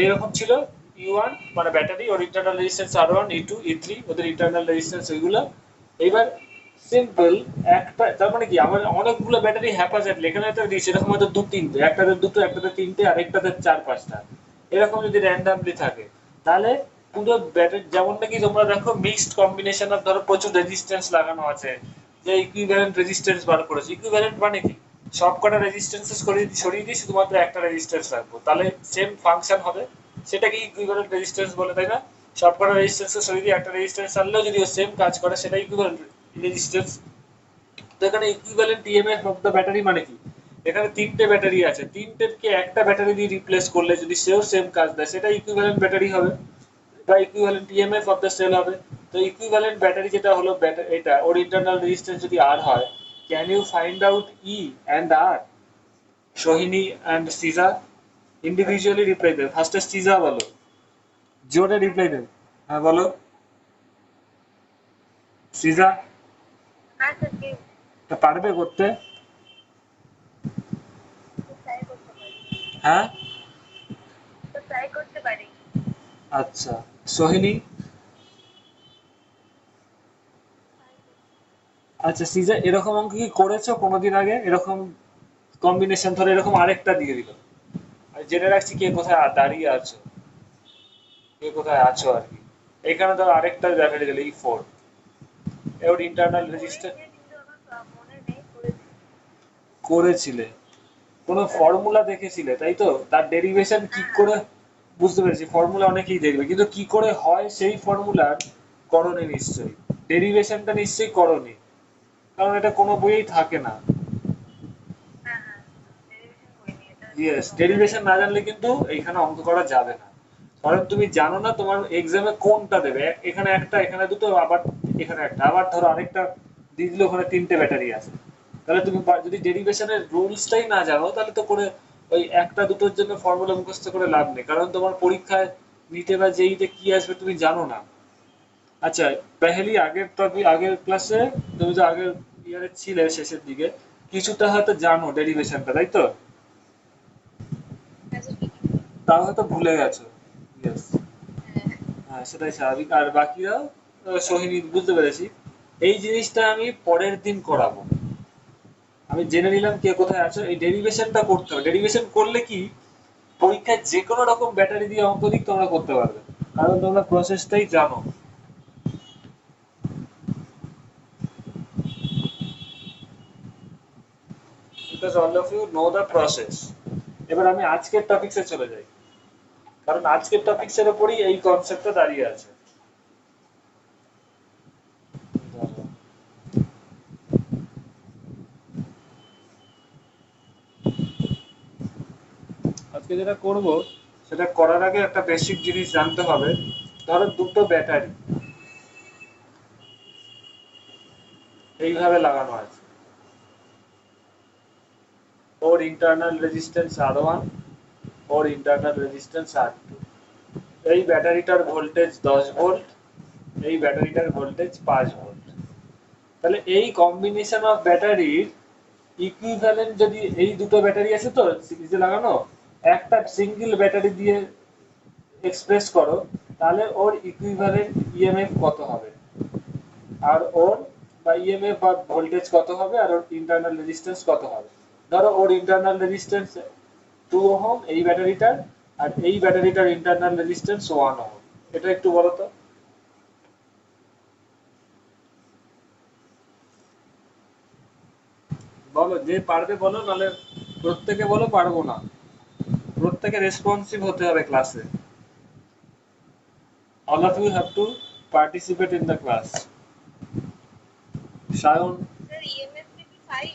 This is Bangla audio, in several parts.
এইরকম ছিল E1 মানে ব্যাটারি, ওর internal resistance R1 E2 E3 ওদের ইন্টারনাল রেজিস্ট্যান্স ওইগুলো। এইবার সিম্পল একটা, তার মানে কি আমার অনেকগুলো ব্যাটারি হ্যাপাজার্ড এখানে একটা দিয়েছে, এরকম হয়তো দু তিনটে, একটাতে দুটো একটাতে তিনটে আর একটাতে চার পাঁচটা, এরকম যদি র্যান্ডামলি থাকে তাহলে পুরো ব্যাটারি যেমন নাকি তোমরা দেখো মিক্সড কম্বিনেশন অফ ধরো প্রচুর রেজিস্ট্যান্স লাগানো আছে, যে ইকুইভ্যালেন্ট রেজিস্ট্যান্স বার করেছে। ইকুইভ্যালেন্ট মানে কি সব কটা রেজিস্ট্যান্স সরিয়ে দিয়ে শুধুমাত্র একটা রেজিস্ট্যান্স রাখবো, তাহলে সেম ফাংশন হবে, সেটাকে ইকুইভ্যালেন্ট রেজিস্ট্যান্স বলে, তাই না? সব কটা রেজিস্ট্যান্স সরিয়ে দিয়ে একটা রেজিস্ট্যান্স আনলেও যদি ও সেম কাজ করে সেটা ইকুইভ্যালেন্ট রেজিস্ট্যান্স। তো এখানে equivalent EMF of the battery মানে কি, এখানে তিনটে ব্যাটারি আছে, তিনটেকে একটা ব্যাটারি দিয়ে রিপ্লেস করলে যদি সেও সেম কাজ দেয় সেটা ইকুইভ্যালেন্ট ব্যাটারি হবে বা equivalent EMF of the cell হবে। তো ইকুইভ্যালেন্ট ব্যাটারি যেটা হলো এটা ওর ইন্টারনাল রেজিস্ট্যান্স যদি আর হয়, can you find out E and R? Sohini and Sija individually reply দেবে। ফার্স্টে সিজা বলো, জোরে রিপ্লাই দেবে। হ্যাঁ বলো সিজা। আচ্ছা ঠিক তা পারবে করতে? ট্রাই করতে পারি। হ্যাঁ তো ট্রাই করতে পারি। আচ্ছা। সোহিনী? আচ্ছা সিজা, এরকম অঙ্ক কি করেছো কোনোদিন আগে? এরকম কম্বিনেশন ধরে এরকম আরেকটা দিয়ে দিল, আর জেনে রাখছি কে কোথায় দাঁড়িয়ে আছো, কে কোথায় আছো আর কি। এখানে ধর আরেকটা ব্যাটারি দিল E4, ওর ইন্টারনাল রেজিস্টার করেছি কিন্তু আমার মনে নেই করেছি। করেছিলে, কোনো ফর্মুলা দেখেছিলে তাই তো, তার ডেরিভেশন কি হ্যাঁ করে? বুঝতে পেরেছি, ফর্মুলা অনেকেই দেখবে কিন্তু কি করে হয় সেই ফর্মুলার করণে নিশ্চয়ই, ডেরিভেশনটা নিশ্চয়ই করণে, কারণ এটা কোনো বইয়েই থাকে না। হ্যাঁ হ্যাঁ ডেরিভেশন করিনি এটা ইয়েস, ফর্মুলা ডেরিভেশন দেখে। না জানলে কিন্তু এইখানে অঙ্ক করা যাবে না। ধরো তুমি জানো না তোমার এক্সামে কোনটা দেবে, এখানে একটা এখানে দুটো আবার এখানে একটা, আবার ধরো আরেকটা দিয়ে দিলে ওখানে তিনটে ব্যাটারি আছে, তাহলে তুমি যদি ডেরিভেশনের রুলসটাই না জানো তাহলে তো করে ওই একটা দুটোর জন্য ফর্মুলা মুখস্থ করে লাভ নেই, কারণ তোমার পরীক্ষায় নিতে বা যেইতে কি আসবে তুমি জানো না। আচ্ছা, পেহেলি আগের টপিক আগের ক্লাসে তুমি তো আগের ইয়ারে ছিলে শেষের দিকে, কিছুটা হয়তো জানো ডেরিভেশনটা তাই তো, আচ্ছা কিছুটা। তাও হয়তো ভুলে গেছো। ইয়েস, হ্যাঁ হ্যাঁ সেটাই স্বাভাবিক। আর বাকিরাও সোহিনী বুঝতে পেরেছি। এই জিনিসটা আমি পরের দিন করাবো, আমি জেনে নিলাম কে কোথায় আছো। এই ডেরিভেশনটা করতে হবে, ডেরিভেশন করলে কি পরীক্ষায় যে কোনো রকম ব্যাটারি দিয়ে অঙ্ক দিক তোমরা করতে পারবে, কারণ তোমরা প্রসেসটাই জানো। Because all of you know the process. এবার আমি আজকের টপিকসে চলে যাই, কারণ আজকের টপিকসের উপরই এই কনসেপ্টটা দাঁড়িয়ে আছে। আজকে যেটা করব সেটা করার আগে একটা বেসিক জিনিস জানতে হবে। ধরো দুটো ব্যাটারি এইভাবে লাগানো আছে, ওর ইন্টারনাল রেজিস্ট্যান্স R1, ওর ইন্টারনাল রেজিস্ট্যান্স R2। এই ব্যাটারিটার ভোল্টেজ 10 ভোল্ট, এই ব্যাটারিটার ভোল্টেজ 5 ভোল্ট। তাহলে এই কম্বিনেশন অফ ব্যাটারির ইকুইভ্যালেন্ট যদি এই দুটো ব্যাটারি আছে তো সিরিজে লাগানো, একটা সিঙ্গেল ব্যাটারি দিয়ে এক্সপ্রেস করো, তাহলে ওর ইকুইভ্যালেন্ট ইএমএফ কত হবে, আর ওর বা ইএমএফ বা ভোল্টেজ কত হবে, আর ওর ইন্টারনাল রেজিস্ট্যান্স কত হবে। ধরো ওর ইন্টারনাল রেজিস্ট্যান্স 2 ওহম এই ব্যাটারিটার, আর এই ব্যাটারিটার ইন্টারনাল রেজিস্ট্যান্স 1 ওহম। এটা একটু বলো তো। বলো, যে পারবে বলো, নাহলে প্রত্যেকে বলো পারবো না, প্রত্যেকে রেসপন্সিভ হতে হবে ক্লাসে। all of you have to participate in the class. Sayan? Sir EMF টা কি 5?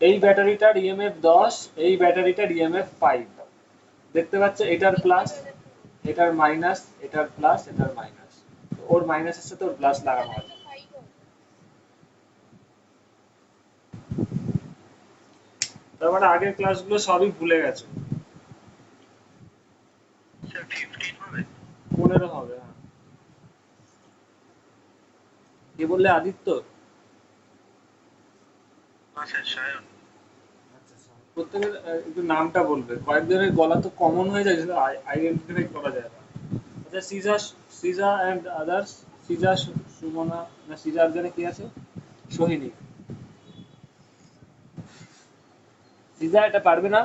এই ব্যাটারিটার ইএমএফ 10, এই ব্যাটারিটার ইএমএফ 5। দেখতে পাচ্ছ এটার প্লাস, ইকুইভ্যালেন্ট তো বলছি। এটার মাইনাস, এটার প্লাস, এটার মাইনাস, ওর মাইনাসের সাথে ওর প্লাস লাগানো ইকুইভ্যালেন্ট আছে। তো 5 হবে। তার মানে আগের ক্লাসগুলো সবই ভুলে গেছো। স্যার 15 হবে। 15 হবে, হ্যাঁ। কি বললে আদিত্য? না স্যার সায়ন। আচ্ছা প্রত্যেকের একটু নামটা বলবে, কয়েকজনের গলা তো কমন হয়ে যায়, আইডেন্টিফাই করা যায় না। আচ্ছা, সিজা, সিজা অ্যান্ড আদার্স, সিজা, সুমনা, না সিজা একজনে কি আছে, সোহিনী। সিজা এটা পারবে না?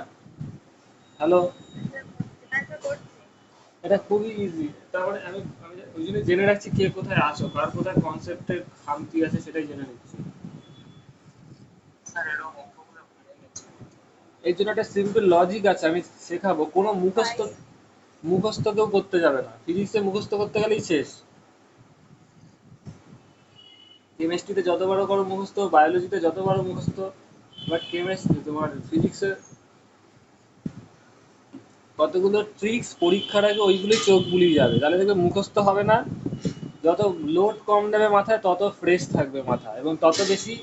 হ্যালো, আচ্ছা করছি। এটা খুবই ইজি। তার মানে আমি আমি ওই জন্য জেনে রাখছি কে কোথায় আসো, কার কোথায় কনসেপ্টের খামতি আছে সেটাই জেনে নিচ্ছি। স্যার এরকম অঙ্কগুলো ভুলে গেছি। এই জন্য একটা সিম্পল লজিক আছে, আমি শেখাবো। কোনো মুখস্থ, ফাইভ। মুখস্থ কেউ করতে যাবে না, ফিজিক্সে মুখস্থ করতে গেলেই শেষ। কেমিস্ট্রিতে যত বড় করো মুখস্থ, বায়োলজিতে যত বড় মুখস্থ, বাট কেমিস্ট্রি তোমার ফিজিক্সে কতগুলো ট্রিক্স পরীক্ষার আগে ওইগুলোই চোখ বুলিয়ে যাবে, তাহলে দেখবে মুখস্থ হবে না। যত লোড কম নেবে মাথায় তত ফ্রেশ থাকবে মাথা, এবং তত বেশি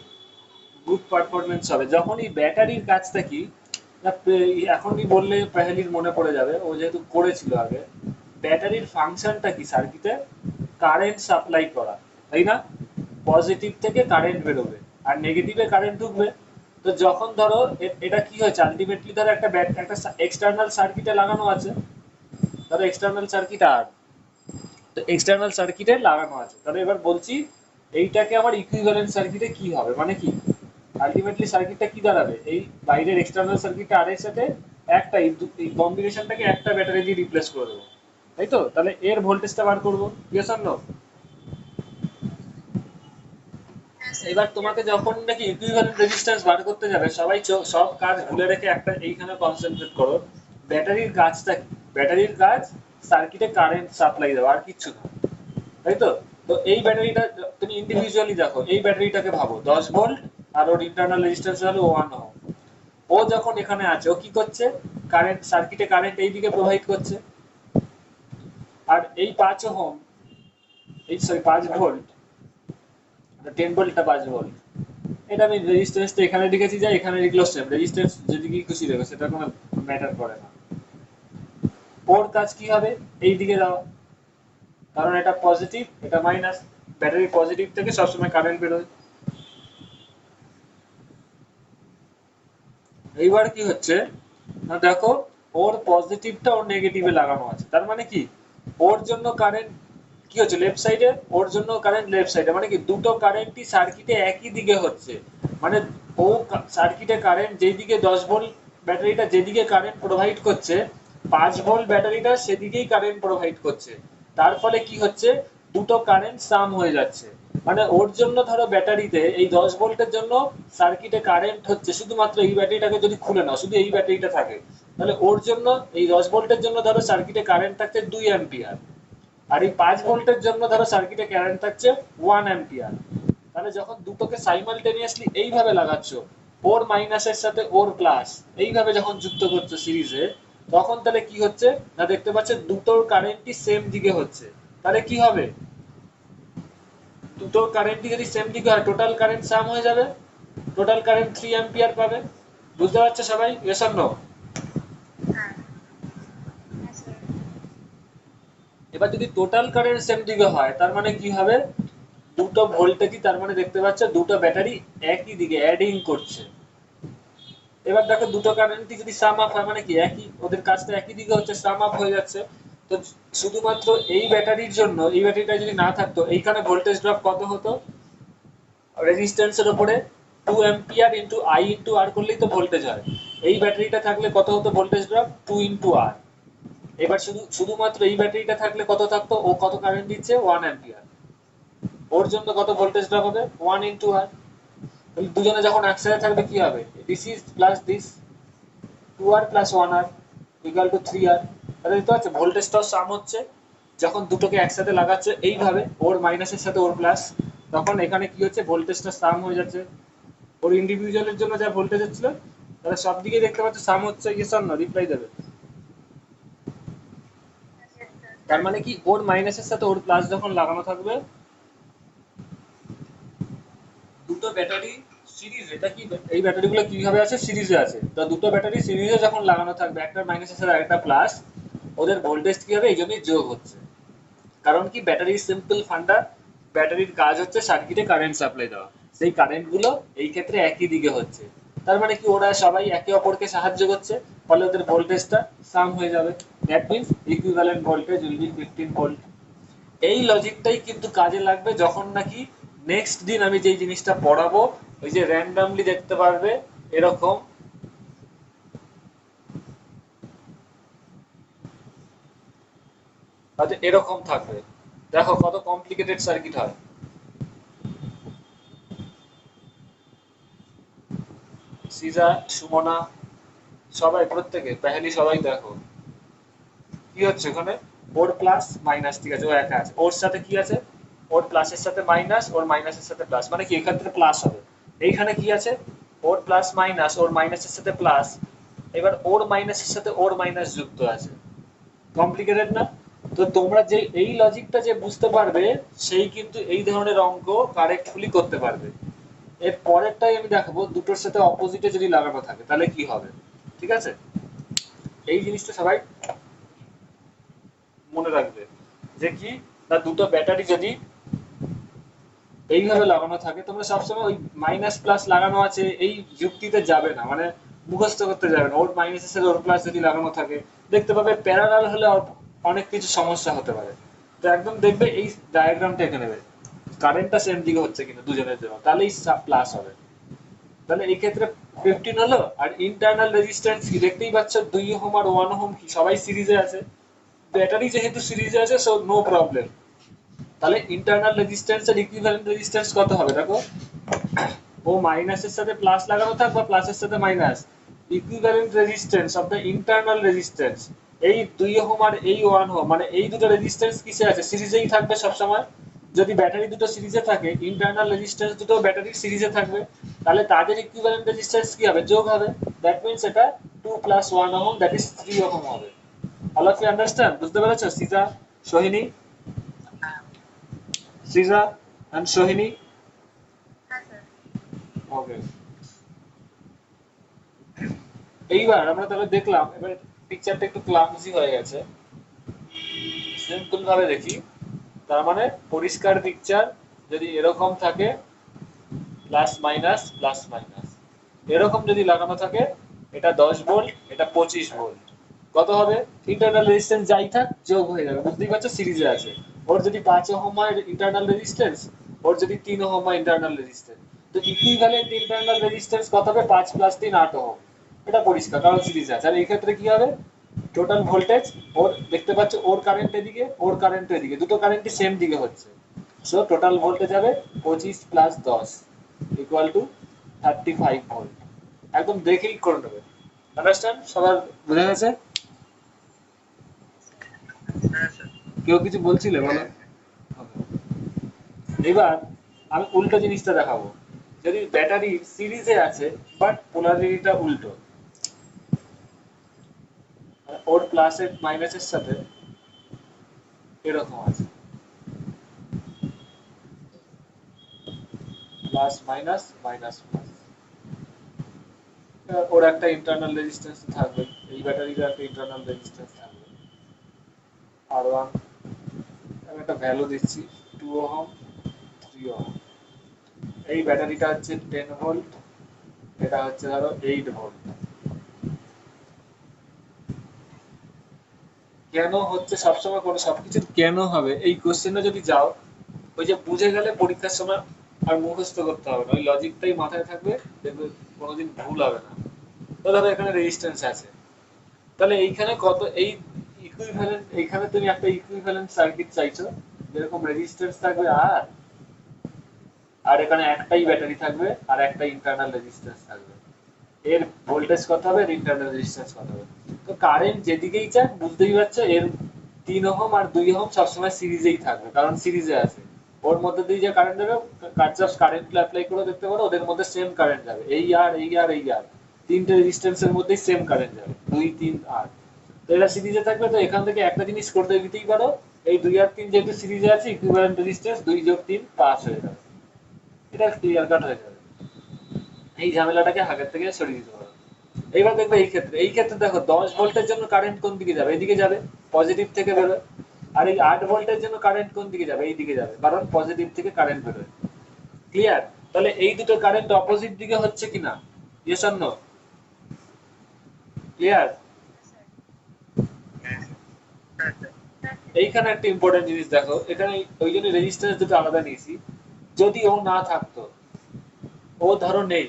গুড পারফরমেন্স হবে। যখন এই ব্যাটারির কাজটা কি, না এখনই বললে পেহেলির মনে পড়ে যাবে, ও যেহেতু করেছিল আগে। ব্যাটারির ফাংশনটা কি সার্কিটে? কারেন্ট সাপ্লাই করা, তাই না? পজিটিভ থেকে কারেন্ট বেরোবে আর নেগেটিভে কারেন্ট ঢুকবে। তো যখন ধরো এটা কি হয়েছে আলটিমেটলি, ধরো একটা একটা এক্সটার্নাল সার্কিটে লাগানো আছে, ধরো এক্সটার্নাল সার্কিট আর, তো এক্সটার্নাল সার্কিটে লাগানো আছে, তাহলে এবার বলছি এইটাকে আমার ইকুইভ্যালেন্ট সার্কিটে কি হবে, মানে কি আলটিমেটলি সার্কিটটা কি দাঁড়াবে, এই বাইরের এক্সটার্নাল সার্কিটটা আর এর সাথে একটা এই কম্বিনেশনটাকে একটা ব্যাটারি দিয়ে রিপ্লেস করে দেবো, তাই তো? তাহলে এর ভোল্টেজটা বার করবো, ইয়েস অর নো? হ্যাঁ স্যার এবার তোমাকে ইয়েস। যখন নাকি ইকুইভ্যালেন্ট রেজিস্ট্যান্স বার করতে যাবে, সবাই সব কাজ ভুলে রেখে একটা এইখানে কনসেন্ট্রেট করো। ব্যাটারির কাজটা কি? ব্যাটারির কাজ সার্কিটে কারেন্ট সাপ্লাই দেওয়া, আর কিচ্ছু না, তাই তো? তো এই ব্যাটারিটা তুমি ইন্ডিভিজুয়ালি দেখো, এই ব্যাটারিটাকে ভাবো 10 ভোল্ট, আর ওর ইন্টারনাল রেজিস্ট্যান্স হলো 1 ওহম। ও যখন এখানে আছে, ও কি করছে? কারেন্ট সার্কিটে কারেন্ট এই দিকে প্রোভাইড করছে। আর এই 5 ওহম, এই সরি 5 ভোল্ট, 10 ভোল্টটা 5 ভোল্ট, এটা আমি রেজিস্ট্যান্সটা এখানে লিখেছি, যা এখানে লিখলো সেম রেজিস্ট্যান্স, যেদিকেই খুশি দেখো, সেটা কোনো ম্যাটার করে না। ওর কাজ কি হবে? এই দিকে দেওয়া, কারণ এটা পজিটিভ, এটা মাইনাস, ব্যাটারি পজিটিভ থেকে সবসময় কারেন্ট বেরোয়। এইবার কি হচ্ছে না দেখো, ওর পজিটিভটা ওর নেগেটিভে লাগানো আছে, তার মানে কি ওর জন্য কারেন্ট কি হচ্ছে লেফট সাইডে, ওর জন্য কারেন্ট লেফট সাইডে, মানে কি দুটো কারেন্টই সার্কিটে একই দিকে হচ্ছে। মানে ও সার্কিটে কারেন্ট যেদিকে 10 ভোল্ট ব্যাটারিটা যেদিকে কারেন্ট প্রোভাইড করছে, 5 ভোল্ট ব্যাটারিটা সেদিকেই কারেন্ট প্রোভাইড করছে। তার ফলে কি হচ্ছে, দুটো কারেন্ট সাম হয়ে যাচ্ছে। মানে ওর জন্য ধরো ব্যাটারিতে এই 10 ভোল্টের জন্য সার্কিটে কারেন্ট হচ্ছে, শুধুমাত্র এই ব্যাটারিটাকে যদি খুলে নাও, শুধু এই ব্যাটারিটা থাকে, তাহলে ওর জন্য এই 10 ভোল্টের জন্য ধরো সার্কিটে কারেন্ট থাকছে 2 অ্যাম্পিয়ার, আর এই 5 ভোল্টের জন্য ধরো সার্কিটে কারেন্ট থাকছে 1 অ্যাম্পিয়ার। তাহলে যখন দুটোকে সাইমালটেনিয়াসলি এইভাবে লাগাচ্ছ, ওর মাইনাসের সাথে ওর প্লাস, এইভাবে যখন যুক্ত করছো সিরিজে, তখন তাহলে কি হচ্ছে না দেখতে পাচ্ছে দুটোর কারেন্টই সেম দিকে হচ্ছে। তাহলে কি হবে, দুটো কারেন্টই যদি সেম দিকে হয়, টোটাল কারেন্ট সাম হয়ে যাবে, টোটাল কারেন্ট 3 অ্যাম্পিয়ার পাবে। বুঝতে পারছো সবাই, ইয়েস অর নো? হ্যাঁ হ্যাঁ স্যার। এবার যদি টোটাল কারেন্ট সেম দিকে হয়, তার মানে কি হবে, দুটো ভোল্টেজই তার মানে দেখতে পাচ্ছ দুটো ব্যাটারি একই দিকে অ্যাডিং করছে। এবার দেখো দুটো কারেন্টই যদি সাম আপ হয়, মানে কি একই, ওদের কাজটা একই দিকে হচ্ছে, সাম আপ হয়ে যাচ্ছে। তো শুধুমাত্র এই ব্যাটারির জন্য, এই ব্যাটারিটা যদি না থাকতো, এইখানে ভোল্টেজ ড্রপ কত হতো রেজিস্ট্যান্সের উপরে? 2 অ্যাম্পিয়ার ইন্টু আই ইন্টু আর করলেই তো ভোল্টেজ হয়। এই ব্যাটারিটা থাকলে কত হতো ভোল্টেজ ড্রপ? 2 ইন্টু আর। এবার শুধুমাত্র এই ব্যাটারিটা থাকলে কত থাকতো, ও কত কারেন্ট দিচ্ছে? 1 অ্যাম্পিয়ার। ওর জন্য কত ভোল্টেজ ড্রপ হবে? 1 ইন্টু আর। দুজনে যখন একসাথে থাকবে কি হবে, this is plus this, 2 R plus 1 R equal to 3 R. তাহলে দেখতে পাচ্ছ ভোল্টেজটাও সাম হচ্ছে। যখন দুটোকে একসাথে লাগাচ্ছে এইভাবে, ওর মাইনাসের সাথে ওর প্লাস, তখন এখানে কি হচ্ছে, ভোল্টেজটা সাম হয়ে যাচ্ছে। ওর ইন্ডিভিজুয়ালের জন্য যা ভোল্টেজ হচ্ছিল, তাহলে সব দিকে দেখতে পাচ্ছ সাম হচ্ছে, ইয়েস অর নো? রিপ্লাই দেবে। Yes, sir. তার মানে কি ওর মাইনাসের সাথে ওর প্লাস যখন লাগানো থাকবে, দুটো ব্যাটারি সিরিজ, এটা কি এই ব্যাটারিগুলো কিভাবে আছে, সিরিজে আছে, তো দুটো ব্যাটারি সিরিজে যখন লাগানো থাকবে, একটা মাইনাসের সাথে আরেকটা প্লাস, ওদের ভোল্টেজ কি হবে, এই জন্যই যোগ হচ্ছে। কারণ কি ব্যাটারির সিম্পল ফান্ডা, ব্যাটারির কাজ হচ্ছে সার্কিটে কারেন্ট সাপ্লাই দেওয়া, সেই কারেন্ট গুলো এই ক্ষেত্রে একই দিকে হচ্ছে। তার মানে কি ওরা সবাই একে অপরকে সাহায্য করছে, ফলে ওদের ভোল্টেজটা সাম হয়ে যাবে। That means equivalent voltage will be 15 volt. এই লজিকটাই কিন্তু কাজে লাগবে যখন নাকি নেক্সট দিন আমি যেই জিনিসটা পড়াবো, ওই যে র্যান্ডামলি দেখতে পারবে এরকম হয়তো এরকম থাকবে। দেখো কত কমপ্লিকেটেড সার্কিট হয়। সিজা, সুমনা, সবাই প্রত্যেকে পেহেলি সবাই দেখো কি হচ্ছে ওখানে। ওর প্লাস মাইনাস, ঠিক আছে ও একা আছে, ওর সাথে কি আছে, ওর প্লাসের সাথে মাইনাস, ওর মাইনাসের সাথে প্লাস, মানে কি এক্ষেত্রে প্লাস হবে। এইখানে কি আছে, ওর প্লাস মাইনাস, ওর মাইনাসের সাথে প্লাস, এবার ওর মাইনাসের সাথে ওর মাইনাস যুক্ত আছে। কমপ্লিকেটেড না? তো তোমরা যে এই লজিকটা যে বুঝতে পারবে, সেই কিন্তু এই ধরনের অঙ্ক কারেক্টফুলি করতে পারবে। এর পরেরটাই আমি দেখাবো, দুটোর সাথে অপোজিটে যদি লাগানো থাকে তাহলে কি হবে। ঠিক আছে, এই জিনিসটা সবাই মনে রাখবে যে কি না, দুটো ব্যাটারি যদি এইভাবে লাগানো থাকে, তোমরা সবসময় ওই মাইনাস প্লাস লাগানো আছে এই যুক্তিতে যাবে না, মানে মুখস্থ করতে যাবে না। ওর মাইনাসের সাথে ওর প্লাস যদি লাগানো থাকে, দেখতে পাবে প্যারালাল হলে অনেক কিছু সমস্যা হতে পারে। তো একদম দেখবে এই ডায়াগ্রামটা এঁকে নেবে, কারেন্টটা সেম দিকে হচ্ছে কিনা দুজনের জন্য, তাহলেই প্লাস হবে। তাহলে এই ক্ষেত্রে 15 হলো। আর ইন্টারনাল রেজিস্ট্যান্স কি দেখতেই পাচ্ছ, 2 ওহম আর 1 ওহম কি সবাই সিরিজে আছে। ব্যাটারি যেহেতু সিরিজে আছে, সো নো প্রবলেম। তাহলে ইন্টারনাল রেজিস্ট্যান্স আর ইকুইভ্যালেন্ট রেজিস্ট্যান্স কত হবে দেখো, ও মাইনাসের সাথে প্লাস লাগানো থাক বা প্লাসের সাথে minus, equivalent resistance of the internal resistance, এই 2 ওহম আর এই 1 ওহম, মানে এই দুটো রেজিস্ট্যান্স কিসে আছে, সিরিজেই থাকবে সব সময়। যদি ব্যাটারি দুটো সিরিজে থাকে, ইন্টারনাল রেজিস্ট্যান্স দুটো ব্যাটারির সিরিজে থাকবে, তাহলে তাদের ইকুইভ্যালেন্ট রেজিস্ট্যান্স কি হবে, যোগ হবে। দ্যাট মিন্স এটা 2 plus 1 ohm, that is 3 ohm হবে। All of you understand? বুঝতে পেরেছো সিজা, সোহিনী? হ্যাঁ সিজা এন্ড সোহিনী? হ্যাঁ স্যার। ওকে। এইবার আমরা তাহলে দেখলাম, এবার পিকচারটা একটু ক্লামজি হয়ে গেছে, সিম্পল ভাবে দেখি। তার মানে পরিষ্কার পিকচার যদি এরকম থাকে, প্লাস মাইনাস প্লাস মাইনাস এরকম যদি লাগানো থাকে, এটা 10 ভোল্ট, এটা 25 ভোল্ট, কত হবে, ইন্টারনাল রেজিস্ট্যান্স যাই থাক যোগ হয়ে যাবে। বুঝতেই পারছো সিরিজে আছে। ওর যদি 5 ওহম হয় ইন্টারনাল রেজিস্ট্যান্স, ওর যদি 3 ওহম হয় ইন্টারনাল রেজিস্ট্যান্স, তো ইকুইভ্যালেন্ট ইন্টারনাল রেজিস্ট্যান্স কত হবে, 5 প্লাস 3 8 ওহম। এটা পরিষ্কার কারণ সিরিজে আছে। আর এই ক্ষেত্রে কি হবে, টোটাল ভোল্টেজ, ওর দেখতে পাচ্ছ ওর কারেন্ট এদিকে, ওর কারেন্ট এদিকে, দুটো কারেন্টই সেম দিকে হচ্ছে। সো টোটাল ভোল্টেজ হবে 25 প্লাস 10 ইকুয়াল টু 35 ভোল্ট। একদম দেখেই করে নেবে। আন্ডারস্ট্যান্ড? সবার বোঝা গেছে? হ্যাঁ স্যার। কেউ কিছু বলছিলে বলো। এবার আমি উল্টো জিনিসটা দেখাবো। যদি ব্যাটারি সিরিজে আছে বাট পোলারিটিটা উল্টো, মানে ওর প্লাসের মাইনাসের সাথে এরকম আছে, প্লাস মাইনাস মাইনাস প্লাস, ওর একটা ইন্টারনাল রেজিস্ট্যান্স থাকবে, এই ব্যাটারির একটা ইন্টারনাল রেজিস্ট্যান্স থাকবে আর ওয়ান। আমি একটা ভ্যালু দিচ্ছি 2 ওহম 3 ওহম। এই ব্যাটারিটা হচ্ছে 10 ভোল্ট, এটা হচ্ছে ধরো 8 ভোল্ট। কেন হচ্ছে, সবসময় কোনো সবকিছু কেন হবে এই কোশ্চেনে যদি যাও, ওই যে বুঝে গেলে পরীক্ষার সময় আর মুখস্থ করতে হবে না, ওই লজিকটাই মাথায় থাকবে, দেখবে কোনোদিন ভুল হবে না। তো ধরো এখানে রেজিস্ট্যান্স আছে, তাহলে এইখানে কত, এই ইকুইভ্যালেন্ট, এইখানে তুমি একটা ইকুইভ্যালেন্ট সার্কিট চাইছো, যেরকম রেজিস্ট্যান্স থাকবে আর আর এখানে একটাই ব্যাটারি থাকবে আর একটা ইন্টারনাল রেজিস্ট্যান্স থাকবে, এর ভোল্টেজ কত হবে, এর ইন্টারনাল রেজিস্ট্যান্স কত হবে। তো কারেন্ট যেদিকেই যাক বুঝতেই পারছো, এর 3 ওহম আর 2 ওহম সবসময় সিরিজেই থাকবে কারণ সিরিজে আছে। ওর মধ্যে দিয়ে যে কারেন্ট যাবে, কার্চফ কারেন্ট ল অ্যাপ্লাই করে দেখতে পারো, ওদের মধ্যে সেম কারেন্ট যাবে, এই আর এই আর এই আর তিনটে রেজিস্ট্যান্সের মধ্যেই সেম কারেন্ট যাবে, 2 3 8। তো এরা সিরিজে থাকবে, তো এখান থেকে একটা জিনিস করতে দিতেই পারো, এই 2 আর 3 যেহেতু সিরিজে আছে, ইকুইভ্যালেন্ট রেজিস্ট্যান্স 2 যোগ 3 5 হয়ে যাবে। এটা ক্লিয়ার কাট হয়ে যাবে, এই ঝামেলাটাকে আগের থেকে সরিয়ে দিতে পারো। এইবার দেখবে এই ক্ষেত্রে দেখো 10 ভোল্টের জন্য কারেন্ট কোন দিকে যাবে, এদিকে যাবে, পজিটিভ থেকে বেরোয়। আর এই 8 ভোল্টের জন্য কারেন্ট কোন দিকে যাবে, এই দিকে যাবে, কারণ পজিটিভ থেকে কারেন্ট বেরোয়। ক্লিয়ার? তাহলে এই দুটো কারেন্ট অপোজিট দিকে হচ্ছে কিনা, Yes or no? Clear? হ্যাঁ স্যার এইখানে একটা ইম্পর্টেন্ট জিনিস দেখো, এখানে ওই জন্য রেজিস্ট্যান্স দুটো আলাদা নিয়েছি। যদি ও না থাকতো, ও ধরো নেই,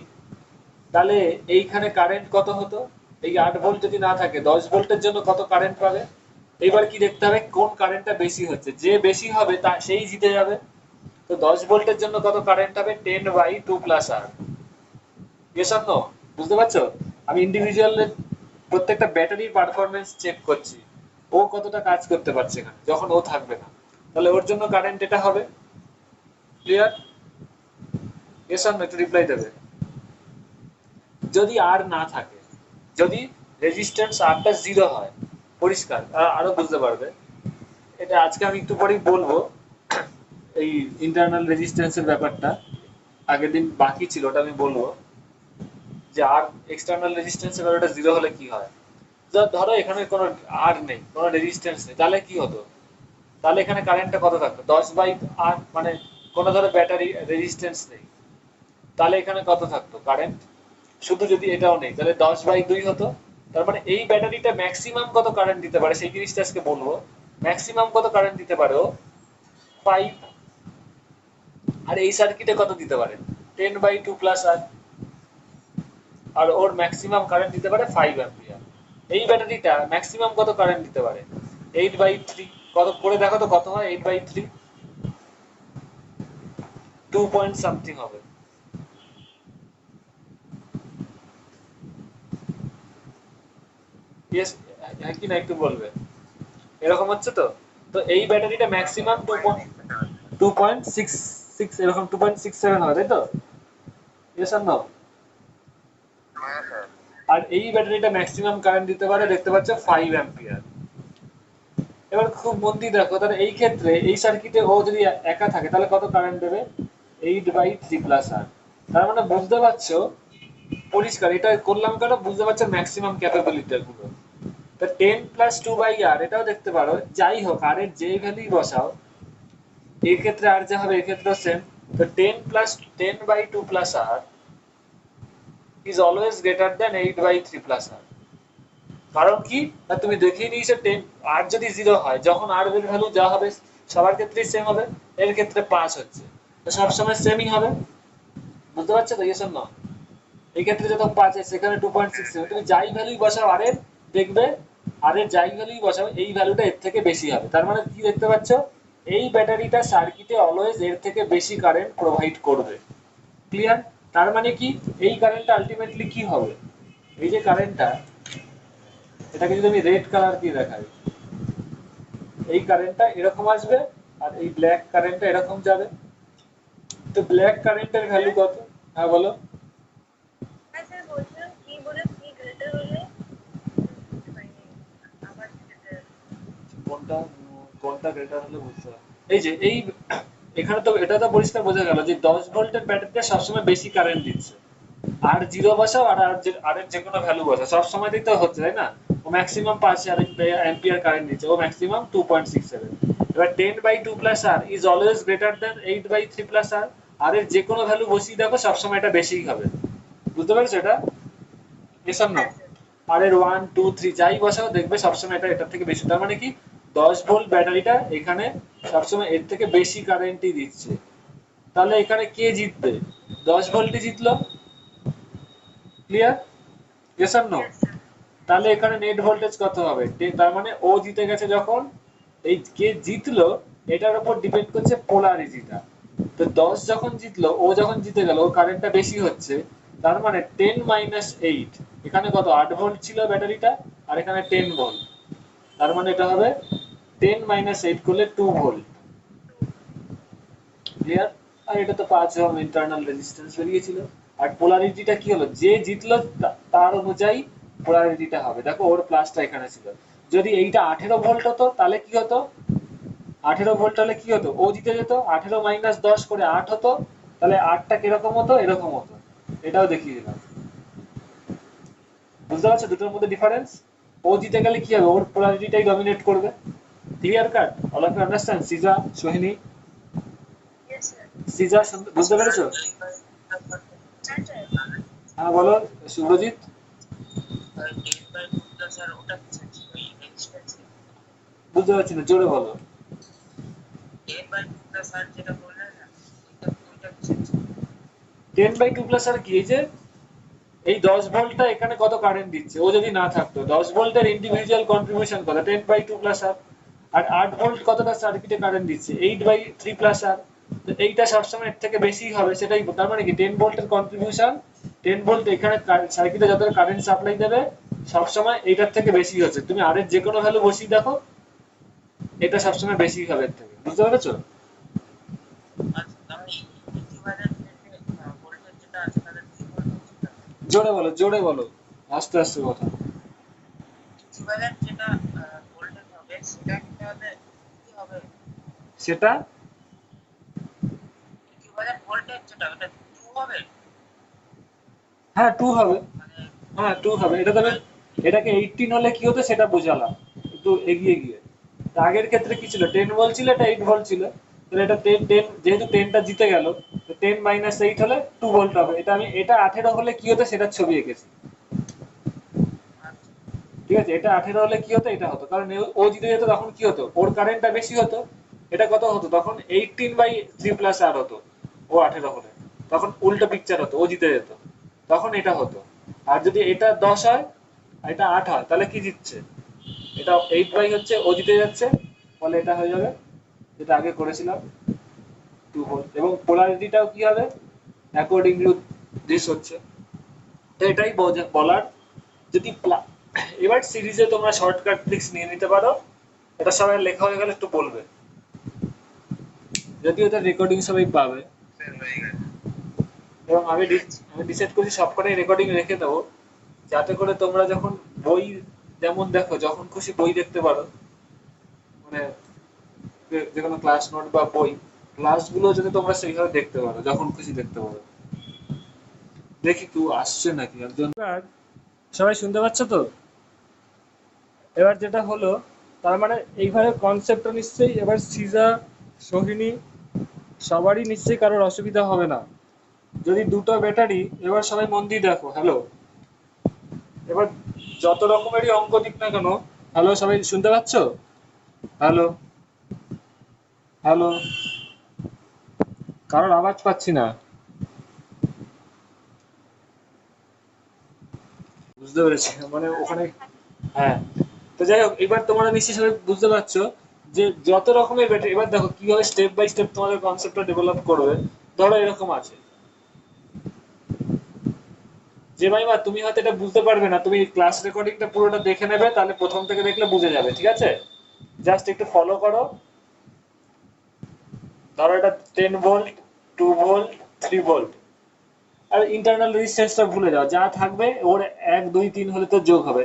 তাহলে এইখানে কারেন্ট কত হতো? এই 8 ভোল্ট যদি না থাকে, 10 ভোল্টের জন্য কত কারেন্ট পাবে? এবার কি দেখতে হবে কোন কারেন্টটা বেশি হচ্ছে, যে বেশি হবে তা সেই জিতে যাবে। তো 10 ভোল্টের জন্য কত কারেন্ট হবে? 10/2 plus R. Yes or no? বুঝতে পারছো? আমি ইন্ডিভিজুয়াল প্রত্যেকটা ব্যাটারির পারফরমেন্স চেক করছি, ও কতটা কাজ করতে পারছে এখানে যখন ও থাকবে না, তাহলে ওর জন্য কারেন্ট এটা হবে। ক্লিয়ার? ইয়েস অর নো একটু রিপ্লাই দেবে। যদি আর না থাকে, যদি রেজিস্ট্যান্স আরটা 0 হয়, পরিষ্কার আরো বুঝতে পারবে। এটা আজকে আমি একটু পরেই বলবো, এই ইন্টারনাল রেজিস্ট্যান্সের ব্যাপারটা আগের দিন বাকি ছিল, ওটা আমি বলবো যে আর এক্সটার্নাল রেজিস্ট্যান্সের ভ্যালুটা 0 হলে কি হয়। ধরো এখানে কোনো আর নেই, কোনো রেজিস্ট্যান্স নেই, তাহলে কি হতো? তাহলে এখানে কারেন্টটা কত থাকতো? 10/8, মানে কোনো ধরো ব্যাটারি রেজিস্ট্যান্স নেই, তাহলে এখানে কত থাকতো কারেন্ট? শুধু যদি এটাও নেই, তাহলে 10/2 হতো। তার মানে এই ব্যাটারিটা ম্যাক্সিমাম কত কারেন্ট দিতে পারে সেই জিনিসটা আজকে বলবো। ম্যাক্সিমাম কত কারেন্ট দিতে পারে ও? 5। আর এই সার্কিটে কত দিতে পারে? 10/2 প্লাস আর। আর ওর ম্যাক্সিমাম কারেন্ট দিতে পারে 5 অ্যাম্পিয়ার। এই ব্যাটারিটা ম্যাক্সিমাম কত কারেন্ট দিতে পারে? 8/3। কত করে দেখো তো কত হয় 8/3? 2 পয়েন্ট সামথিং হবে। ইয়েস, হ্যাঁ কি না একটু বলবে? এরকম হচ্ছে তো। তো এই ব্যাটারিটা ম্যাক্সিমাম 2.66 এরকম 2.67 হয়, তাই তো? ইয়েস আর নো? হ্যাঁ স্যার আর এই ব্যাটারিটা ম্যাক্সিমাম কারেন্ট দিতে পারে দেখতে পাচ্ছ 5 অ্যাম্পিয়ার। এবার খুব মন দিয়ে দেখো, তাহলে এই ক্ষেত্রে এই সার্কিটে ও যদি একা থাকে তাহলে কত কারেন্ট দেবে? 8/3 প্লাস আর। তার মানে বুঝতে পারছো, পরিষ্কার এটা করলাম কেন, বুঝতে পারছো ম্যাক্সিমাম ক্যাপাবিলিটি গুলো। তা 10 প্লাস 2/r এটাও দেখতে পারো, যাই হোক আর এর যে ভ্যালুই বসাও, এই ক্ষেত্রে আর যা হবে এক্ষেত্রেও সেম। তো 10 plus 10/2 plus R is always greater than 8/3 plus R. কারণ কি না, তুমি দেখেই নিয়েছো 10 আর যদি 0 হয়, যখন আর এর ভ্যালু যা হবে সবার ক্ষেত্রেই সেম হবে, এর ক্ষেত্রে 5 হচ্ছে, তো সবসময় সেমই হবে। বুঝতে পারছো তো? Yes or no? এই ক্ষেত্রে যত 5 আছে সেখানে 2.67, তুমি যাই ভ্যালুই বসাও আর এর, দেখবে আর এর যাই ভ্যালুই বসাও এই ভ্যালুটা এর থেকে বেশি হবে। তার মানে কি দেখতে পাচ্ছ, এই ব্যাটারিটা সার্কিটে অলওয়েজ এর থেকে বেশি কারেন্ট প্রোভাইড করবে। ক্লিয়ার? তার মানে কি এই কারেন্টটা আলটিমেটলি কি হবে? এই যে কারেন্টটা, এটাকে যদি আমি রেড কালার দিয়ে দেখাই, এই কারেন্টটা এরকম আসবে আর এই ব্ল্যাক কারেন্টটা এরকম যাবে। তো ব্ল্যাক কারেন্টের ভ্যালু কত? হ্যাঁ বলো। হ্যাঁ স্যার বলছিলাম কি বলে কি গ্রেটার হলে বুঝতে পারিনি আবার গ্রেটার কোনটা কোনটা গ্রেটার হলে বুঝতে হবে? এই যে এই এখানে তো এটা তো পরিষ্কার বোঝা গেল যে 10 ভোল্টের ব্যাটারিটা সবসময় বেশি কারেন্ট দিচ্ছে। আর জিরো বসাও আর আর এর যে কোনো ভ্যালু বসাও সব সময়তেই তো হচ্ছে, তাই না? ও ম্যাক্সিমাম 5 অ্যাম্পিয়ার কারেন্ট দিচ্ছে, ও ম্যাক্সিমাম 2.67। এবার 10/2 plus R is always greater than 8/3 plus R. আর এর যে কোনো ভ্যালু বসিয়ে দেখো সবসময় এটা বেশিই হবে। বুঝতে পারছো এটা? এসব না। হ্যাঁ স্যার আর এর 1 2 3 যাই বসাও দেখবে সবসময় এটা এটার থেকে বেশি। তার মানে কি 10 ভোল্ট ব্যাটারিটা এখানে সবসময় এর থেকে বেশি কারেন্টই দিচ্ছে। তাহলে এখানে কে জিতবে? 10 ভোল্টই জিতলো। Clear? Yes or no? Yes sir তাহলে এখানে নেট ভোল্টেজ কত হবে? তার মানে ও জিতে গেছে যখন, এই কে জিতলো এটার উপর ডিপেন্ড করছে পোলারিটিটা। তো 10 যখন জিতলো, ও যখন জিতে গেল, ওর কারেন্টটা বেশি হচ্ছে, তার মানে 10 মাইনাস 8, এখানে কত 8 ভোল্ট ছিল ব্যাটারিটা আর এখানে 10 ভোল্ট, তার মানে এটা হবে 10 মাইনাস 8 করলে 2 ভোল্ট। ক্লিয়ার? আর এটা তো 5 ওহম ইন্টারনাল রেজিস্ট্যান্স বেরিয়েছিল। আর পোলারিটিটা কি হলো, যে জিতলো তার অনুযায়ী পোলারিটিটা হবে। দেখো ওর প্লাসটা এখানে ছিল। যদি এইটা 18 ভোল্ট হতো তাহলে কি হতো? 18 ভোল্ট হলে কি হতো? ও জিতে যেত। 18 মাইনাস 10 করে 8 হতো, তাহলে 8টা কিরকম হতো? এরকম হতো। এটাও দেখিয়ে দিলাম। বুঝতে পারছো দুটোর মধ্যে ডিফারেন্স? ও জিতে গেলে কি হবে? ওর পোলারিটিটাই ডমিনেট করবে। Clear cut? All of you understand? Sija, Sohini, yes sir সিজা বুঝতে পেরেছো? হ্যাঁ স্যার হ্যাঁ বলো শুভজিৎ। 10/2 প্লাস আর ওটা কিসের ওই রেজিস্ট্যান্স বুঝতে পারছি না, জোরে বলো। 10/2 প্লাস আর যেটা বললেন না ওইটা কিসের ছিল? 10/2 আর কি, এই যে এই 10 ভোল্টটা এখানে কত কারেন্ট দিচ্ছে, ও যদি না থাকতো 10 ভোল্টের ইন্ডিভিজুয়াল কন্ট্রিবিউশন কত 10/2 আর আর 8 ভোল্ট কতটা সার্কিটে কারেন্ট দিচ্ছে 8/3 আর। তো এইটা সবসময় এর থেকে বেশি হবে, সেটাই তার মানে কি 10 ভোল্টের কন্ট্রিবিউশন, 10 ভোল্ট এখানে সার্কিটে যত কারেন্ট সাপ্লাই দেবে সবসময় এইটার থেকে বেশি হচ্ছে। তুমি আর এর যে কোনো ভ্যালু বসিয়ে দেখো, এটা সবসময় বেশি হবে এর থেকে, বুঝতে পেরেছো? আচ্ছা তাহলে ইকুইভ্যালেন্ট ভোল্টেজ যেটা আছে তাহলে 3 ভোল্ট যেটা জোরে বলো, জোরে বলো, আস্তে আস্তে কথা। ইকুইভ্যালেন্ট যেটা ভোল্টেজ হবে সেটা তাহলে কি হবে? সেটা ইকুইভ্যালেন্ট ভোল্টেজ যেটা ওটা 2 হবে হ্যাঁ 2 হবে। মানে হ্যাঁ 2 হবে। এটা তবে এটাকে 18 হলে কি হতো সেটা বোঝালাম একটু এগিয়ে গিয়ে। তা আগের ক্ষেত্রে কি ছিল, 10 ভোল্ট ছিল, এটা 8 ভোল্ট ছিল। তাহলে এটা 10 যেহেতু 10টা জিতে গেল, তো 10 - 8 হলে 2 ভোল্ট হবে। এটা আমি এটা 18 হলে কি হতো সেটা ছবি এঁকেছি। আচ্ছা ঠিক আছে, এটা 18 হলে কি হতো, এটা হতো কারণ ও জিতে যেত, তখন কি হতো ওর কারেন্টটা বেশি হতো। এটা কত হতো তখন 18/3 আর হতো ও 18 হলে, তখন উল্টো পিকচার হতো, ও জিতে যেত, তখন এটা হতো। আর যদি এটা 10 হয় আর এটা 8 হয় তাহলে কি জিতছে, এটা 8 হচ্ছে, ও জিতে যাচ্ছে, ফলে এটা হয়ে যাবে যেটা আগে করেছিলাম 2 ভোল্ট। এবং পোলারিটিটাও কি হবে, অ্যাকর্ডিং টু দিস হচ্ছে। তো এটাই বলার। যদি এবার সিরিজে তোমরা শর্টকাট ট্রিক্স নিয়ে নিতে পারো, এটা সবাই লেখা হয়ে গেলে একটু বলবে, যদি ওটা রেকর্ডিং সবাই পাবে। স্যার হয়ে গেছে এবং আমি হয়ে গেছে আমি ডিসাইড করছি সবকটাই রেকর্ডিং রেখে দেবো, যাতে করে তোমরা যখন বই যেমন দেখো, যখন খুশি বই দেখতে পারো, মানে যে কোনো ক্লাস নোট বা বই, ক্লাসগুলো যাতে তোমরা সেইভাবে দেখতে পারো, যখন খুশি দেখতে পারো। দেখি কেউ আসছে নাকি একজন। সবাই শুনতে পাচ্ছ তো? এবার যেটা হলো, তার মানে এইভাবে কনসেপ্টটা নিশ্চয়ই এবার সিজা, সোহিনী সবারই নিশ্চয়ই কারোর অসুবিধা হবে না। যদি দুটো ব্যাটারি, এবার সবাই মন দিয়ে দেখো, হ্যালো, এবার যত রকমেরই অঙ্ক দিক না কেন, হ্যালো সবাই শুনতে পাচ্ছ? হ্যালো, হ্যালো, কারোর আওয়াজ পাচ্ছি না। বুঝতে পেরেছি, মানে ওখানে। হ্যাঁ, তো যাই হোক, এবার তোমরা নিশ্চয়ই সবাই বুঝতে পারছো যে যত রকমের ব্যাটারি, এবার দেখো কিভাবে স্টেপ বাই স্টেপ তোমাদের কনসেপ্টটা ডেভেলপ করবে। ধরো এরকম আছে যে ভাইমা তুমি হয়তো এটা বুঝতে পারবে না, তুমি ক্লাস রেকর্ডিংটা পুরোটা দেখে নেবে, তাহলে প্রথম থেকে দেখলে বুঝে যাবে, ঠিক আছে? জাস্ট একটু ফলো করো। ধরো এটা 10 ভোল্ট, 2 ভোল্ট, 3 ভোল্ট, আর ইন্টারনাল রেজিস্ট্যান্সটা ভুলে যাও, যা থাকবে ওর 1 2 3 হলে তো যোগ হবে।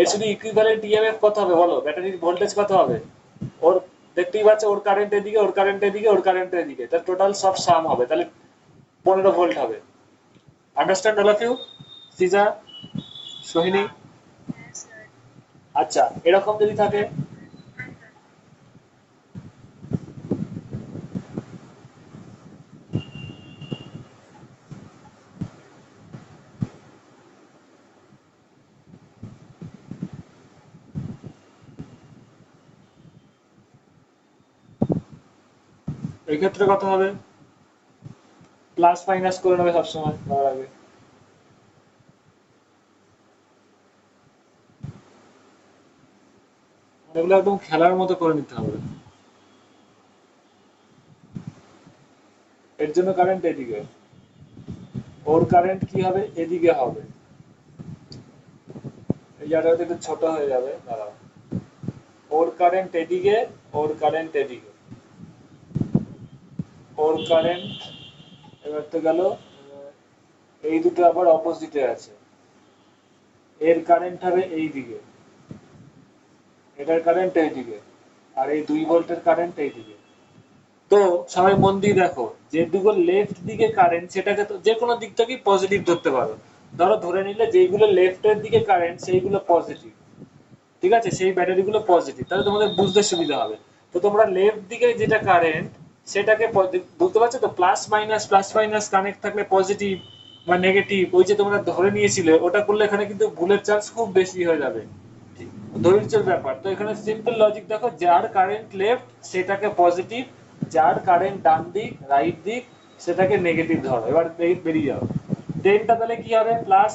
এর শুধু ইকুইভ্যালেন্ট ইএমএফ কত হবে বলো, ব্যাটারির ভোল্টেজ কত হবে, ওর দেখতেই পাচ্ছ, ওর কারেন্ট এদিকে, ওর কারেন্ট এদিকে, ওর কারেন্ট এদিকে, তার টোটাল সব সাম হবে, তাহলে 15 ভোল্ট হবে। Understand all of you? Sija, Sohini? হ্যাঁ স্যার। আচ্ছা, এরকম যদি থাকে, হ্যাঁ স্যার। এই ক্ষেত্রে কত হবে, প্লাস মাইনাস করে নেবে সবসময় করার আগে। এগুলো একদম খেলার মতো করে নিতে হবে। এর জন্য কারেন্ট এদিকে, ওর কারেন্ট কি হবে, এদিকে হবে। এই জায়গাটা একটু ছোট হয়ে যাবে, দাঁড়াও। ওর কারেন্ট এদিকে, ওর কারেন্ট এদিকে, ওর কারেন্ট, এবার তো গেল, এই দুটো আবার অপোজিটে আছে। এর কারেন্ট হবে এই দিকে, এটার কারেন্ট এই দিকে, আর এই 2 ভোল্টের কারেন্ট এই দিকে। তো সবাই মন দিয়ে দেখো, যে দুটো লেফট দিকে কারেন্ট, সেটাকে তো যে কোনো দিক থেকেই পজিটিভ ধরতে পারো। ধরো ধরে নিলে যেইগুলো লেফটের দিকে কারেন্ট সেইগুলো পজিটিভ, ঠিক আছে, সেই ব্যাটারি গুলো পজিটিভ, তাহলে তোমাদের বুঝতে সুবিধা হবে। তো তোমরা লেফট দিকে যেটা কারেন্ট সেটাকে বুঝতে পারছো তো, প্লাস মাইনাস কানেক্ট থাকলে পজিটিভ, বা নেগেটিভ, ওই যে তোমরা ধরে নিয়েছিলে ওটা করলে এখানে কিন্তু ভুলের চান্স খুব বেশি হয়ে যাবে। ধৈর্যের ব্যাপার। তো এখানে সিম্পল লজিক দেখো, যার কারেন্ট লেফট সেটাকে পজিটিভ, যার কারেন্ট ডান দিক রাইট দিক সেটাকে নেগেটিভ ধরো। এবার বেরিয়ে যাও। 10টা তাহলে কি হবে plus,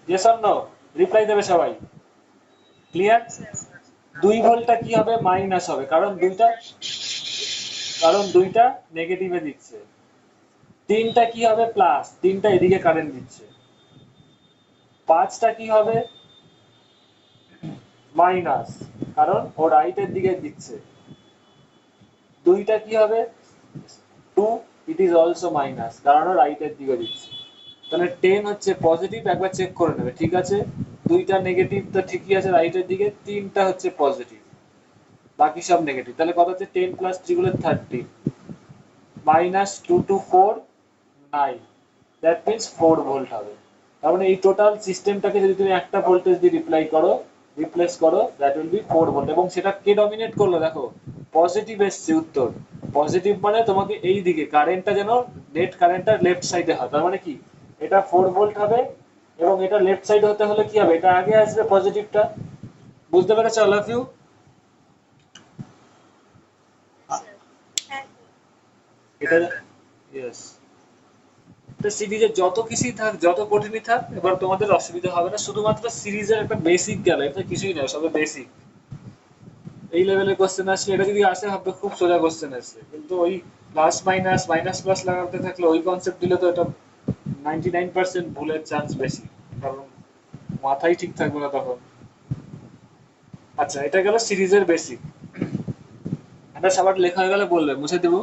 yes or no, reply দেবে সবাই। ক্লিয়ার? Yes, sir. 2 ভোল্টটা কি হবে মাইনাস হবে, কারণ দুইটা নেগেটিভে দিচ্ছে। 3টা কি হবে প্লাস, 3টা এদিকে কারেন্ট দিচ্ছে। 5টা কি হবে মাইনাস, কারণ ও রাইটের দিকে দিচ্ছে। 2টা কি হবে 2, ইট ইজ অলসো মাইনাস, কারণ ও রাইটের দিকে দিচ্ছে। তাহলে 10 হচ্ছে পজিটিভ, একবার চেক করে নেবে, ঠিক আছে। 2টা নেগেটিভ তো ঠিকই আছে রাইটের দিকে, 3টা হচ্ছে পজিটিভ, বাকি সব নেগেটিভ। তাহলে কত হচ্ছে 10 প্লাস 3 গুলো 30, minus 2 to 4 9, that means 4 volt হবে। তার মানে এই টোটাল সিস্টেমটাকে যদি তুমি একটা ভোল্টেজ দিয়ে রিপ্লেস করো, দ্যাট উইল বি 4 ভোল্ট। এবং সেটা কে ডমিনেট করলো দেখো, পজিটিভ এসছে উত্তর। পজিটিভ মানে তোমাকে এই দিকে কারেন্টটা যেন নেট কারেন্টটা লেফট সাইডে হয়, তার মানে কি এটা 4 ভোল্ট হবে। এবং এটা লেফট সাইড হতে হলে কি হবে, এটা আগে আসবে পজিটিভটা। বুঝতে পেরেছো all of you? Yes, sir. Thank you. এটা ইয়েস। তো সিরিজে যত কিছুই থাক, যত কঠিনই থাক, এবার তোমাদের অসুবিধা হবে না। শুধুমাত্র সিরিজের একটা বেসিক গেল, এটা কিছুই নয়, সবে বেসিক। এই লেভেলের কোশ্চেন আসলে, এটা যদি আসে ভাববে খুব সোজা কোশ্চেন আসছে, কিন্তু ওই প্লাস মাইনাস মাইনাস প্লাস লাগাতে থাকলে ওই কনসেপ্ট দিলে তো এটা 99% ভুলের চান্স বেশি, কারণ মাথাই ঠিক থাকবে না তখন। আচ্ছা, এটা গেল সিরিজের বেসিক। এটা সবার লেখা হয়ে গেলে বলবে, মুছে দেবো।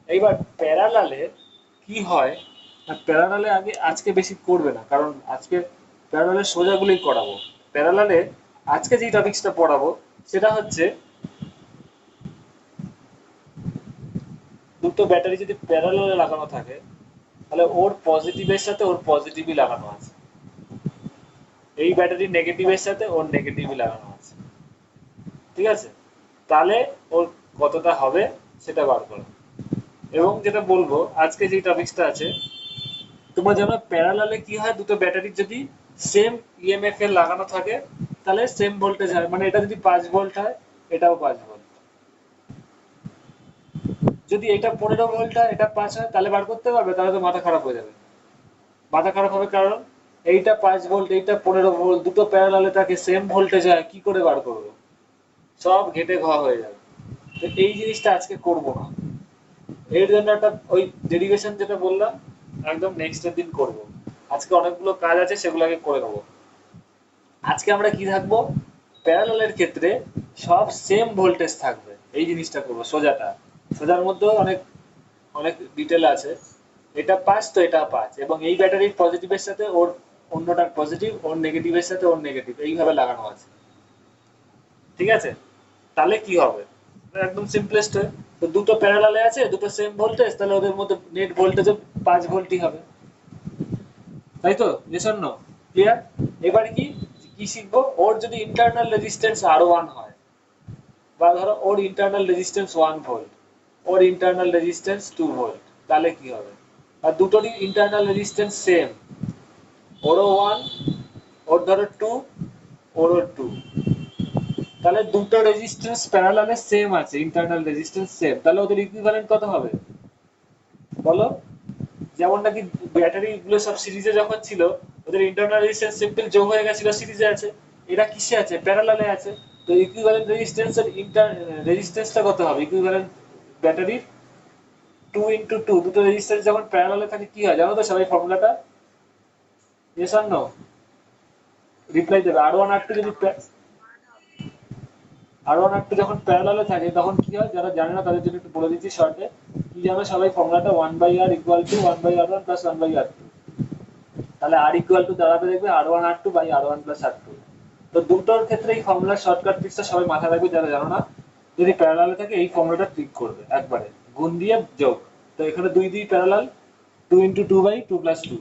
এইবার প্যারালালে কি হয়, প্যারালালে আগে আজকে বেশি করবে না, কারণ আজকে প্যারালালে সোজাগুলোই করাবো। প্যারালালে আজকে যে টপিকসটা পড়াবো সেটা হচ্ছে, দুটো ব্যাটারি যদি প্যারালালে লাগানো থাকে তাহলে ওর পজিটিভের সাথে ওর পজিটিভই লাগানো আছে, এই ব্যাটারির নেগেটিভের সাথে ওর নেগেটিভই লাগানো আছে, ঠিক আছে। তাহলে ওর কতটা হবে সেটা বার করো। এবং যেটা বলবো, আজকে যে টপিকসটা আছে, তোমরা জানো প্যারালালে কি হয়, দুটো ব্যাটারি যদি সেম ইএমএফ এর লাগানো থাকে তাহলে সেম ভোল্টেজ হয়। মানে এটা যদি 5 ভোল্ট হয় এটাও 5 ভোল্ট, যদি এটা 15 ভোল্ট হয় এটা 5 হয়, তাহলে বার করতে পারবে? তাহলে তো মাথা খারাপ হয়ে যাবে। মাথা খারাপ হবে, কারণ এইটা 5 ভোল্ট এইটা 15 ভোল্ট, দুটো প্যারালালে থাকে, সেম ভোল্টেজ হয়, কি করে বার করবো? সব ঘেটে ঘ হয়ে যাবে। তো এই জিনিসটা আজকে করব না। এর জন্য একটা ওই ডেরিভেশন যেটা বললাম একদম নেক্সট এর দিন করব। আজকে অনেকগুলো কাজ আছে, সেগুলো আগে করে নেবো। আজকে আমরা কি থাকবো, প্যারালালের ক্ষেত্রে সব সেম ভোল্টেজ থাকবে, এই জিনিসটা করবো। সোজার মধ্যেও অনেক অনেক ডিটেল আছে। এটা 5 তো এটা 5, এবং এই ব্যাটারির পজিটিভের সাথে ওর অন্যটার পজিটিভ, ওর নেগেটিভের সাথে ওর নেগেটিভ, এইভাবে লাগানো আছে, ঠিক আছে। তাহলে কি হবে, একদম সিম্পলেস্ট হয়। তো দুটো প্যারালালে আছে, দুটো সেম ভোল্টেজ, তাহলে ওদের মধ্যে নেট ভোল্টেজ 5 ভোল্টই হবে, তাই তো? Yes or no? ক্লিয়ার? এবারে কি কি শিখবো, ওর যদি ইন্টারনাল রেজিস্ট্যান্স R1 হয়, বা ধরো ওর ইন্টারনাল রেজিস্ট্যান্স 1 ভোল্ট, ওর ইন্টারনাল রেজিস্ট্যান্স 2 ভোল্ট, তাহলে কি হবে? আর দুটোরই ইন্টারনাল রেজিস্ট্যান্স সেম, ওরও 1, ওর ধরো 2, ওরও 2, তাহলে দুটো রেজিস্ট্যান্স প্যারালালে সেম আছে, ইন্টারনাল রেজিস্ট্যান্স সেম, তাহলে ওদের ইকুইভ্যালেন্ট কত হবে বলো? যেমন নাকি ব্যাটারি গুলো সব সিরিজে যখন ছিল, ওদের ইন্টারনাল রেজিস্ট্যান্স সিম্পল যোগ হয়ে গেছিল, সিরিজে আছে। এরা কিসে আছে, প্যারালালে আছে। তো ইকুইভ্যালেন্ট রেজিস্ট্যান্স এর রেজিস্ট্যান্সটা কত হবে, ইকুইভ্যালেন্ট ব্যাটারির 2 ইনটু 2, দুটো রেজিস্ট্যান্স যখন প্যারালালে থাকে কি হয় জানো তো সবাই ফর্মুলাটা? Yes or no? রিপ্লাই দেবে। R1 R2 যদি R1 R2 যখন প্যারালালে থাকে তখন কি হয়, যারা জানে না তাদের জন্য একটু বলে দিচ্ছি শর্টে। কি জানো সবাই ফর্মুলাটা, 1/R equal to 1/R1 plus 1/R2। তাহলে আর ইকুয়াল টু দাঁড়াবে, দেখবে R1 R2 by R1 plus R2। তো দুটোর ক্ষেত্রে এই ফর্মুলার শর্টকাট ট্রিক্সটা সবাই মাথায় রাখবে, যারা জানো না। যদি প্যারালালে থাকে এই ফর্মুলাটা ট্রিক করবে একবারে, গুণ দিয়ে যোগ। তো এখানে 2 2 প্যারালাল, 2 ইন্টু 2 বাই 2 প্লাস 2,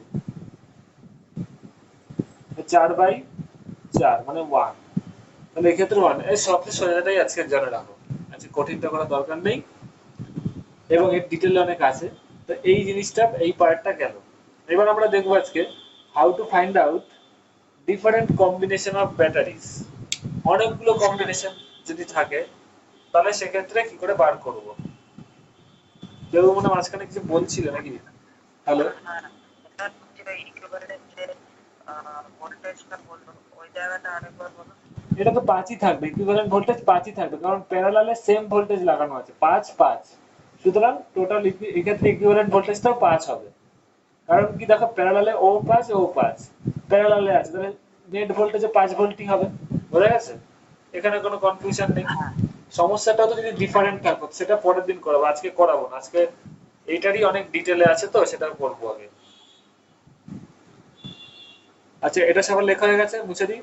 4/4 মানে 1। তাহলে এক্ষেত্রে 1, এই সবচেয়ে সোজাটাই আজকে জানা রাখো। আচ্ছা কঠিনটা করার দরকার নেই, এবং এর ডিটেলে অনেক আছে। তো এই জিনিসটা, এই পার্টটা গেল। এবার আমরা দেখবো আজকে how to find out different combination of batteries. অনেকগুলো কম্বিনেশন যদি থাকে তাহলে সেক্ষেত্রে কি করে বার করব। কেউ মনে হয় মাঝখানে কিছু বলছিল নাকি? হ্যালো? হ্যাঁ, এটা হচ্ছে ইকুইভ্যালেন্ট যে ভোল্টেজটা বললো ওই জায়গাটা আরেকবার বলো। এটা তো 5ই থাকবে, ইকুইভ্যালেন্ট ভোল্টেজ 5ই থাকবে, কারণ প্যারালালে সেম ভোল্টেজ লাগানো আছে, 5 5। সুতরাং টোটাল এক্ষেত্রে ইকুইভ্যালেন্ট ভোল্টেজটাও 5 হবে। কারণ কি দেখো, প্যারালালে ও 5 ও 5 প্যারালালে আছে, তাহলে নেট ভোল্টেজে 5 ভোল্টই হবে। বোঝা গেছে? এখানে কোনো কনফিউশন নেই। হ্যাঁ, সমস্যাটা তো যদি ডিফারেন্ট থাকো সেটা পরের দিন করাবো, আজকে করাবো না। আজকে এইটারই অনেক ডিটেলে আছে, তো সেটা করবো আগে। আচ্ছা, এটা সবার লেখা হয়ে গেছে, মুছে দিই।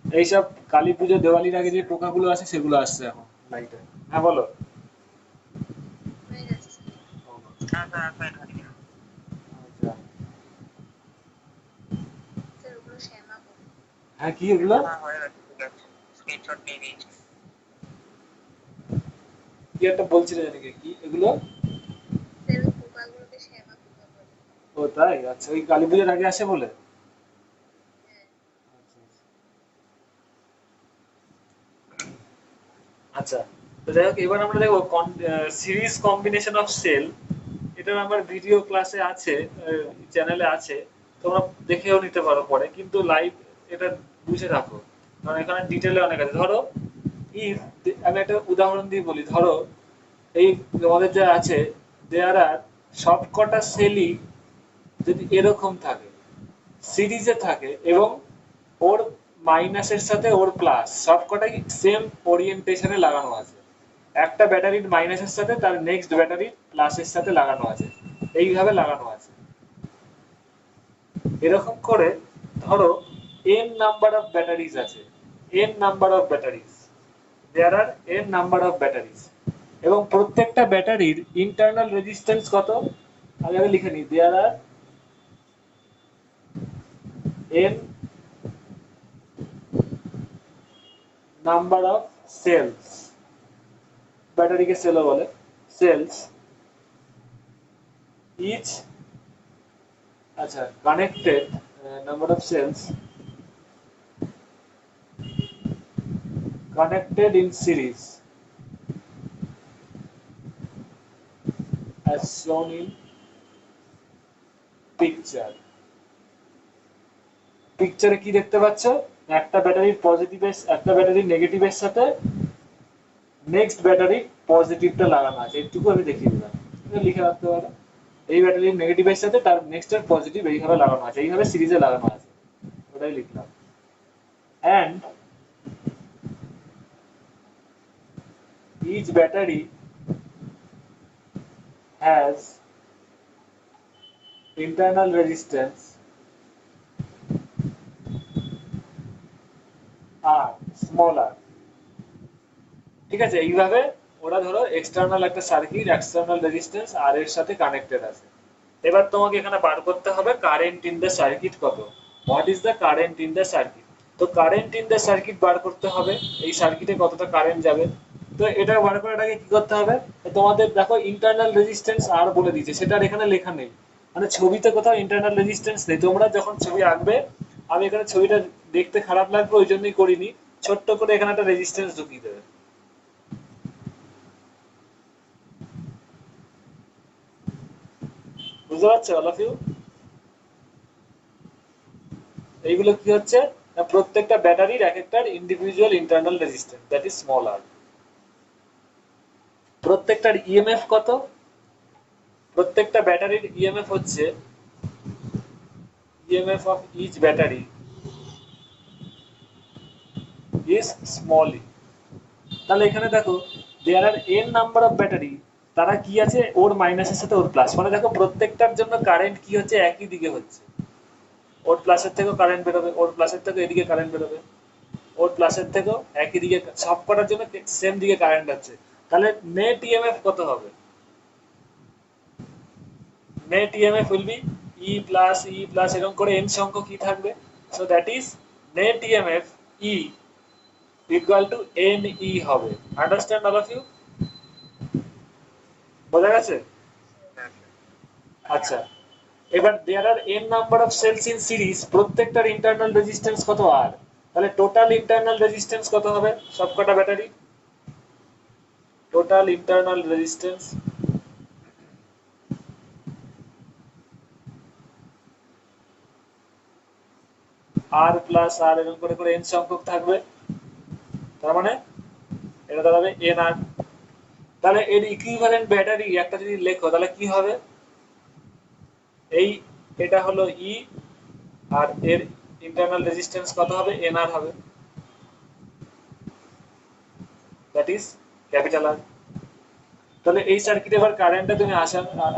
এইসব কালী পুজো দেওয়ালির আগে যে পোকাগুলো আছে সেগুলো আসছে এখন লাইটে। হ্যাঁ বলো। হয়ে গেছে স্যার। হ্যাঁ স্যার একবার খালি আচ্ছা, স্যার ওগুলো শ্যামা করুন। হ্যাঁ কি এগুলো? হ্যাঁ হয়ে গেছে, ঠিক আছে, স্ক্রিনশট নিয়ে নিয়েছি। কি একটা বলছিলে জানি, কি এগুলো? স্যার ওই পোকাগুলোকে শ্যামা পোকা বলে। ও তাই, আচ্ছা, ওই কালী পুজোর আগে আসে বলে। হ্যাঁ। আচ্ছা, তো যাই হোক, এবার আমরা দেখবো সিরিজ কম্বিনেশন অফ সেল। এটা আমার ভিডিও ক্লাসে আছে, চ্যানেলে আছে, তোমরা দেখেও নিতে পারো পরে, কিন্তু লাইভ এটা বুঝে রাখো, কারণ এখানে ডিটেলে অনেক আছে। ধরো ইফ, আমি একটা উদাহরণ দিয়ে বলি, ধরো এই আমাদের যা আছে, দেয়ার আর সবকটা সেলই যদি এরকম থাকে, সিরিজে থাকে, এবং ওর মাইনাসের সাথে ওর প্লাস সবকটাই সেম ওরিয়েন্টেশনে লাগানো আছে, একটা ব্যাটারির মাইনাসের সাথে তার নেক্সট ব্যাটারির প্লাসের সাথে লাগানো আছে, এইভাবে লাগানো আছে, এরকম করে ধরো n নাম্বার অফ ব্যাটারিজ আছে, n number of batteries, there are n number of batteries, এবং প্রত্যেকটা ব্যাটারির ইন্টারনাল রেজিস্ট্যান্স কত, আগে আমি লিখে নিই, there are n number of cells, ব্যাটারিকে সেলও বলে, সেলস ইচ, আচ্ছা, connected, number of cells connected in series as shown in picture. পিকচারে কি দেখতে পাচ্ছ, একটা ব্যাটারির পজিটিভের, একটা ব্যাটারির নেগেটিভের সাথে নেক্সট ব্যাটারি পজিটিভটা লাগানো আছে, এইটুকু আমি দেখিয়ে দিলাম, এটা লিখে রাখতে পারো। এই ব্যাটারির নেগেটিভের সাথে তার নেক্সটের পজিটিভ এইভাবে লাগানো আছে, এইভাবে সিরিজে লাগানো আছে, ওটাই লিখলাম। And each battery has internal resistance R, small r, ঠিক আছে? এইভাবে ওরা ধরো এক্সটার্নাল একটা সার্কিট, এক্সটার্নাল রেজিস্ট্যান্স আর এর সাথে কানেক্টেড আছে। এবার তোমাকে এখানে বার করতে হবে কারেন্ট ইন দ্য সার্কিট কত, what is the current in the circuit. তো কারেন্ট ইন দ্য সার্কিট বার করতে হবে, এই সার্কিটে কতটা কারেন্ট যাবে। তো এটা বার করার আগে কি করতে হবে, তোমাদের দেখো ইন্টারনাল রেজিস্ট্যান্স আর বলে দিয়েছে, সেটা আর এখানে লেখা নেই, মানে ছবিতে কোথাও ইন্টারনাল রেজিস্ট্যান্স নেই। তোমরা যখন ছবি আঁকবে, আমি এখানে ছবিটা দেখতে খারাপ লাগবে ওই জন্যই করিনি, ছোট্ট করে এখানে একটা রেজিস্ট্যান্স ঢুকিয়ে দেবে। বুঝতে পারছো অল অফ ইউ? এইগুলো কি হচ্ছে, না প্রত্যেকটা ব্যাটারির এক একটার individual internal resistance, that is small R. প্রত্যেকটার ইএমএফ কত, প্রত্যেকটা ব্যাটারির ইএমএফ হচ্ছে, EMF of each battery is small E. তাহলে এখানে দেখো there are N number of battery, তারা কি আছে, ওর মাইনাসের সাথে ওর প্লাস, মানে দেখো প্রত্যেকটার জন্য কারেন্ট কি হচ্ছে, একই দিকে হচ্ছে, ওর প্লাসের থেকেও কারেন্ট বেরোবে, ওর প্লাসের থেকে এদিকে কারেন্ট বেরোবে, ওর প্লাসের থেকেও একই দিকে, সব কটার জন্য সেম দিকে কারেন্ট আছে। তাহলে নেট ইএমএফ কত হবে, net EMF will be E plus এরকম করে এন সংখ্যক কি থাকবে, so that is net EMF E equal to N E হবে। Understand all of you? বোঝা গেছে? আচ্ছা, এবার there are N number of cells in series, প্রত্যেকটার ইন্টারনাল রেজিস্ট্যান্স কত আর, তাহলে টোটাল ইন্টারনাল রেজিস্ট্যান্স কত হবে সবকটা battery? Total internal resistance R plus R এরকম করে করে এন সংখ্যক থাকবে, তার মানে এটা দাঁড়াবে এন আর। তাহলে এর ইকুইভ্যালেন্ট ব্যাটারি একটা যদি লেখো তাহলে কি হবে? এই এটা হলো ই, আর এর ইন্টারনাল রেজিস্ট্যান্স কত হবে? এন আর হবে, দ্যাট ইজ ক্যাপিটাল আর। তাহলে এই সার্কিটে এবার কারেন্টটা তুমি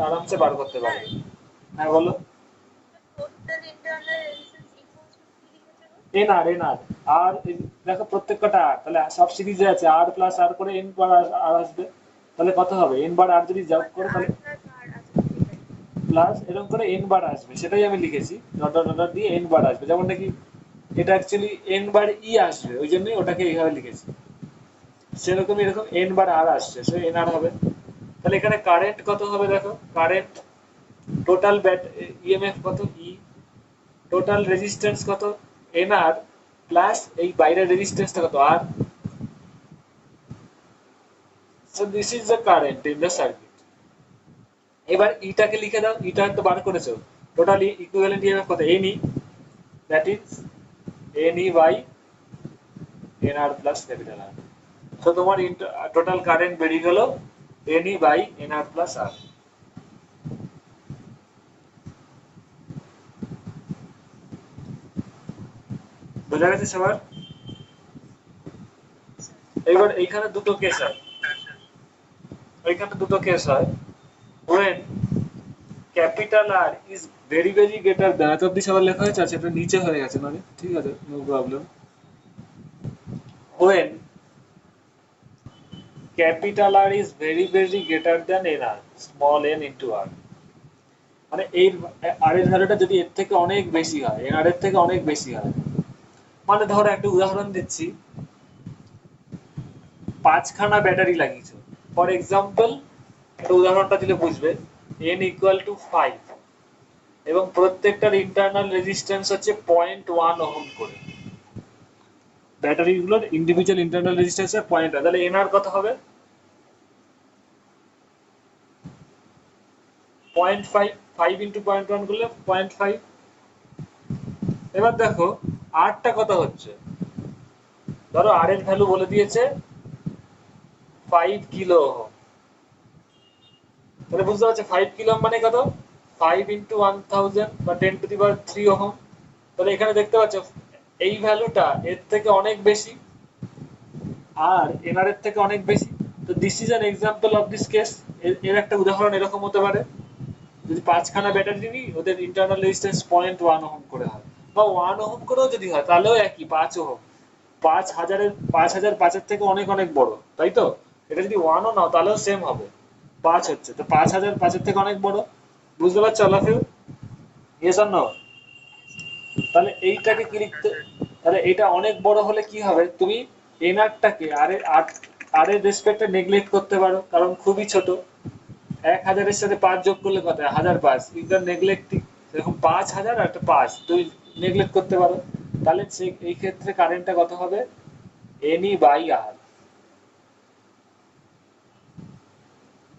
আরামসে বার করতে পারবে। হ্যাঁ বলো। Total internal resistance equals to কি লিখেছে গো? এন আর এন আর আর দেখো প্রত্যেকটা আর, তাহলে সব সিরিজে আছে আর প্লাস আর করে এন বার আর আসবে, তাহলে কত হবে? এন বার আর যদি যোগ করে আর তাহলে প্লাস আর, আচ্ছা ঠিক আছে। প্লাস এরকম করে এন বার আসবে, সেটাই আমি লিখেছি, ডট ডট ডট দিয়ে এন বার আসবে, যেমন নাকি এটা অ্যাকচুয়ালি এন বার ই আসবে, ওই জন্যই ওটাকে এইভাবে লিখেছি। সেরকম এরকম এন বার আর আসছে, সে এন আর হবে। তাহলে এখানে কারেন্ট কত হবে দেখো, কারেন্ট টোটাল ইএমএফ কত ই, টোটাল রেজিস্ট্যান্স কত এন আর, প্লাস এই বাইরের রেজিস্ট্যান্সটা কত R. So this is the current in the circuit. এবার ইটাকে লিখে দাও, ইটা তো বার করেছো, টোটাল ইকুইভ্যালেন্ট ইএমএফ কত N E, that is N E by N R plus capital R. So তোমার টোটাল কারেন্ট বেরিয়ে গেল N E by N R plus R. বোঝা গেছে সবার? এবার এইখানে দুটো কেস হয়, এইখানে দুটো কেস হয়। when capital R is very very greater than, এত অব্দি সবার লেখা হয়েছে? আচ্ছা এটা নিচে হয়ে গেছে মানে ঠিক আছে, no problem. when capital R is very very greater than NR, small n into R, মানে এই আর এর ভ্যালুটা যদি এর থেকে অনেক বেশি হয়, এনআর এর থেকে অনেক বেশি হয়, মানে ধরো একটা উদাহরণ দিচ্ছি, 5খানা ব্যাটারি লাগিয়েছো, ফর এক্সাম্পল একটা উদাহরণটা দিলে বুঝবে, n ইকুয়াল টু 5 এবং প্রত্যেকটার ইন্টারনাল রেজিস্ট্যান্স হচ্ছে 0.1 ওহম করে, ব্যাটারিগুলোর ইন্ডিভিজুয়াল ইন্টারনাল রেজিস্ট্যান্স এর পয়েন্ট, তাহলে এনআর কত হবে? 0.5, 5 ইন্টু 0.1 করলে 0.5। এবার দেখো আরটা কত হচ্ছে, ধরো আর এর ভ্যালু বলে দিয়েছে 5 কিলো ওহম, তাহলে বুঝতে পারছো 5 কিলো ওহম মানে কত? 5 ইন্টু 1000 বা 10 টু দি পাওয়ার 3 ওহম। তাহলে এখানে দেখতে পাচ্ছ এই ভ্যালুটা এর থেকে অনেক বেশি, আর এনআর এর থেকে অনেক বেশি। তো this is an example of this case. এর একটা উদাহরণ এরকম হতে পারে, যদি 5খানা ব্যাটারি নিই ওদের ইন্টারনাল রেজিস্ট্যান্স 0.1 ওহম করে হয়, বা 1 ওহম করেও যদি হয় তাহলেও একই 5 ওহম। 5,000 5,000 থেকে অনেক অনেক বড়, তাই তো? এটা যদি 1ও নাও তাহলেও সেম হবে, 5 হচ্ছে, তো 5,000 5-এর থেকে অনেক বড়। বুঝতে পারছো all of you? Yes or no? তাহলে এইটাকে কি লিখতে, তাহলে এটা অনেক বড় হলে কি হবে, তুমি এনআরটাকে আর এর রেসপেক্টে নেগলেক্ট করতে পারো, কারণ খুবই ছোট। 1,000-এর সাথে 5 যোগ করলে কত হয়? 1,005। ইন্টার নেগলেক্টিং, এরকম 5,000 আর একটা 5 তুই নেগলেক্ট করতে পারো, তাহলে এই ক্ষেত্রে কারেন্টটা কত হবে? N E by R,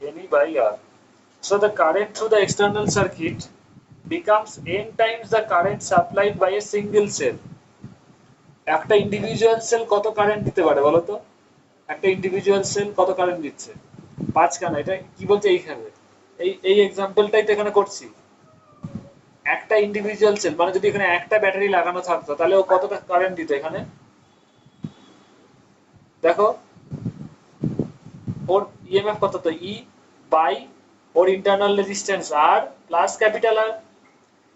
N E by R. So the current through the external circuit becomes n times the current supplied by a single cell. একটা ইন্ডিভিজুয়াল সেল কত কারেন্ট দিতে পারে বলো তো? একটা ইন্ডিভিজুয়াল সেল কত কারেন্ট দিচ্ছে? 5খানা। এটা কি বলছে এইখানে, এই এক্সাম্পলটাই তো এখানে করছি। একটা ইন্ডিভিজুয়াল সেল মানে যদি এখানে একটা ব্যাটারি লাগানো থাকতো তাহলে ও কতটা কারেন্ট দিত এখানে? দেখো ওর ইএমএফ কত, তো ই বাই ওর internal resistance R plus capital R.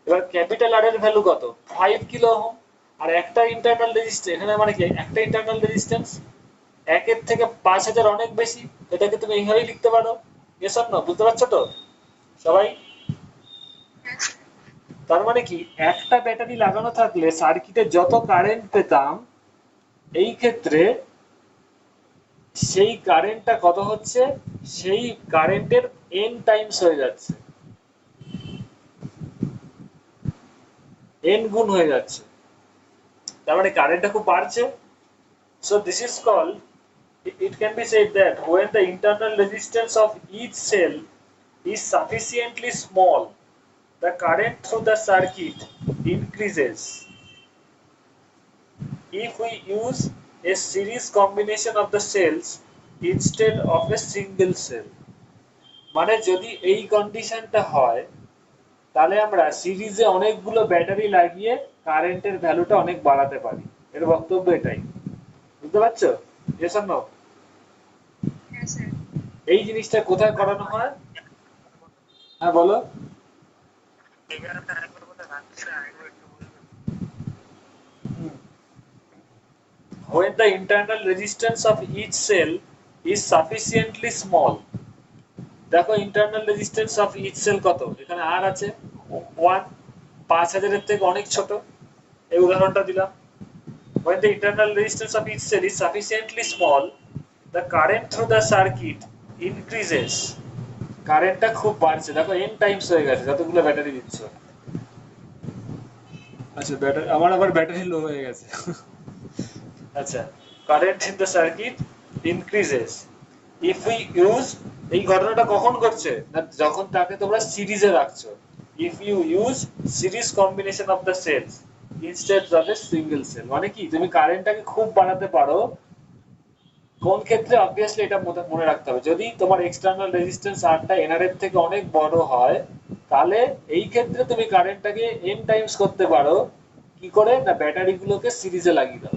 এবার ক্যাপিটাল আর এর ভ্যালু কত? 5 কিলো ওহম। আর একটা ইন্টারনাল রেজিস্ট্যান্স, এখানে মানে কি একটা ইন্টারনাল রেজিস্ট্যান্স একের থেকে 5,000 অনেক বেশি, এটাকে তুমি এইভাবেই লিখতে পারো। Yes or no? বুঝতে পারছো তো সবাই? তার মানে কি, একটা ব্যাটারি লাগানো থাকলে সার্কিটে যত কারেন্ট পেতাম, এই ক্ষেত্রে সেই কারেন্টটা কত হচ্ছে, সেই কারেন্টের n টাইমস হয়ে যাচ্ছে, n গুণ হয়ে যাচ্ছে, তার মানে কারেন্টটা খুব বাড়ছে। So this is called, it can be said that when the internal resistance of each cell is sufficiently small, the current through the circuit increases. If we use a series combination of the cells instead of a single cell, মানে যদি এই কন্ডিশনটা হয়, তাহলে আমরা সিরিজে অনেকগুলো ব্যাটারি লাগিয়ে কারেন্টের ভ্যালুটা অনেক বাড়াতে পারি। এর বক্তব্য এটাই, বুঝতে পারছো? Yes or no? হ্যাঁ স্যার। এই জিনিসটা কোথায় করানো হয়? হ্যাঁ বলো। এই জায়গাটা আরেকবার বলে রাখছি, আরেকবার একটু বলবেন? When the internal resistance of each cell is sufficiently small, দেখো internal resistance of each cell কত, এখানে আর আছে 1, 5000 এর থেকে অনেক ছোট, এই উদাহরণটা দিলাম। When the internal resistance of each cell is sufficiently small, the current through the circuit increases. কারেন্টটা খুব বাড়ছে, দেখো n টাইমস হয়ে গেছে যতগুলো ব্যাটারি দিচ্ছ। আচ্ছা ব্যাটারি, আমার আবার ব্যাটারি লো হয়ে গেছে। আচ্ছা, current in the circuit increases if we use, এই ঘটনাটা কখন ঘটছে না, যখন তাকে তোমরা সিরিজে রাখছো। If you use series combination of the cells instead of a single cell, মানে কি তুমি কারেন্টটাকে খুব বাড়াতে পারো। কোন ক্ষেত্রে? অবভিয়াসলি এটা মনে রাখতে হবে, যদি তোমার এক্সটার্নাল রেজিস্ট্যান্স আরটা এনআর এর থেকে অনেক বড় হয়, তাহলে এই ক্ষেত্রে তুমি কারেন্টটাকে এন টাইমস করতে পারো। কি করে না, ব্যাটারি গুলোকে সিরিজে লাগিয়ে দাও।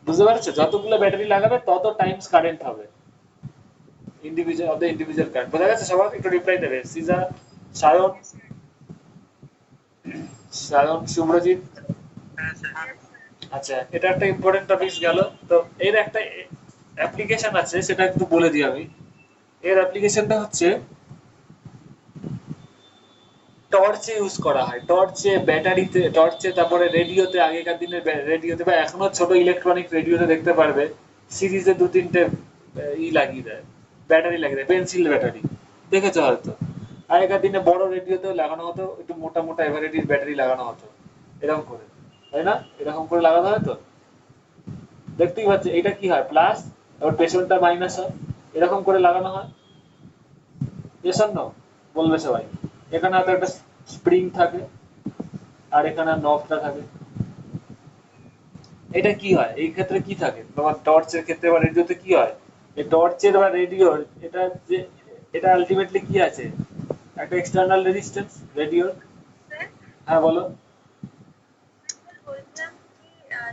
বুঝতে পারছো? যতগুলো ব্যাটারি লাগাবে তত টাইমস কারেন্ট হবে, individual of the individual current. বোঝা গেছে? সবার একটু রিপ্লাই দেবে। সিজা, সায়ন, হ্যাঁ স্যার। সায়ন, শুভ্রজিৎ। হ্যাঁ স্যার। আচ্ছা, এটা একটা ইম্পর্টেন্ট টপিক গেল। তো এর একটা অ্যাপ্লিকেশন আছে, সেটা একটু বলে দিই আমি। এর অ্যাপ্লিকেশনটা হচ্ছে টর্চে ইউজ করা হয়, টর্চে, ব্যাটারিতে, টর্চে, তারপরে রেডিওতে, আগেকার দিনের রেডিওতে বা এখনো ছোট ইলেকট্রনিক রেডিওতে দেখতে পারবে সিরিজে 2-3টে ই লাগিয়ে দেয়, ব্যাটারি লাগিয়ে দেয়, পেন্সিল ব্যাটারি, দেখেছো হয়তো। আগেকার দিনে বড় রেডিওতেও লাগানো হতো, একটু মোটা মোটা এভারেডির ব্যাটারি লাগানো হতো, এরকম করে, তাই না? এরকম করে লাগানো হয় তো, দেখতেই পাচ্ছি। এটা কি হয়, প্লাস, ওর পেছনটা মাইনাস হয়, এরকম করে লাগানো হয়। এস আর নো বলবে সবাই। এখানে হয়তো একটা স্প্রিং থাকে, আর এখানে নবটা থাকে। এটা কি হয় এই ক্ষেত্রে, কি থাকে তোমার টর্চের ক্ষেত্রে বা রেডিওতে কি হয়? এই টর্চের বা রেডিওর, এটা যে, এটা আলটিমেটলি কি আছে, একটা এক্সটার্নাল রেজিস্ট্যান্স রেডিওর। স্যার, হ্যাঁ বলো। স্যার বলছিলাম কি,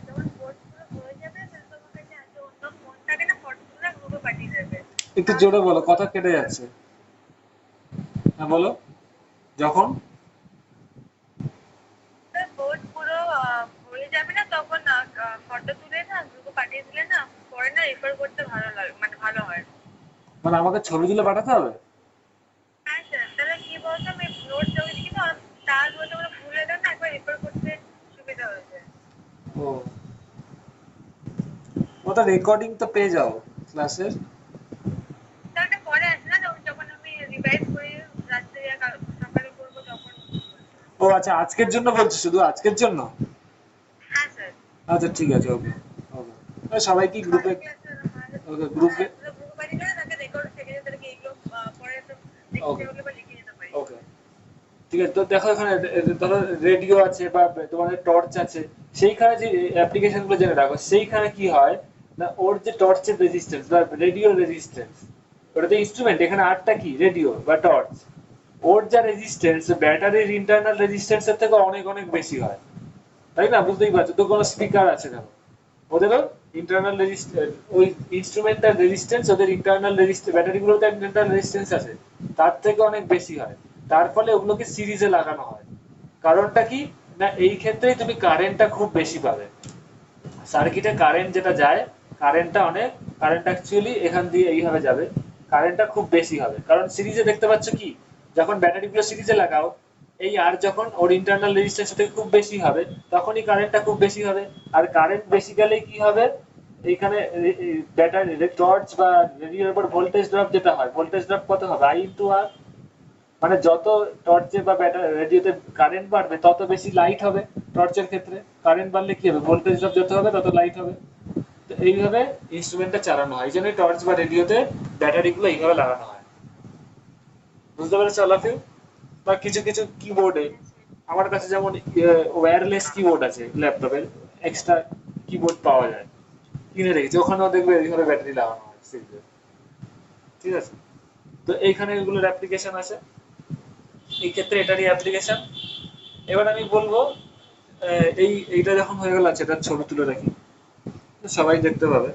যখন কোর্সগুলো হয়ে যাবে তাহলে তোমার কাছে আছে অন্য ফোন থাকে না, ফটোগুলো গ্রুপে পাঠিয়ে দেবে। একটু তাহলে জোরে বলো, তুমি কথা কেটে যাচ্ছে। হ্যাঁ বলো। যখন স্যার কোর্স পুরো হয়ে যাবে না তখন ফটো তুলে না গ্রুপে পাঠিয়ে দিলে না, পরে না রেফার করতে ভালো লাগে, মানে ভালো হয়। মানে আমাকে ছবি তুলে পাঠাতে হবে? হ্যাঁ স্যার, তাহলে কি বলতো আমি নোট জমে দিই না, তার মধ্যে ওরা ভুলে দেন না, একবার রেফার করতে সুবিধা হয়ে যায়। ও, ওটা রেকর্ডিং তো পেয়ে যাও ক্লাসের। তাহলে ওটা পরে আসে না, যখন আমি রিভাইজ করি রাত্রে আর সকালে করবো তখন বলতে হবে। ও আচ্ছা, আজকের জন্য বলছি, শুধু আজকের জন্য? হ্যাঁ স্যার। আচ্ছা ঠিক আছে, ওকে ওকে। সবাই কি গ্রুপে, বাকি ক্লাসের ওকে গ্রুপে, গ্রুপে পাঠিয়ে দিলে তাকে রেকর্ড থেকে যায়, তাহলে কি এগুলো পরে তো দেখতে ওকে হলে বা লিখে যেতে পারি। ওকে ঠিক আছে। তো দেখো এখানে ধরো রেডিও আছে বা তোমাদের টর্চ আছে, সেইখানে যে অ্যাপ্লিকেশন গুলো জেনে রাখো, সেইখানে কি হয় না, ওর যে টর্চের রেজিস্ট্যান্স বা রেডিও রেজিস্ট্যান্স, ওটা তো ইনস্ট্রুমেন্ট, এখানে আরটা কি, রেডিও বা টর্চ, ওর যা রেজিস্ট্যান্স ব্যাটারির ইন্টারনাল রেজিস্ট্যান্সের থেকে অনেক অনেক বেশি হয়, তাই না? বুঝতেই পারছো তো, কোনো স্পিকার আছে দেখো, ওদেরও ইন্টারনাল ওই ইনস্ট্রুমেন্টাল রেজিস্ট্যান্স, ওদের ইন্টারনাল রেজিস্ট্যান্স, ব্যাটারিগুলোতে ইন্টারনাল রেজিস্ট্যান্স আছে, তার থেকে অনেক বেশি হয়। তার ফলে ওগুলোকে সিরিজে লাগানো হয়। কারণটা কি না, এই ক্ষেত্রেই তুমি কারেন্টটা খুব বেশি পাবে। সার্কিটে কারেন্ট যেটা যায়, কারেন্টটা অনেক, কারেন্ট অ্যাকচুয়ালি এখান দিয়ে এইভাবে যাবে, কারেন্টটা খুব বেশি হবে। কারণ সিরিজে দেখতে পাচ্ছ কি, যখন ব্যাটারিগুলো সিরিজে লাগাও, এই আর যখন ওর ইন্টারনাল রেজিস্ট্যান্স থেকে খুব বেশি হবে, তখনই কারেন্টটা খুব বেশি হবে। আর কারেন্ট বেশি গেলেই কি হবে, এইখানে ব্যাটারি টর্চ বা রেডিওর উপর ভোল্টেজ ড্রপ যেটা হয়, ভোল্টেজ ড্রপ কত হবে? আই ইন্টু আর। মানে যত টর্চে বা ব্যাটারি রেডিওতে কারেন্ট বাড়বে তত বেশি লাইট হবে। টর্চের ক্ষেত্রে কারেন্ট বাড়লে কি হবে? ভোল্টেজ ড্রপ যত হবে তত লাইট হবে। তো এইভাবে ইনস্ট্রুমেন্টটা চালানো হয়। এই জন্য টর্চ বা রেডিওতে ব্যাটারিগুলো এইভাবে লাগানো হয়। বুঝতে পেরেছো অল অফ ইউ? বা কিছু কিছু কিবোর্ডে, আমার কাছে যেমন ওয়্যারলেস কিবোর্ড আছে ল্যাপটপের, এক্সট্রা কিবোর্ড পাওয়া যায়, কিনে রেখেছি, ওখানেও দেখবে এইভাবে ব্যাটারি লাগানো হয় সিরিজে। ঠিক আছে? তো এইখানে এগুলোর অ্যাপ্লিকেশন আছে, এই ক্ষেত্রে এটারই অ্যাপ্লিকেশন। এবার আমি বলবো এইটা যখন হয়ে গেল, আছে এটার ছবি তুলে রাখি, সবাই দেখতে পাবে।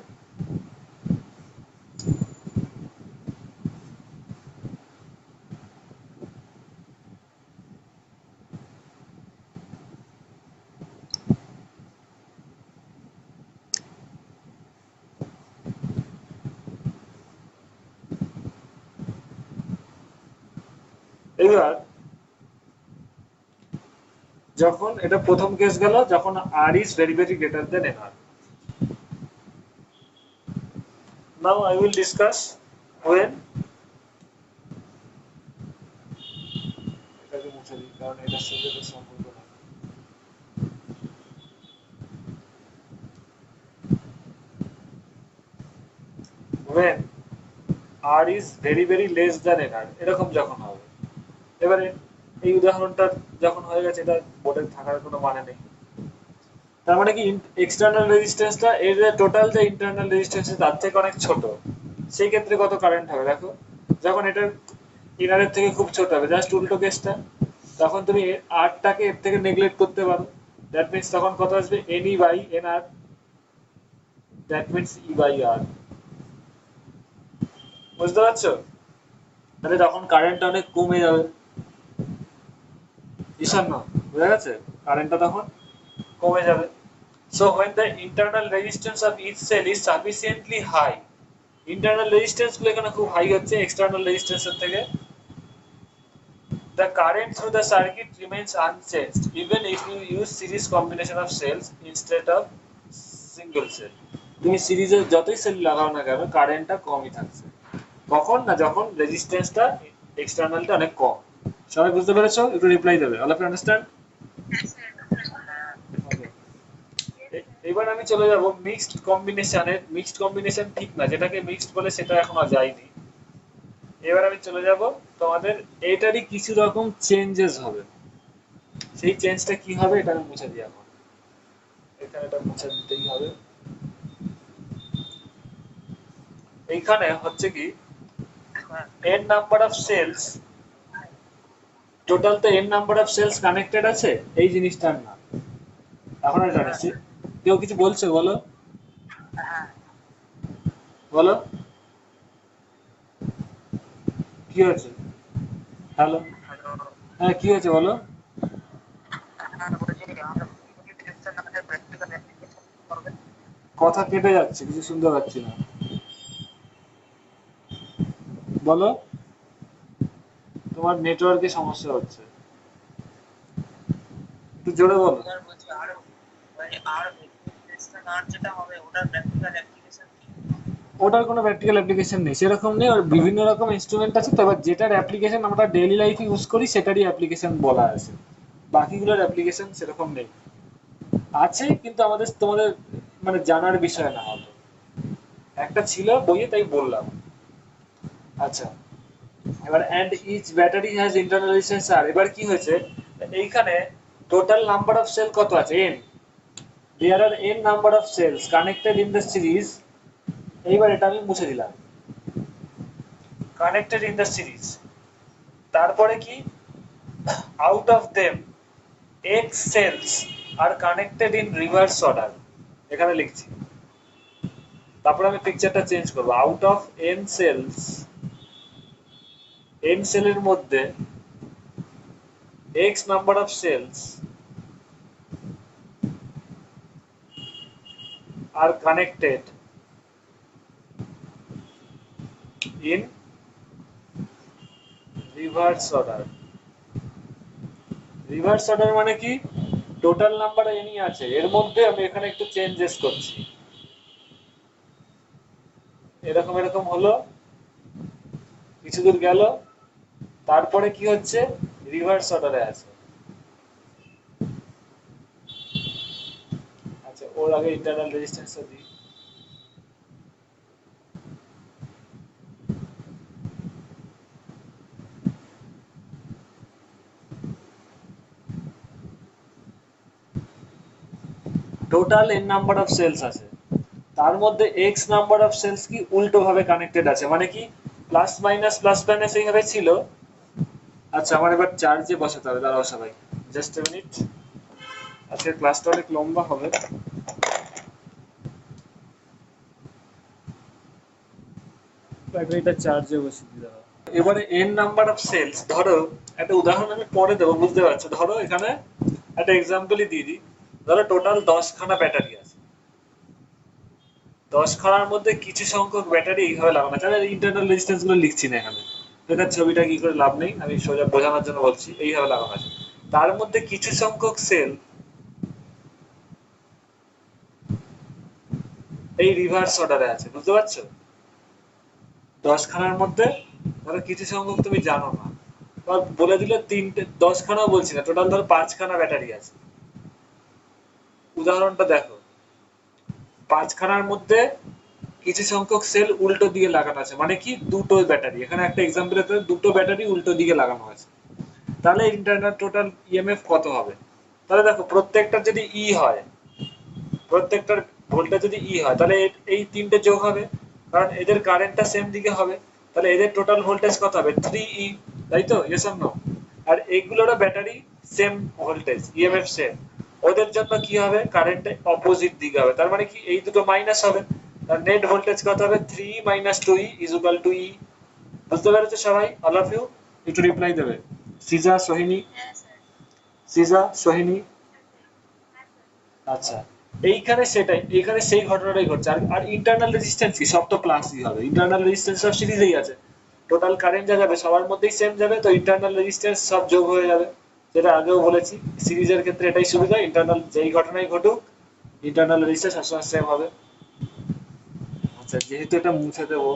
এবার যখন এটা প্রথম কেস গেল, যখন R is very very greater than N R. Now I will discuss when, এটাকে মুছে দিই কারণ এটার সাথে তো সম্পর্ক নেই। when r is very very less than nr, এরকম যখন হবে। এবারে এই উদাহরণটা যখন হয়ে গেছে, এটা বোর্ডে থাকার কোনো মানে নেই। তার মানে কি এক্সটার্নাল রেজিস্ট্যান্সটা এর টোটাল যে ইন্টারনাল রেজিস্ট্যান্স তার থেকে অনেক ছোট। সেই ক্ষেত্রে কত কারেন্ট হবে দেখো, যখন এটার ইনারের থেকে খুব ছোট হবে, জাস্ট উল্টো কেসটা, তখন তুমি আরটাকে এর থেকে নেগলেক্ট করতে পারো। দ্যাট মিন্স তখন কত আসবে? N E by N R, that means E by R. বুঝতে পারছো? তাহলে তখন কারেন্টটা অনেক কমে যাবে। ঈশান্য, বুঝা গেছে? কারেন্টটা তখন কমে যাবে। So when the internal resistance of each cell is sufficiently high, internal resistance গুলো এখানে খুব হাই হচ্ছে এক্সটার্নাল রেজিস্ট্যান্স এর থেকে, the current through the circuit remains unchanged even if you use series combination of cells instead of single cell. তুমি সিরিজে যতই সেল লাগাও না কেন, কারেন্টটা কমই থাকছে। কখন না, যখন রেজিস্ট্যান্সটা এক্সটার্নালটা অনেক কম। সবাই বুঝতে পেরেছো? একটু রিপ্লাই দেবে। All of you understand? এবার আমি চলে যাব মিক্সড কম্বিনেশনে। মিক্সড কম্বিনেশন ঠিক না, যেটাকে মিক্সড বলে সেটা এখনো যায়নি। এবার আমি চলে যাব তোমাদের, এটারই কিছু রকম চেঞ্জেস হবে। সেই চেঞ্জটা কি হবে এটা আমি মুছে দিই এখন। এখানে এটা মুছে দিতেই হবে। এইখানে হচ্ছে কি, n number of cells, total তো n number of cells connected আছে, এই জিনিসটার না। এখন এটা জানাচ্ছি, কেউ কিছু বলছে? বলো বলো, কি হয়েছে? হ্যালো, হ্যাঁ কি হয়েছে বলো? কথা কেটে যাচ্ছে, কিছু শুনতে পাচ্ছি না। বলো, তোমার নেটওয়ার্কে সমস্যা হচ্ছে, একটু জোরে বলো। যেটা হবে ওটার প্র্যাকটিক্যাল অ্যাপ্লিকেশন কি? ওটার কোনো প্র্যাকটিক্যাল অ্যাপ্লিকেশন নেই, সেরকম নেই। আর বিভিন্ন রকম ইনস্ট্রুমেন্ট আছে, তবে যেটার অ্যাপ্লিকেশন আমরা ডেইলি লাইফে ইউজ করি সেটারই অ্যাপ্লিকেশন বলা আছে। বাকিগুলোর অ্যাপ্লিকেশন সেরকম নেই। আছে কিন্তু আমাদের তোমাদের মানে জানার বিষয় না হয়তো, একটা ছিল বইয়ে তাই বললাম। আচ্ছা, এবার and each battery has internal resistance R। এবার কি হয়েছে, এইখানে টোটাল নাম্বার অফ সেল কত আছে? n। there are n number of cells connected in the series। এইবার এটা আমি মুছে দিলাম, কানেক্টেড ইন দ্য সিরিজ। তারপরে কি, out of them x cells are connected in reverse order, এখানে লিখছি। তারপরে আমি পিকচারটা চেঞ্জ করব, out of n cells, n সেলের মধ্যে x number of cells are connected in reverse order. Reverse order মানে কি, টোটাল নাম্বার এনই আছে, এর মধ্যে আমি এখানে একটু চেঞ্জেস করছি। এরকম এরকম হলো, কিছু দূর গেল, তারপরে কি হচ্ছে, রিভার্স অর্ডারে আছে। আচ্ছা ওর আগে ইন্টারনাল রেজিস্ট্যান্সটা দিই। Total n number of cells আছে, তার মধ্যে x নাম্বার অফ সেলস কি উল্টো ভাবে কানেক্টেড আছে, মানে কি প্লাস মাইনাস এইভাবে ছিল। আচ্ছা আমার এবার চার্জে বসাতে হবে, দাঁড়াও সবাই, জাস্ট এ মিনিট। আজকের ক্লাসটা অনেক লম্বা হবে। ব্যাটারিটা চার্জে বসিয়ে দিতে হবে। এবারে n নাম্বার অফ সেলস, ধরো একটা উদাহরণ আমি পরে দেবো, বুঝতে পারছো। ধরো এখানে একটা এক্সাম্পলই দিয়ে দিই। ধরো টোটাল 10খানা ব্যাটারি আছে, 10খানার মধ্যে কিছু সংখ্যক ব্যাটারি এইভাবে লাগানো আছে। আমি ইন্টারনাল রেজিস্ট্যান্স গুলো লিখছি না এখানে, এটার ছবিটা কি করে লাভ নেই, আমি সোজা বোঝানোর জন্য বলছি। এইভাবে লাগানো আছে, তার মধ্যে কিছু সংখ্যক সেল এই রিভার্স অর্ডারে আছে, বুঝতে পারছো। 10খানার মধ্যে ধরো কিছু সংখ্যক তুমি জানো না, বা বলে দিলে তিনটে, 10খানাও বলছি না, টোটাল ধরো 5খানা ব্যাটারি আছে। উদাহরণটা দেখো, 5খানার মধ্যে কিছু সংখ্যক সেল উল্টো দিকে লাগানো আছে, মানে কি দুটো ব্যাটারি, এখানে একটা এক্সাম্পল, দুটো ব্যাটারি উল্টো দিকে লাগানো আছে। তাহলে ইন্টারনাল টোটাল ইএমএফ কত হবে? তাহলে দেখো প্রত্যেকটা যদি ই হয়, প্রত্যেকটার ভোল্টেজ যদি ই হয়, তাহলে এই তিনটে যোগ হবে, কারণ এদের কারেন্টটা সেম দিকে হবে। তাহলে এদের টোটাল ভোল্টেজ কত হবে? 3E, তাই তো? Yes or no? আর এইগুলোরও battery same voltage, EMF same, ওদের জন্য কি হবে, কারেন্ট অপোজিট দিকে হবে। তার মানে কি এই দুটো মাইনাস হবে, তার নেট ভোল্টেজ কত হবে? 3 minus 2E is equal to E. বুঝতে পেরেছো সবাই? অল অফ ইউ একটু রিপ্লাই দেবে। সিজা, সোহিনী, হ্যাঁ স্যার। সিজা, সোহিনী। হ্যাঁ স্যার। হ্যাঁ স্যার। আচ্ছা, এইখানে সেটাই, এইখানে সেই ঘটনাটাই ঘটছে। আর ইন্টারনাল রেজিস্ট্যান্স কি, সব তো প্লাসই হবে। ইন্টারনাল রেজিস্ট্যান্স সব সিরিজেই আছে, টোটাল কারেন্ট যা যাবে সবার মধ্যেই সেম যাবে, তো ইন্টারনাল রেজিস্ট্যান্স সব যোগ হয়ে যাবে। যেটা আগেও বলেছি, সিরিজের ক্ষেত্রে এটাই সুবিধা, ইন্টারনাল যেই ঘটনাই ঘটুক ইন্টারনাল রেজিস্ট্যান্স সবসময় সেম হবে। আচ্ছা যেহেতু এটা মুছে দেবো,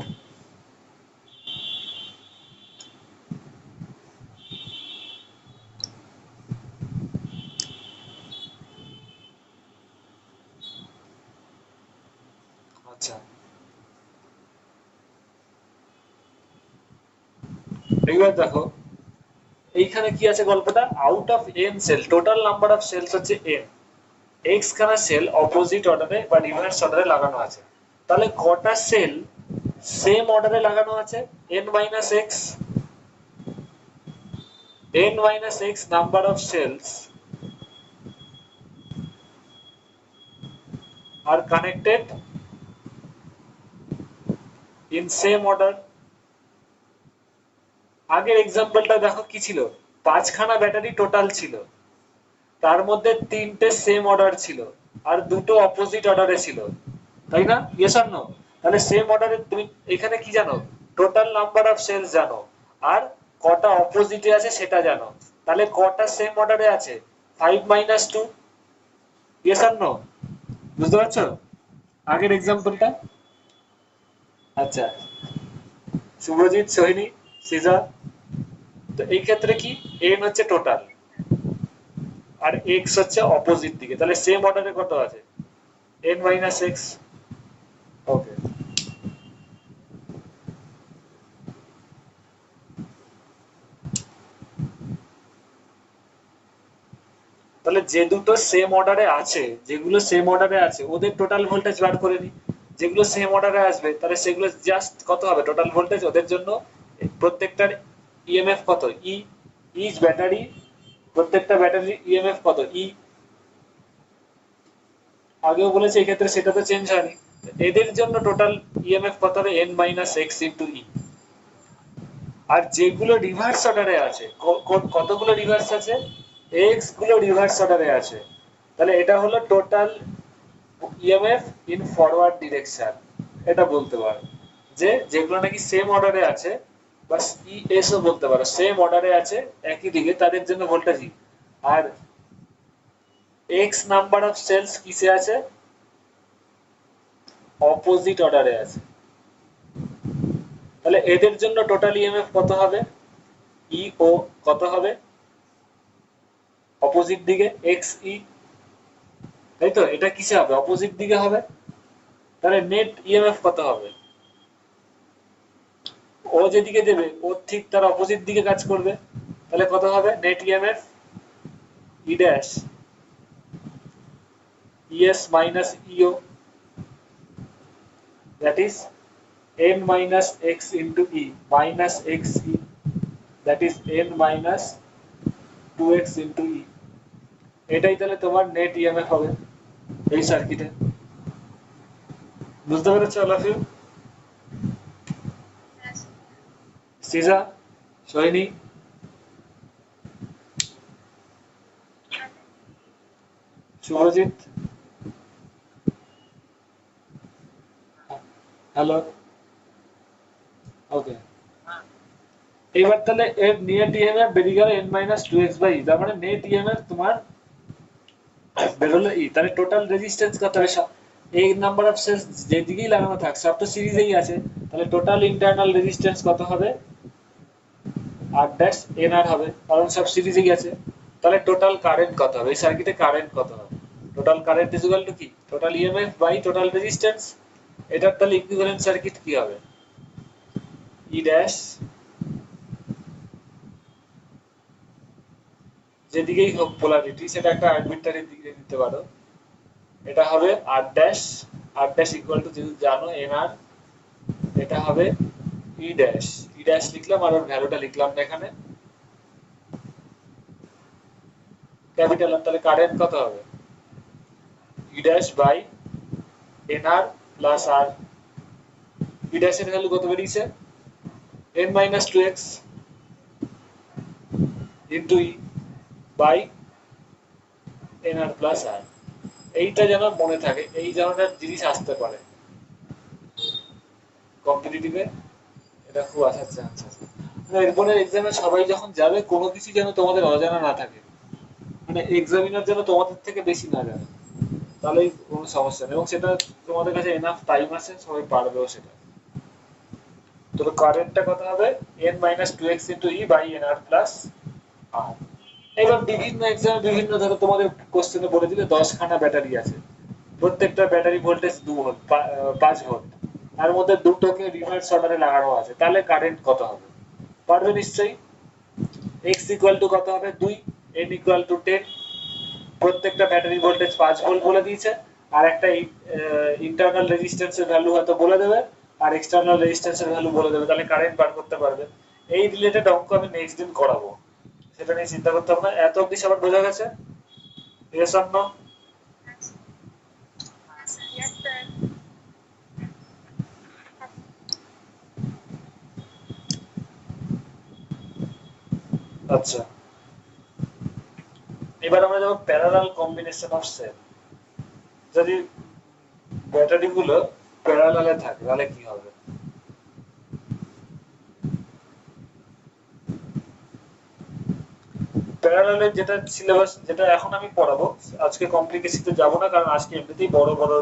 আচ্ছা এইবার দেখো এইখানে কি আছে গল্পটা, out of N cell, total number of cells হচ্ছে এন, এক্স খানা সেল অপোজিট অর্ডারে বা রিভার্স অর্ডারে লাগানো আছে। তাহলে কটা সেল সেম অর্ডারে লাগানো আছে? n minus X, n minus X number of cells are connected in same order. আগের এক্সাম্পলটা দেখো কি ছিল, 5খানা ব্যাটারি টোটাল ছিল, তার মধ্যে 3টে সেম অর্ডার ছিল আর দুটো অপোজিট অর্ডারে ছিল, তাই না? Yes or no? তাহলে সেম অর্ডারে তুমি এখানে কি জানো, টোটাল নাম্বার অফ সেলস জানো, আর কটা অপোজিটে আছে সেটা জানো। তাহলে কটা সেম অর্ডারে আছে? 5 - 2। Yes or no? বুঝতে পারছো আগের এক্সাম্পলটা? আচ্ছা, শুভজিৎ, সোহিনী, সিজা, তো এই ক্ষেত্রে কি এন হচ্ছে টোটাল আর এক্স হচ্ছে অপোজিট দিকে, তাহলে সেম অর্ডারে কত আছে? n minus x. ওকে, তাহলে যে দুটো সেম অর্ডারে আছে, যেগুলো সেম অর্ডারে আছে ওদের টোটাল ভোল্টেজ বার করে নি। যেগুলো সেম অর্ডারে আসবে তাহলে সেগুলো জাস্ট কত হবে টোটাল ভোল্টেজ ওদের জন্য, প্রত্যেকটার ইএমএফ কত? ই, ইচ ব্যাটারি, প্রত্যেকটা ব্যাটারির ইএমএফ কত? ই। আগেও বলেছি এই ক্ষেত্রে সেটা তো চেঞ্জ হয়নি। এদের জন্য টোটাল ইএমএফ কত হবে? n মাইনাস এক্স ইন্টু ই। আর যেগুলো রিভার্স অর্ডারে আছে, কতগুলো রিভার্স আছে? এক্স গুলো রিভার্স অর্ডারে আছে, তাহলে এটা হলো total EMF in forward direction. এটা বলতে পারো যে যেগুলো নাকি সেম অর্ডারে আছে, বা ইএস ও বলতে পারো, সেম অর্ডারে আছে একই দিকে, তাদের জন্য ভোল্টেজ ই। আর এক্স নাম্বার অফ সেলস কিসে আছে? অপোজিট অর্ডারে আছে। তাহলে এদের জন্য টোটাল ইএমএফ কত হবে? ই ও কত হবে? অপোজিট দিকে এক্স ই, তাই তো? এটা কিসে হবে? অপোজিট দিকে হবে। তাহলে নেট ইএমএফ কত হবে? ও যেদিকে দেবে ওর ঠিক তার অপোজিট দিকে কাজ করবে। তাহলে কত হবে নেট ইএমএফ? ই ড্যাশ ইএস মাইনাস ইও, that is n minus x into e minus x e, that is n minus 2x into e। এটাই তাহলে তোমার নেট ইএমএফ হবে এই সার্কিটে। বুঝতে পেরেছো অল অফ ইউ? হ্যাঁ সিজা, সোহিনী, শুভজিৎ, হ্যালো, ওকে। হ্যাঁ এবার তাহলে এর নেট ইএমএফ বেরিয়ে গেল n minus 2x by e, তার মানে নেট ইএমএফ তোমার বেরোলো ই। তাহলে টোটাল রেজিস্ট্যান্স কত হবে? এই নাম্বার অফ সেলস যেদিকেই লাগানো থাক সব তো সিরিজেই আছে, তাহলে টোটাল ইন্টারনাল রেজিস্ট্যান্স কত হবে? আর ড্যাশ এন আর হবে, কারণ সব সিরিজেই আছে। তাহলে টোটাল কারেন্ট কত হবে? এই সার্কিটে কারেন্ট কত হবে? Total current is equal to কি? Total EMF by total resistance. এটার তাহলে ইকুইভ্যালেন্ট সার্কিট কি হবে? ই ড্যাশ যেদিকেই হোক পোলারিটি, সেটা একটা আরবিট্রারি দিকে দিতে পারো। এটা হবে R dash, R dash equal to যদি জানো এন আর, এটা হবে ই ড্যাশ, ই ড্যাশ লিখলাম আর ওর ভ্যালুটা লিখলাম না এখানে, ক্যাপিটাল আর। তাহলে কারেন্ট কত হবে? E dash by N R plus R. ই ড্যাশের ভ্যালু কত বেরিয়েছে? n minus 2x into e by n r plus r। এইটা যেন মনে থাকে, এই ধরনের জিনিস আসতে পারে কম্পিটিটিভে, এটা খুব আসার চান্স আছে। এরপরে এক্সামে সবাই যখন যাবে কোনো কিছু যেন তোমাদের অজানা না থাকে, মানে এক্সামিনার যেন তোমাদের থেকে বেশি না জানে, তাহলেই কোনো সমস্যা নেই, এবং সেটা তোমাদের কাছে এনাফ টাইম আছে, সবাই পারবেও সেটা। তো কারেন্টটা কত হবে? n minus 2x into e by nr plus r। এবার বিভিন্ন এক্সামে বিভিন্ন, ধরো তোমাদের কোশ্চেনে বলে দিলে 10খানা ব্যাটারি আছে, প্রত্যেকটা ব্যাটারি ভোল্টেজ 2 ভোল্ট, 5 ভোল্ট, তার মধ্যে দুটোকে রিভার্স অর্ডারে লাগানো আছে, তাহলে কারেন্ট কত হবে? পারবে নিশ্চয়ই। x ইকুয়াল টু কত হবে? 2, n ইকুয়াল টু 10, প্রত্যেকটা ব্যাটারি ভোল্টেজ 5 ভোল্ট বলে দিয়েছে, আর একটা ইন্টারনাল রেজিস্ট্যান্সের ভ্যালু হয়তো বলে দেবে, আর এক্সটার্নাল রেজিস্ট্যান্সের ভ্যালু বলে দেবে, তাহলে কারেন্ট বার করতে পারবে। এই রিলেটেড অঙ্ক আমি নেক্সট দিন করাবো, সেটা নিয়ে চিন্তা করতে হবে না। এত অব্দি সবার বোঝা গেছে? Yes or no? yes sir। আচ্ছা, এবার আমরা যাবো প্যারালাল কম্বিনেশন অফ সেল। যদি ব্যাটারি গুলো প্যারালালে থাকে তাহলে কি হবে? প্যারালালে যেটা সিলেবাস, যেটা এখন আমি পড়াবো, আজকে কমপ্লিকেশনে যাব না, কারণ আজকে এমনিতেই বড় বড়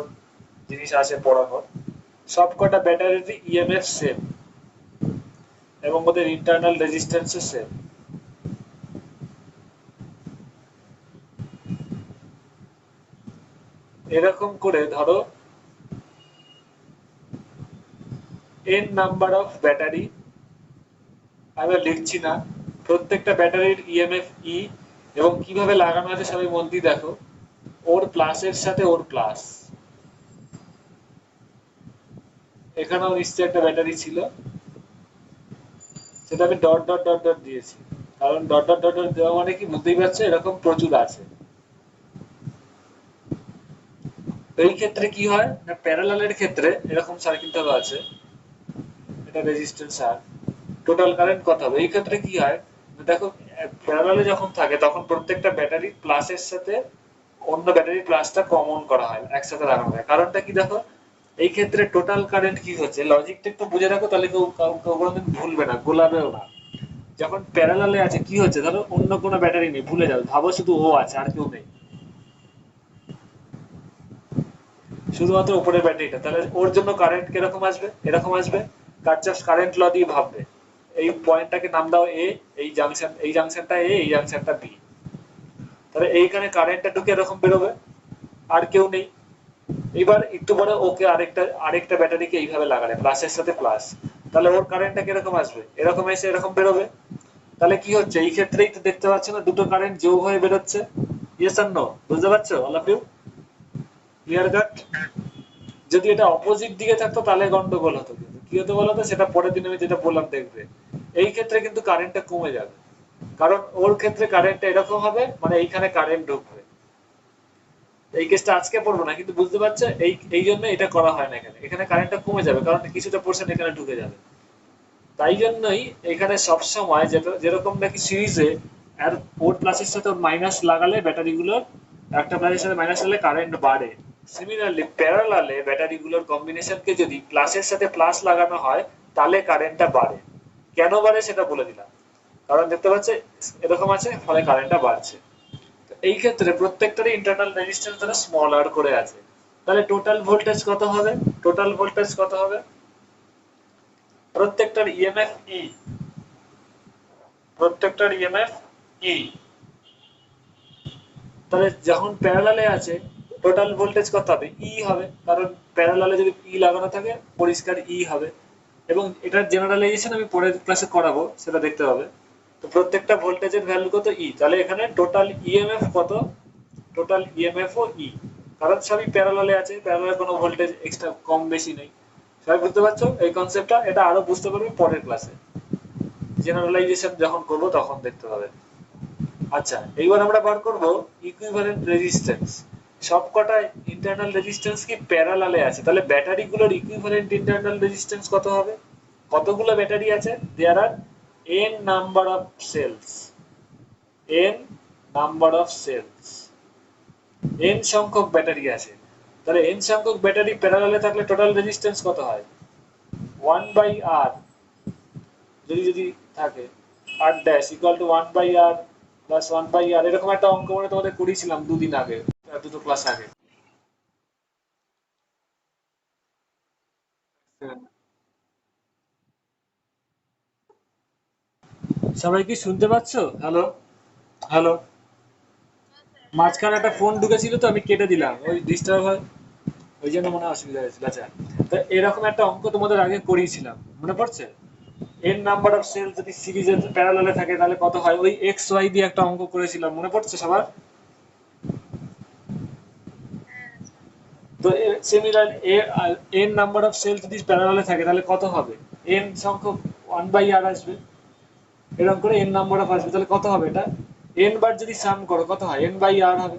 জিনিস আছে পড়ানোর। সবকটা ব্যাটারির ইএমএফ সেম এবং ওদের ইন্টারনাল রেজিস্ট্যান্সও সেম। এরকম করে ধরো n নাম্বার অফ ব্যাটারি, আমি লিখছি না, প্রত্যেকটা ব্যাটারির ইএমএফ ই, এবং কিভাবে লাগানো আছে সবাই মন দিয়ে দেখো। ওর প্লাসের সাথে ওর প্লাস, এখানেও নিশ্চয়ই একটা ব্যাটারি ছিল, সেটা আমি ডট ডট ডট ডট দিয়েছি, কারণ ডট ডট ডট ডট দেওয়া মানে কি বুঝতেই পারছো, এরকম প্রচুর আছে। এই ক্ষেত্রে কি হয় না, প্যারালালের ক্ষেত্রে এরকম সার্কিট আছে, এটা রেজিস্ট্যান্স আর, টোটাল কারেন্ট কত হবে? এই ক্ষেত্রে কি হয় দেখো, প্যারালালে যখন থাকে তখন প্রত্যেকটা ব্যাটারি প্লাসের সাথে অন্য ব্যাটারি প্লাসটা কমন করা হয়, একসাথে লাগানো হয়। কারণটা কি দেখো, এই ক্ষেত্রে টোটাল কারেন্ট কি হচ্ছে, লজিকটা একটু বুঝে রাখো, তাহলে কেউ কোনোদিন ভুলবে না, গোলাবেও না। যখন প্যারালালে আছে কি হচ্ছে, ধরো অন্য কোনো ব্যাটারি নেই, ভুলে যাও, ভাবো শুধু ও আছে আর কেউ নেই, শুধুমাত্র উপরের ব্যাটারিটা, তাহলে ওর জন্য কারেন্ট কিরকম আসবে? এরকম আসবে। কারচফস কারেন্ট ল দিয়ে ভাববে। এই পয়েন্টটাকে নাম দাও এ, এই জাংশনটা এ, এই জাংশনটা বি। তাহলে এইখানে কারেন্টটা ঢুকে এরকম বেরোবে, আর কেউ নেই। এবার একটু পরে ওকে আরেকটা ব্যাটারিকে এইভাবে লাগালে প্লাসের সাথে প্লাস, তাহলে ওর কারেন্টটা কিরকম আসবে, এরকম এসে এরকম বেরোবে। তাহলে কি হচ্ছে, এই ক্ষেত্রেই তো দেখতে পাচ্ছ না দুটো কারেন্ট যোগ হয়ে বেরোচ্ছে। ইয়েস আর নো, বুঝতে পারছো all of you? Clear cut? যদি এটা অপোজিট দিকে থাকতো তাহলে গন্ডগোল হতো, কিন্তু কি হতো বলতো, সেটা পরের দিন আমি যেটা বললাম দেখবে। এই ক্ষেত্রে কিন্তু কারেন্টটা কমে যাবে, কারণ ওর ক্ষেত্রে কারেন্টটা এরকম হবে, মানে এইখানে কারেন্ট ঢুকবে। এই কেসটা আজকে পড়বো না, কিন্তু বুঝতে পারছো এই এই জন্য এটা করা হয় না। এখানে এখানে কারেন্টটা কমে যাবে, কারণ কিছুটা পোর্শন এখানে ঢুকে যাবে। তাই জন্যই এখানে সবসময় যেরকম নাকি সিরিজে আর ওর প্লাসের সাথে ওর মাইনাস লাগালে ব্যাটারিগুলোর, একটা প্লাসের সাথে মাইনাস হলে কারেন্ট বাড়ে। সিমিলারলি প্যারালালে ব্যাটারিগুলোর কম্বিনেশনকে যদি প্লাসের সাথে প্লাস লাগানো হয় তাহলে কারেন্টটা বাড়ে। কেন বাড়ে সেটা বলে দিলাম, কারণ দেখতে পাচ্ছে এরকম আছে, ফলে কারেন্টটা বাড়ছে। তো এই ক্ষেত্রে প্রত্যেকটারই ইন্টারনাল রেজিস্ট্যান্স ধরো স্মল আর করে আছে। তাহলে টোটাল ভোল্টেজ কত হবে, টোটাল ভোল্টেজ কত হবে, প্রত্যেকটার ইএমএফ ই, প্রত্যেকটার ইএমএফ ই। তাহলে যখন প্যারালালে আছে টোটাল ভোল্টেজ কত হবে, ই হবে, কারণ প্যারালালে যদি ই লাগানো থাকে পরিষ্কার ই হবে। এবং এটার জেনারেলাইজেশন আমি পরের ক্লাসে করাবো, সেটা দেখতে হবে। তো প্রত্যেকটা ভোল্টেজের ভ্যালু কত, ই। তাহলে এখানে টোটাল ইএমএফ কত, টোটাল ইএমএফ ও ই, কারণ সবই প্যারালালে আছে, প্যারালালে কোনো ভোল্টেজ এক্সট্রা কম বেশি নেই। সবাই বুঝতে পারছো এই কনসেপ্টটা? এটা আরো বুঝতে পারবে পরের ক্লাসে, জেনারেলাইজেশন যখন করবো তখন দেখতে হবে। আচ্ছা, এইবার আমরা বার করব ইকুইভ্যালেন্ট রেজিস্ট্যান্স। সবকটা ইন্টারনাল রেজিস্ট্যান্স কি প্যারালালে আছে, তাহলে ব্যাটারিগুলোর ইকুইভ্যালেন্ট ইন্টারনাল রেজিস্ট্যান্স কত হবে? কতগুলো ব্যাটারি আছে, there are n number of cells, n number of cells, n সংখ্যক ব্যাটারি আছে। তাহলে n সংখ্যক ব্যাটারি প্যারালালে থাকলে টোটাল রেজিস্ট্যান্স কত হয়, 1 বাই r, যদি যদি থাকে r dash equal to 1 by r plus 1 by r, এরকম একটা অঙ্ক মানে তোমাদের করিয়েছিলাম দুদিন আগে, দুটো ক্লাস আগে। সবাই কি শুনতে পাচ্ছ? Hello, hello. মাঝখানে একটা ফোন ঢুকেছিল তো আমি কেটে দিলাম, ওই ডিস্টার্ব হয়, ওই জন্য মনে হয় অসুবিধা হয়েছিল। আচ্ছা, তো এরকম একটা অঙ্ক তোমাদের আগে করিয়েছিলাম, মনে পড়ছে? এন নাম্বার অফ সেল যদি সিরিজের প্যারালালে থাকে তাহলে কত হয়, ওই এক্স ওয়াই দিয়ে একটা অঙ্ক করেছিলাম, মনে পড়ছে সবার? হ্যাঁ স্যার। তো similar N number of cell যদি প্যারালালে থাকে তাহলে কত হবে, এন সংখ্যক 1 বাই আর আসবে, এরকম করে এন নাম্বার অফ আসবে, তাহলে কত হবে এটা, এন বার যদি সাম করো কত হয়, এন বাই আর হবে।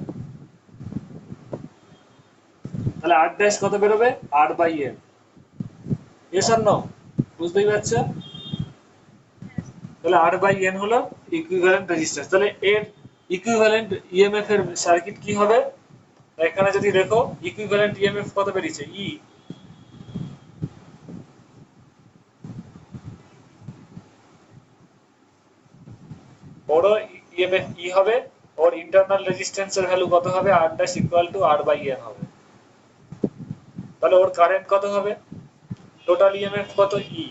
তাহলে আর ড্যাশ কত বেরোবে, R by N. Yes or no, বুঝতেই পারছো? হ্যাঁ স্যার। তাহলে আর বাই এন হলো ইকুইভ্যালেন্ট রেজিস্ট্যান্স। তাহলে এর ইকুইভ্যালেন্ট ইএমএফ এর সার্কিট কি হবে, এখানে যদি দেখো ইকুইভ্যালেন্ট ইএমএফ কত বেরিয়েছে, ই। বড় ইএমএফ ই হবে, ওর ইন্টারনাল রেজিস্ট্যান্স এর ভ্যালু কত হবে, R dash equal to R by N হবে। তাহলে ওর কারেন্ট কত হবে, টোটাল ইএমএফ কত, ই,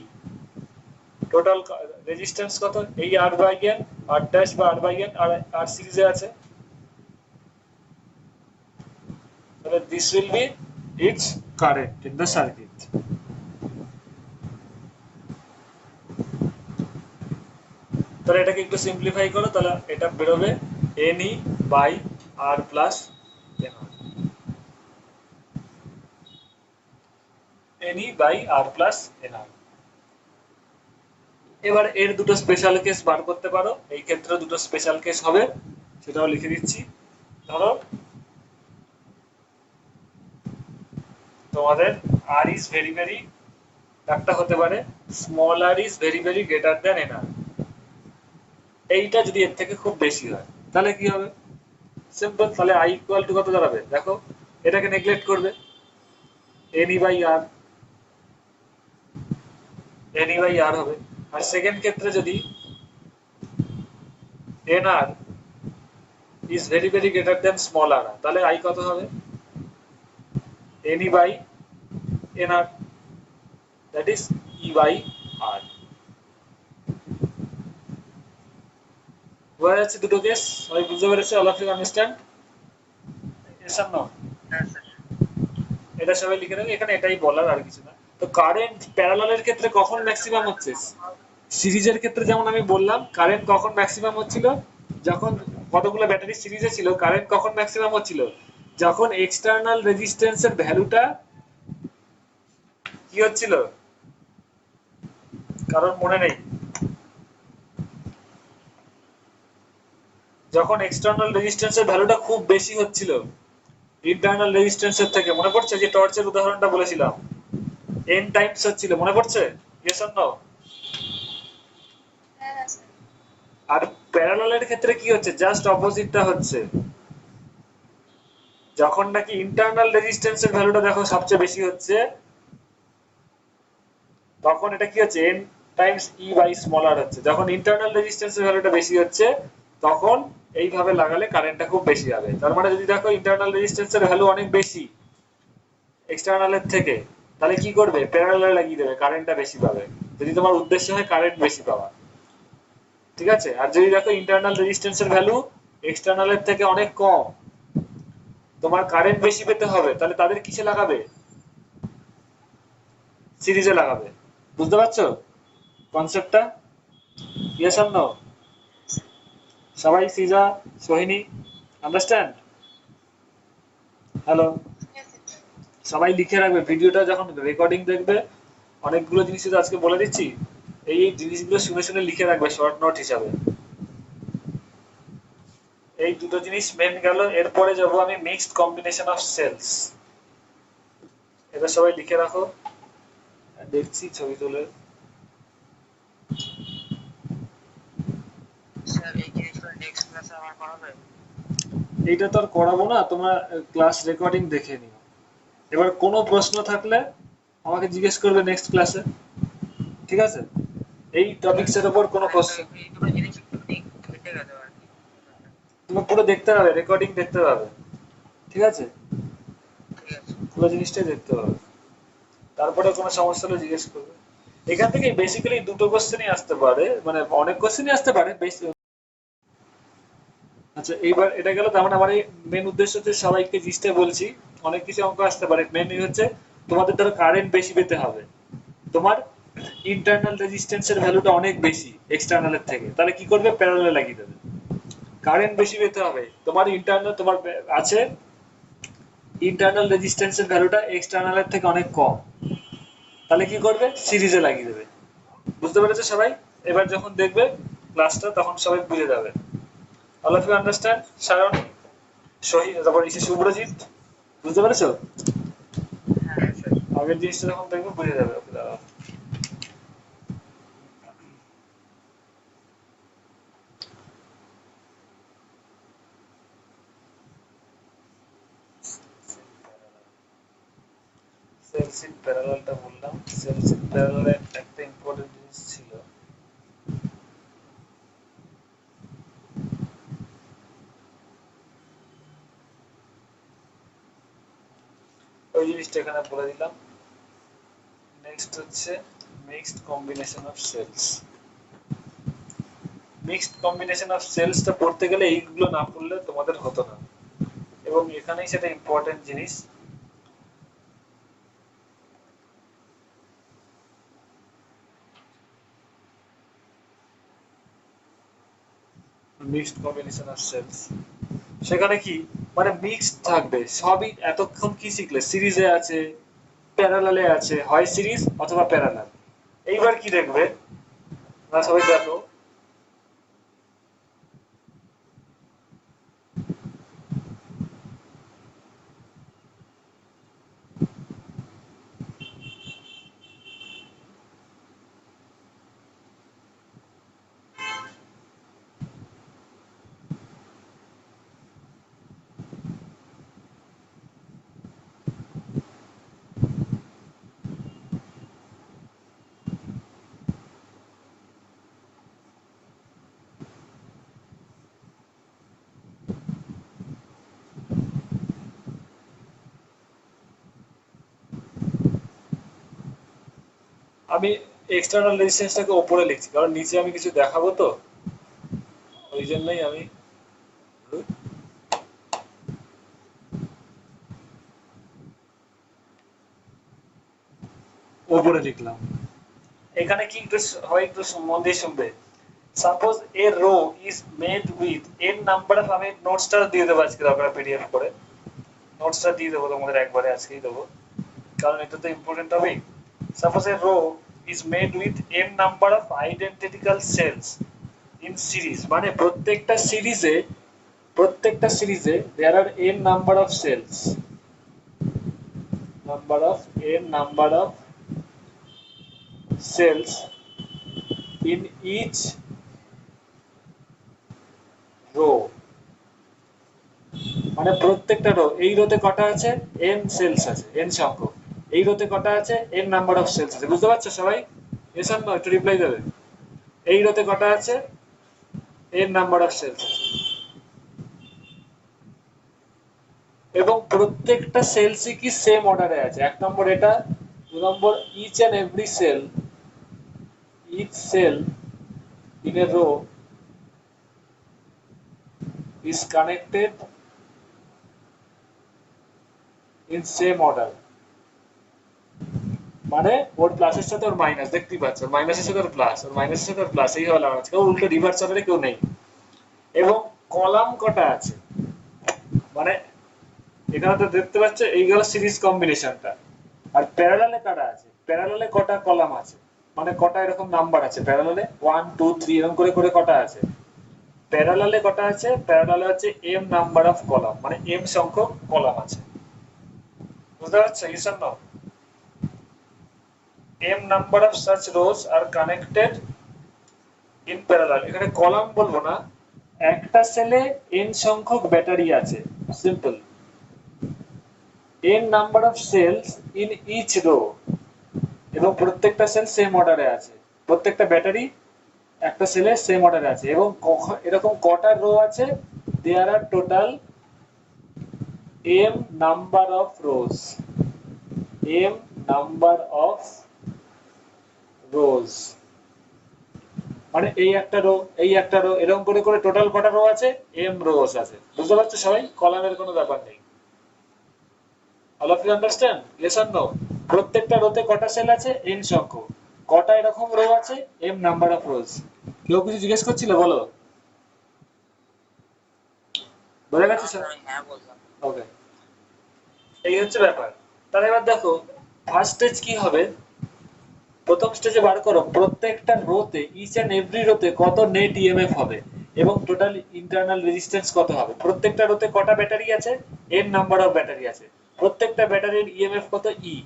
টোটাল রেজিস্ট্যান্স কত, এই R by N, R dash বা R by N, R R সিরিজে আছে। তাহলে this will be its current in the circuit. তাহলে এটাকে একটু সিম্পলিফাই করো, তাহলে এটা বেরোবে N E by R plus N, N E by R plus N. এবার এর দুটো স্পেশাল কেস বার করতে পারো, এই ক্ষেত্রে দুটো স্পেশাল কেস হবে, সেটাও লিখে দিচ্ছি। ধরো তোমাদের আর ইজ ভেরি ভেরি, একটা হতে পারে small R is very very greater than N R. এইটা যদি এর থেকে খুব বেশি হয় তাহলে কি হবে, সিম্পল, তাহলে আই ইকুয়াল টু কত দাঁড়াবে দেখো, এটাকে নেগলেক্ট করবে, এনই বাই আর, এনই বাই আর হবে। আর সেকেন্ড ক্ষেত্রে যদি N R is very very greater than small R, তাহলে আই কত হবে, N E by N R, that is E by r বোঝা যাচ্ছে দুটো কেস সবাই বুঝতে পেরেছে all of you understand yes or no হ্যাঁ স্যার। এটা সবাই লিখে নেবে এখানে এটাই বলার আর কিছু না তো কারেন্ট প্যারালালের ক্ষেত্রে কখন ম্যাক্সিমাম হচ্ছে সিরিজের ক্ষেত্রে যেমন আমি বললাম কারেন্ট কখন ম্যাক্সিমাম হচ্ছিল যখন কতগুলো ব্যাটারি সিরিজে ছিল কারেন্ট কখন ম্যাক্সিমাম হচ্ছিল যখন এক্সটার্নাল রেজিস্ট্যান্সের ভ্যালুটা কি হচ্ছিল কারণ মনে নেই যখন এক্সটার্নাল রেজিস্ট্যান্সের ভ্যালুটা খুব বেশি হচ্ছিল ইন্টারনাল রেজিস্ট্যান্সের থেকে মনে পড়ছে যে টর্চের উদাহরণটা বলেছিলাম n টাইমস হচ্ছিল মনে পড়ছে ইয়েস অর নো হ্যাঁ হ্যাঁ স্যার। আর প্যারালালের ক্ষেত্রে কি হচ্ছে জাস্ট অপোজিটটা হচ্ছে যখন নাকি ইন্টারনাল রেজিস্ট্যান্সের ভ্যালুটা দেখো সবচেয়ে বেশি হচ্ছে তখন এটা কি হচ্ছে n times e by small r হচ্ছে যখন ইন্টারনাল রেজিস্ট্যান্সের ভ্যালুটা বেশি হচ্ছে তখন এইভাবে লাগালে কারেন্টটা খুব বেশি হবে তার মানে যদি দেখো ইন্টারনাল রেজিস্ট্যান্সের ভ্যালু অনেক বেশি এক্সটার্নালের থেকে তাহলে কি করবে প্যারালালে লাগিয়ে দেবে কারেন্টটা বেশি পাবে যদি তোমার উদ্দেশ্য হয় কারেন্ট বেশি পাওয়া ঠিক আছে আর যদি দেখো ইন্টারনাল রেজিস্ট্যান্সের ভ্যালু এক্সটার্নালের থেকে অনেক কম তোমার কারেন্ট বেশি পেতে হবে তাহলে তাদের কিসে লাগাবে সিরিজে লাগাবে বুঝতে পারছো কনসেপ্টটা ইয়েস অর নো সবাই সিজা Sohini understand hello Yes, sir. সবাই লিখে রাখবে ভিডিওটা যখন রেকর্ডিং দেখবে অনেকগুলো জিনিস তো আজকে বলে দিচ্ছি এই জিনিসগুলো শুনে শুনে লিখে রাখবে শর্ট নোট হিসাবে এই দুটো জিনিস মেন গেল এরপরে যাব আমি মিক্সড কম্বিনেশন অফ সেলস এটা সবাই লিখে রাখো দেখছি ছবি তুলে স্যার এই জিনিসগুলো নেক্সট ক্লাসে আমার করাবে? এইটা তো আর করাবো না তোমরা ক্লাস রেকর্ডিং দেখে নিও এবার কোনো প্রশ্ন থাকলে আমাকে জিজ্ঞেস করবে নেক্সট ক্লাসে ঠিক আছে এই টপিকসের উপর কোনো প্রশ্ন এই দুটো জিনিস একটু কেটে গেছে আর কি। তুমি পুরো দেখতে পাবে রেকর্ডিং দেখতে পাবে ঠিক আছে ঠিক আছে। পুরো জিনিসটাই দেখতে পাবে তারপরে কোনো সমস্যা হলে জিজ্ঞেস করবে এখান থেকে বেসিক্যালি দুটো কোশ্চেনই আসতে পারে মানে অনেক কোশ্চেনই আসতে পারে আচ্ছা এইবার এটা গেল তার মানে আমার এই মেন উদ্দেশ্য হচ্ছে সবাইকে জিনিসটা বলছি অনেক কিছু অঙ্ক আসতে পারে মেনলি হচ্ছে তোমাদের ধরো কারেন্ট বেশি পেতে হবে তোমার ইন্টারনাল রেজিস্ট্যান্সের ভ্যালুটা অনেক বেশি এক্সটার্নালের থেকে তাহলে কি করবে প্যারালালে লাগিয়ে দেবে কারেন্ট বেশি পেতে হবে তোমার ইন্টারনাল তোমার আছে ইন্টারনাল রেজিস্ট্যান্সের ভ্যালুটা এক্সটার্নালের থেকে অনেক কম তাহলে কি করবে সিরিজে লাগিয়ে দেবে বুঝতে পেরেছো সবাই এবার যখন দেখবে ক্লাসটা তখন সবাই বুঝে যাবে all of you understand Sayan Shahid তারপর ইসে শুভ্রজিৎ বুঝতে পেরেছো হ্যাঁ স্যার। আগের জিনিসটা যখন দেখবে বুঝে যাবে ওকে দাঁড়াও সেলস ইন প্যারালালটা বললাম সেলস ইন প্যারালালে একটা ইম্পর্টেন্ট জিনিস ছিল ওই জিনিসটা এখানে বলে দিলাম নেক্সট হচ্ছে mixed combination of cells mixed combination of সেলসটা পড়তে গেলে এইগুলো না পড়লে তোমাদের হতো না এবং এখানেই সেটা ইম্পর্টেন্ট জিনিস মিক্সড কম্বিনেশন অফ সেলস সেখানে কি মানে মিক্সড থাকবে সবই এতক্ষণ কি শিখলে সিরিজে আছে প্যারালালে আছে হয় সিরিজ অথবা প্যারালাল এইবার কি দেখবে না সবাই দেখো আমি এক্সটার্নাল রেজিস্ট্যান্সটাকে ওপরে লিখছি কারণ নিচে আমি কিছু দেখাবো তো, ওই জন্যই আমি ওপরে লিখলাম। এখানে কি একটু হয়, একটু মন দিয়ে শুনবে। Suppose a row is made with N number of, আমি নোটসটা দিয়ে দেবো আজকে দরকার পিডিএফ করে, নোটসটা দিয়ে দেবো তোমাদের একবারে আজকেই দেবো, কারণ এটা তো ইম্পর্টেন্ট হবে। Suppose a row is made with N number of identical cells in series, মানে প্রত্যেকটা সিরিজে there are n number of cells, number of cells in each row, মানে প্রত্যেকটা রো, এই রোতে কটা আছে n সেলস আছে, n সংখ্যক, এই রোতে কটা আছে n নাম্বার অফ সেলস আছে, বুঝতে পারছো সবাই? এসব না একটু রিপ্লাই দেবে। এই রোতে কটা আছে n নাম্বার অফ সেলস আছে, এবং প্রত্যেকটা সেলসই কি সেম অর্ডারে আছে। এক নম্বর এটা, দু নম্বর each and every cell, each cell in a row is connected in same order, মানে ওর প্লাসের সাথে ওর মাইনাস, দেখতেই পাচ্ছ, ওর মাইনাসের সাথে ওর প্লাস, ওর মাইনাসের সাথে ওর প্লাস, এইভাবে লাগানো আছে, কেউ উল্টো রিভার্স অর্ডারে কেউ নেই। এবং কলাম কটা আছে, মানে এখানে তো দেখতে পাচ্ছ এইগুলো সিরিজ কম্বিনেশনটা। আর প্যারালালে কাটা আছে, প্যারালালে কটা কলাম আছে, মানে কটা এরকম নাম্বার আছে প্যারালালে, 1 2 3 এরকম করে করে কটা আছে প্যারালালে, কটা আছে প্যারালালে আছে m নাম্বার অফ কলাম, মানে m সংখ্যক কলাম আছে, বুঝতে পারছো? Yes or no? m number of such rows are connected in parallel, এখানে কলাম বলবো না, একটা সেলে n সংখ্যক ব্যাটারি আছে, simple. n number of cells in each row, এবং প্রত্যেকটা সেল সেম অর্ডারে আছে, প্রত্যেকটা ব্যাটারি একটা সেলে সেম অর্ডারে আছে, এবং এরকম কটা রো আছে, there R total m number of rows, m number of rows, মানে এই একটা রো, এই একটা রো, এরকম করে করে টোটাল কটা রো আছে, m rows আছে, বুঝতে পারছো সবাই? কলামের কোনো ব্যাপার নেই। All of you understand? Yes or no? প্রত্যেকটা রোতে কটা সেল আছে, n সংখ্যক, কটা এরকম রো আছে, m নাম্বার অফ রোজ। কেউ কিছু জিজ্ঞেস করছিল, বলো, বোঝা গেছে স্যার? আমি হ্যাঁ বললাম। ওকে, এই হচ্ছে ব্যাপার। তাহলে এবার দেখো ফার্স্ট স্টেজ কি হবে, প্রথম স্টেজে বার করো প্রত্যেকটা রোতে, ইচ এন্ড এভরি রোতে কত নেট ইএমএফ হবে এবং টোটাল ইন্টারনাল রেজিস্ট্যান্স কত হবে। প্রত্যেকটা রোতে কটা ব্যাটারি আছে, এন নাম্বার অফ ব্যাটারি আছে, প্রত্যেকটা ব্যাটারির ইএমএফ কত, ই।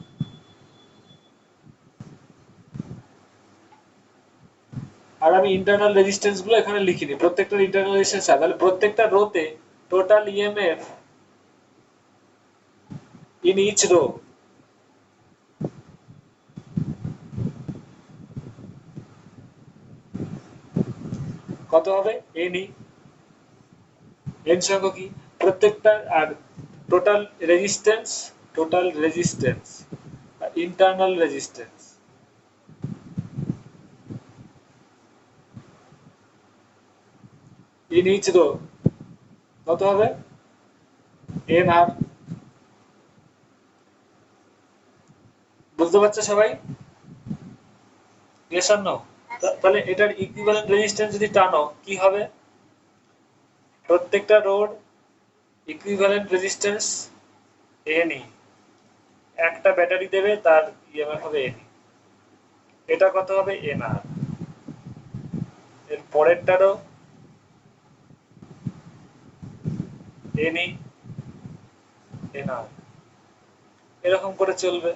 আর আমি ইন্টারনাল রেজিস্ট্যান্স গুলো এখানে লিখিনি, প্রত্যেকটা ইন্টারনাল রেজিস্ট্যান্স আছে, তাহলে প্রত্যেকটা রোতে total EMF in each row কত হবে, এন ই, এন সংখ্যক কি প্রত্যেকটা, আর total resistance internal resistance in each row কত হবে, এন আর। বুঝতে পারছো সবাই? Yes or no? তাহলে এটার ইকুইভ্যালেন্ট রেজিস্ট্যান্স যদি টানো কি হবে, প্রত্যেকটা রোড ইকুইভ্যালেন্ট রেজিস্ট্যান্স এনই, একটা ব্যাটারি দেবে তার ইএমএফ হবে এনই, এটা কত হবে, এন আর। এর পরেরটারও এনই, এন আর, এরকম করে চলবে।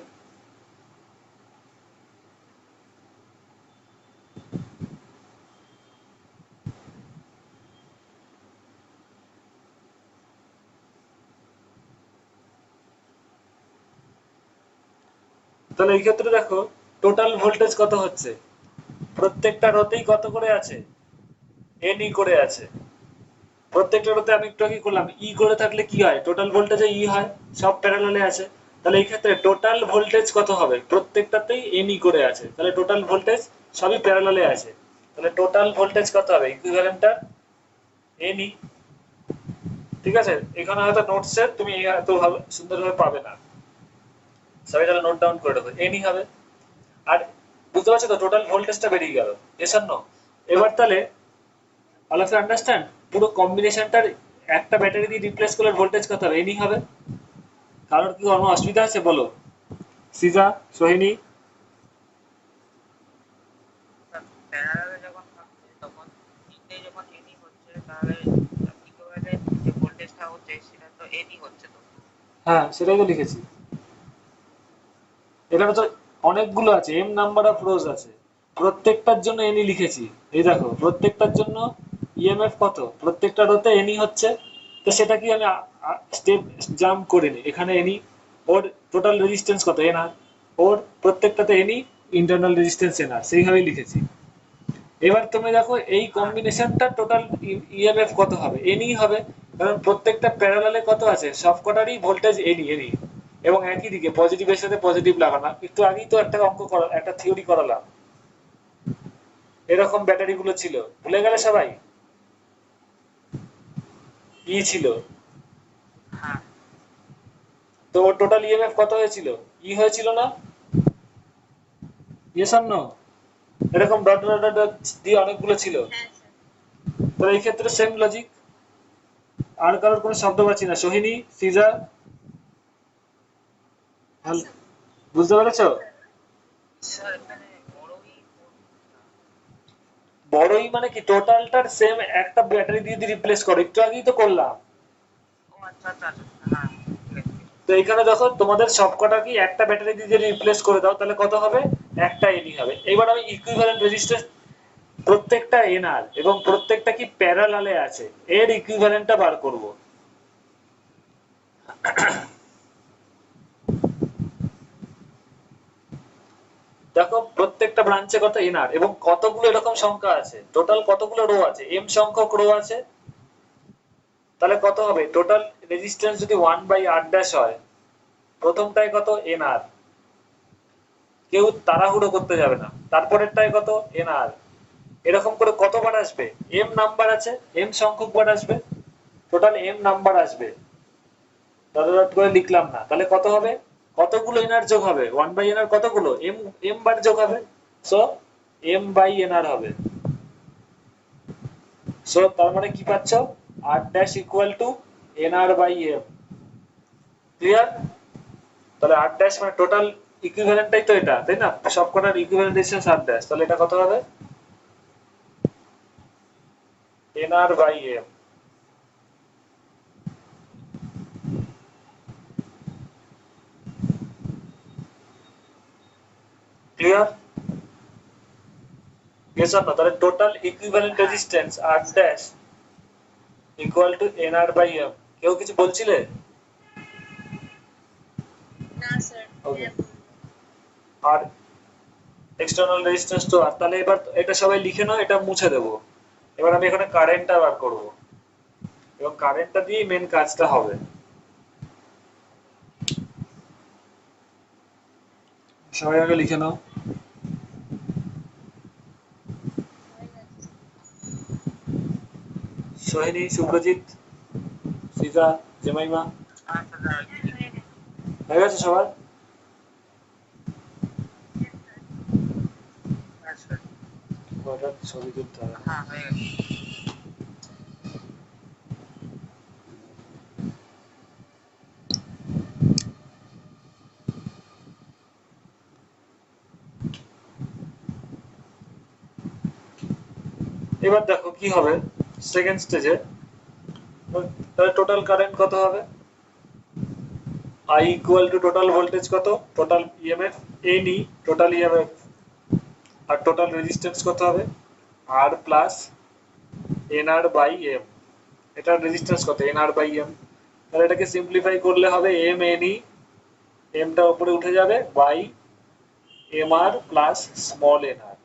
তাহলে এই ক্ষেত্রে দেখো টোটাল ভোল্টেজ কত হচ্ছে, প্রত্যেকটা রোতেই কত করে আছে, এন ই করে আছে, প্রত্যেকটা রোতে আমি একটু আগে করলাম ই করে থাকলে কি হয়, টোটাল ভোল্টেজে ই হয়, সব প্যারালালে আছে, তাহলে এই ক্ষেত্রে টোটাল ভোল্টেজ কত হবে? প্রত্যেকটাতেই এনই করে আছে, তাহলে টোটাল ভোল্টেজ সবই প্যারালালে আছে, তাহলে টোটাল ভোল্টেজ কত হবে? ইকুইভ্যালেন্টটা এনই। ঠিক আছে, এখানে হয়তো নোটসে তুমি এত ভাবে সুন্দরভাবে পাবে না, সবাই তাহলে নোট ডাউন করে রাখো, এনই হবে। আর বুঝতে পারছো তো, টোটাল ভোল্টেজটা বেরিয়ে গেল, এস আর নো। এবার তাহলে অল অফ ইউ আন্ডারস্ট্যান্ড, পুরো কম্বিনেশনটার একটা ব্যাটারি দিয়ে রিপ্লেস করলে ভোল্টেজ কত হবে? এনই হবে। কারোর কি কোনো অসুবিধা আছে বলো? সিজা, সোহিনী? প্যারালালে যখন থাকছে তখন তিনটে যখন এনি হচ্ছে তাহলে ইকুইভ্যালেন্ট যে ভোল্টেজটা হচ্ছে সেটা তো এনি হচ্ছে তো। হ্যাঁ, সেটাই তো লিখেছি। এখানে তো অনেকগুলো আছে, এম নাম্বার অফ রোজ আছে, প্রত্যেকটার জন্য এনই লিখেছি। এই দেখো, প্রত্যেকটার জন্য ইএমএফ কত, প্রত্যেকটা রোতে এনই হচ্ছে। তো সেটা কি আমি স্টেপ জাম্প করিনি, এখানে এনই, ওর টোটাল রেজিস্ট্যান্স কত, এনআর, ওর প্রত্যেকটাতে এনই, ইন্টারনাল রেজিস্ট্যান্স এনআর, সেইভাবেই লিখেছি। এবার তুমি দেখো এই কম্বিনেশনটা টোটাল ইএমএফ কত হবে? এনই হবে, কারণ প্রত্যেকটা প্যারালালে কত আছে, সবকটারই ভোল্টেজ এনই এনই, এবং একই দিকে পজিটিভের সাথে পজিটিভ লাগানো। একটু আগেই তো একটা অঙ্ক করা, একটা থিওরি করালাম, এরকম ব্যাটারি গুলো ছিল, ভুলে গেলে সবাই? ই ছিল, হ্যাঁ তো ওর টোটাল ইএমএফ কত হয়েছিল? ই হয়েছিল না? Yes or no? এরকম ডট ডট ডট ডট দিয়ে অনেকগুলো ছিল, হ্যাঁ স্যার। তো এই ক্ষেত্রে সেম লজিক। আর কারোর কোনো শব্দ পাচ্ছি না, সোহিনী, সিজা, বুঝতে পেরেছো? স্যার এখানে বড়ই বড়ই মানে কি, টোটালটার সেম একটা ব্যাটারি দিয়ে রিপ্লেস করো, একটু আগেই তো করলাম। ও আচ্ছা আচ্ছা আচ্ছা হ্যাঁ ঠিক আছে ঠিক আছে। তো এখানে দেখো, তোমাদের সবকটা কি একটা ব্যাটারি দিয়ে যদি রিপ্লেস করে দাও তাহলে কত হবে? একটা এনই হবে। এবার আমি ইকুইভ্যালেন্ট রেজিস্ট্যান্স, প্রত্যেকটা এনআর এবং প্রত্যেকটা কি প্যারালালে আছে, এর ইকুইভ্যালেন্টটা বার করব। দেখো প্রত্যেকটা ব্রাঞ্চে কত এনআর এবং কতগুলো এরকম সংখ্যা আছে, টোটাল কতগুলো রো আছে, এম সংখ্যক রো আছে, তাহলে কত হবে টোটাল রেজিস্ট্যান্স যদি 1/r ড্যাশ হয়, প্রথমটায় কত? এনআর, কেউ তাড়াহুড়ো করতে যাবে না, তারপরেরটায় কত? এনআর, এরকম করে কতবার আসবে? এম নাম্বার আছে, এম সংখ্যক বার আসবে, টোটাল এম নাম্বার আসবে, ডট ডট করে লিখলাম না, তাহলে কত হবে? কতগুলো এনআর যোগ হবে? 1/nr কতগুলো? এম, এম বার যোগ হবে, সো m/nr হবে। সো তার মানে কি পাচ্ছ? r dash equal two nr/m। Clear? তাহলে r ড্যাশ মানে টোটাল ইকুইভ্যালেন্টটাই তো এটা, তাই না? সবকটার ইকুইভ্যালেন্ট রেজিস্ট্যান্স r ড্যাশ, তাহলে এটা কত হবে? nr/m। Clear? yes or no? তাহলে টোটাল ইকুইভ্যালেন্ট হ্যাঁ resistance r dash equal two nr/m। কেউ কিছু বলছিলে? না স্যার, ওকে। হ্যাঁ বলবো। আর এক্সটার্নাল রেজিস্ট্যান্স তো আর, তাহলে এবার এটা সবাই লিখে নাও, এটা মুছে দেবো। এবার আমি এখানে কারেন্টটা বার করব, এবং কারেন্টটা দিয়েই মেন কাজটা হবে। সবাই আগে লিখে নাও। হয়ে গেছে স্যার। সোহিনী, শুভ্রজিৎ, সীতা, জেমাইমা, আচ্ছা স্যার হ্যাঁ হয়ে গেছে। হয়ে গেছে সবার? Yes, sir. হ্যাঁ স্যার কয়টা ছবি তুলতে হবে? হ্যাঁ হয়ে গেছে। এবার দেখো কি হবে সেকেন্ড স্টেজে, তাহলে টোটাল কারেন্ট কত হবে? I equal to total voltage কত, total EMF N E, total EMF, আর টোটাল রেজিস্ট্যান্স কত হবে? R plus nr/m। এটার রেজিস্ট্যান্স কত? nr/m। তাহলে এটাকে সিম্পলিফাই করলে হবে m নি, এমটা উপরে উঠে যাবে, by mr plus small nr।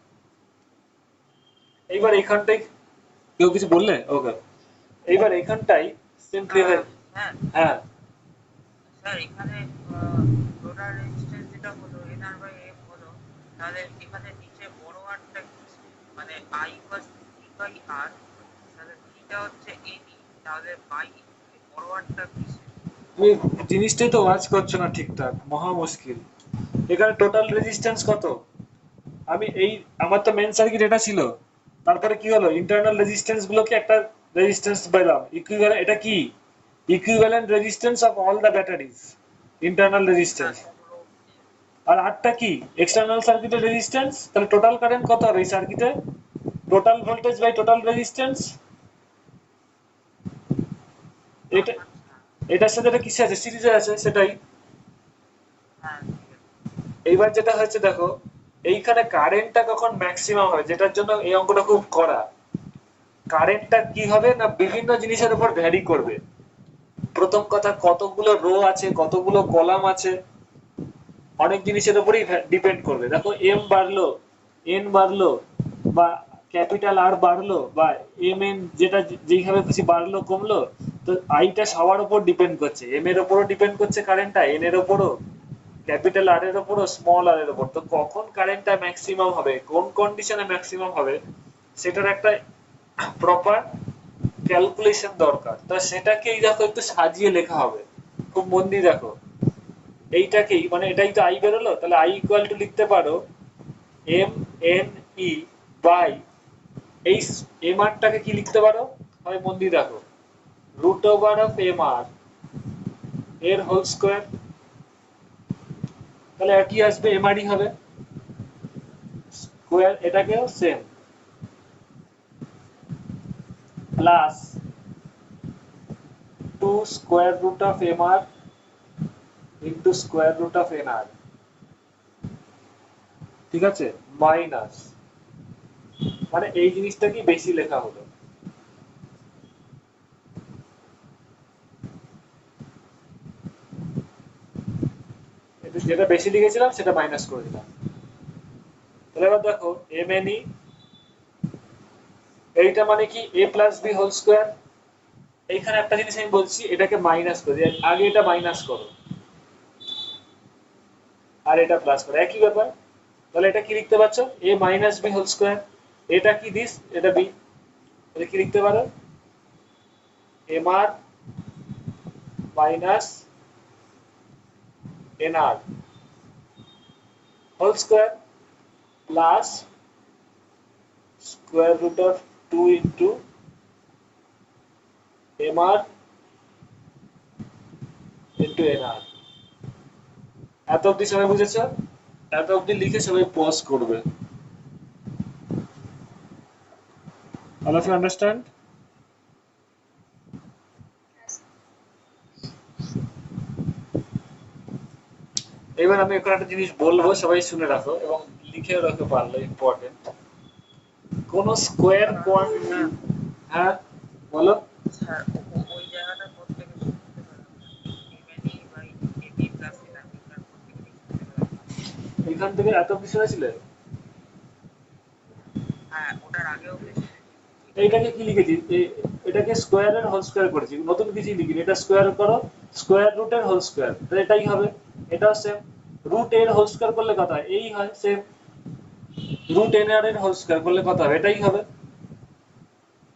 এইবার এখানটাই কেউ কিছু বললে? ওকে, এইবার এখানটাই সিম্পলিফাই। হ্যাঁ হ্যাঁ, স্যার এখানে টোটাল রেজিস্ট্যান্স যেটা হলো এনআর বাই এম হলো, তাহলে এখানে নিচে বড় আরটা মানে আই ইকুয়াল ভি বাই আর, তাহলে ভিটা হচ্ছে এনই, তাহলে বাই বড় আরটা কিসে? তুমি জিনিসটাই তো ওয়াচ করছো না ঠিকঠাক, মহা মুশকিল। এখানে টোটাল রেজিস্ট্যান্স কত? আমি এই আমার তো মেন সার্কিট এটা ছিল, তারপরে কি হলো ইন্টারনাল রেজিস্ট্যান্স গুলোকে একটা রেজিস্ট্যান্স পেলাম ইকুইভ্যালেন্ট, এটা কি equivalent resistance of all the batteries, internal না রেজিস্ট্যান্স। পুরো আর আরটা কি এক্সটার্নাল সার্কিটের রেজিস্ট্যান্স। তাহলে টোটাল কারেন্ট কত হবে এই সার্কিটে? Total voltage by total resistance. এটা আচ্ছা, এটার সাথে এটা কিসে আছে, সিরিজে আছে, সেটাই। হ্যাঁ ঠিক আছে। এইবার যেটা হচ্ছে দেখো, এইখানে কারেন্টটা কখন ম্যাক্সিমাম হবে, যেটার জন্য এই অঙ্কটা খুব কড়া। কারেন্টটা কি হবে না বিভিন্ন জিনিসের উপর ভ্যারি করবে। প্রথম কথা কতগুলো রো আছে, কতগুলো কলাম আছে, অনেক জিনিসের উপরই ডিপেন্ড করবে। দেখো এম বাড়লো, এন বাড়লো, বা ক্যাপিটাল আর বাড়লো, বা এম এন যেটা যেইভাবে খুশি বাড়লো কমলো, তো আইটা সবার উপর ডিপেন্ড করছে, এম এর উপরও ডিপেন্ড করছে কারেন্টটা, এন এর উপরও, ক্যাপিটাল আর এর উপরও, স্মল আর এর উপর। তো কখন কারেন্টটা ম্যাক্সিমাম হবে, কোন কন্ডিশনে ম্যাক্সিমাম হবে, সেটার একটা প্রপার ক্যালকুলেশন দরকার। তো সেটাকেই দেখো একটু সাজিয়ে লেখা হবে, খুব মন দিয়ে দেখো। এইটাকেই মানে এটাই তো আই বেরোলো, তাহলে আই ইকুয়াল টু লিখতে পারো এম এন ই বাই এই এম আরটাকে কি লিখতে পারো, হয় মন দিয়ে দেখো, রুট ওভার অফ এম আর এর হোল স্কোয়ার। তাহলে একই আসবে, এম আরই হবে স্কোয়ার, এটাকেও same, plus two square root of M R into square root of N R, ঠিক আছে, মাইনাস, মানে এই জিনিসটা কি বেশি লেখা হলো। যেটা বেশি লিখেছিলাম সেটা মাইনাস করে দিলাম। তাহলে এবার দেখো এম এন ই, এইটা মানে কি এ প্লাস বি হোল স্কোয়ার। এইখানে একটা জিনিস আমি বলছি, এটাকে মাইনাস করে দিই, আগে এটা মাইনাস করো আর এটা প্লাস করো, একই ব্যাপার। তাহলে এটা কি লিখতে পারছো, A minus B whole square. এটা কি দিস, এটা বি, এটা কি লিখতে পারো, M R minus N R whole square plus square root of two into M R into N R. এত অব্দি সবাই বুঝেছ? এত অব্দি লিখে সবাই পজ করবে। All of you understand? এবার আমি এখন একটা জিনিস বলবো, সবাই শুনে রাখো এবং লিখেও রাখো পারলে, ইম্পর্টেন্ট। কোন স্কোয়ার স্যার কোয়ান্টিটি, স্যার হ্যাঁ বলো। স্যার ওই জায়গাটা প্রত্যেকে শুনতে পেলাম না, এমএনই বাই এবি প্লাস এনআর, ওটার প্রত্যেকে শুনতে পেলাম না। এখান থেকে এত কিছু হয়েছিল, হ্যাঁ ওটার আগেও বেশ শুনেছি। এইটাকে কি লিখেছি, এটাকে স্কোয়ারের হোল স্কোয়ার করেছি, নতুন কিছু লিখিনি, এটা স্কোয়ার করো, স্কোয়ার রুটের হোল স্কোয়ার, তাহলে এটাই হবে, এটাও সেম। রুট এর হোল স্কোয়ার করলে কত হয়, এই হয় সেম। রুট এন আর এর হোল স্কোয়ার করলে কত হবে, এটাই হবে।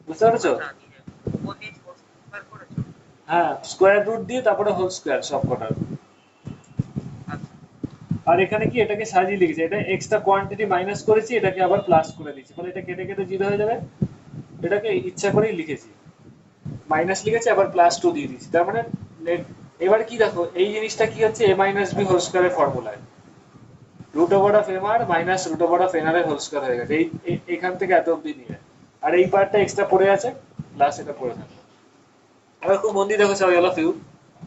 বুঝতে পেরেছো? আচ্ছা নিজে উপর দিয়ে স্কোয়ার করেছো? হ্যাঁ, স্কোয়ার রুট দিয়ে তারপরে হোল স্কোয়ার সব কটার। আচ্ছা আর এখানে কি এটাকে সাজিয়ে লিখেছি, এটা এক্সট্রা কোয়ান্টিটি মাইনাস করেছি, এটাকে আবার প্লাস করে দিয়েছি, ফলে এটা কেটে কেটে জিরো হয়ে যাবে। এটাকে ইচ্ছা করেই লিখেছি, মাইনাস লিখেছি আবার প্লাস টু দিয়ে দিয়েছি, তার মানে এবার কি দেখো এই জিনিসটা কি হচ্ছে, এ মাইনাস বি হোল স্কোয়ারের ফর্মুলায় root over of M R minus root over of N R এর হোল স্কোয়ার হয়ে গেছে, এখান থেকে এত অব্দি নিয়ে। আর এই পার্টটা এক্সট্রা পড়ে আছে, প্লাস এটা পড়ে থাকবে। এবার খুব মন দিয়ে দেখো সবাই, অল অফ ইউ,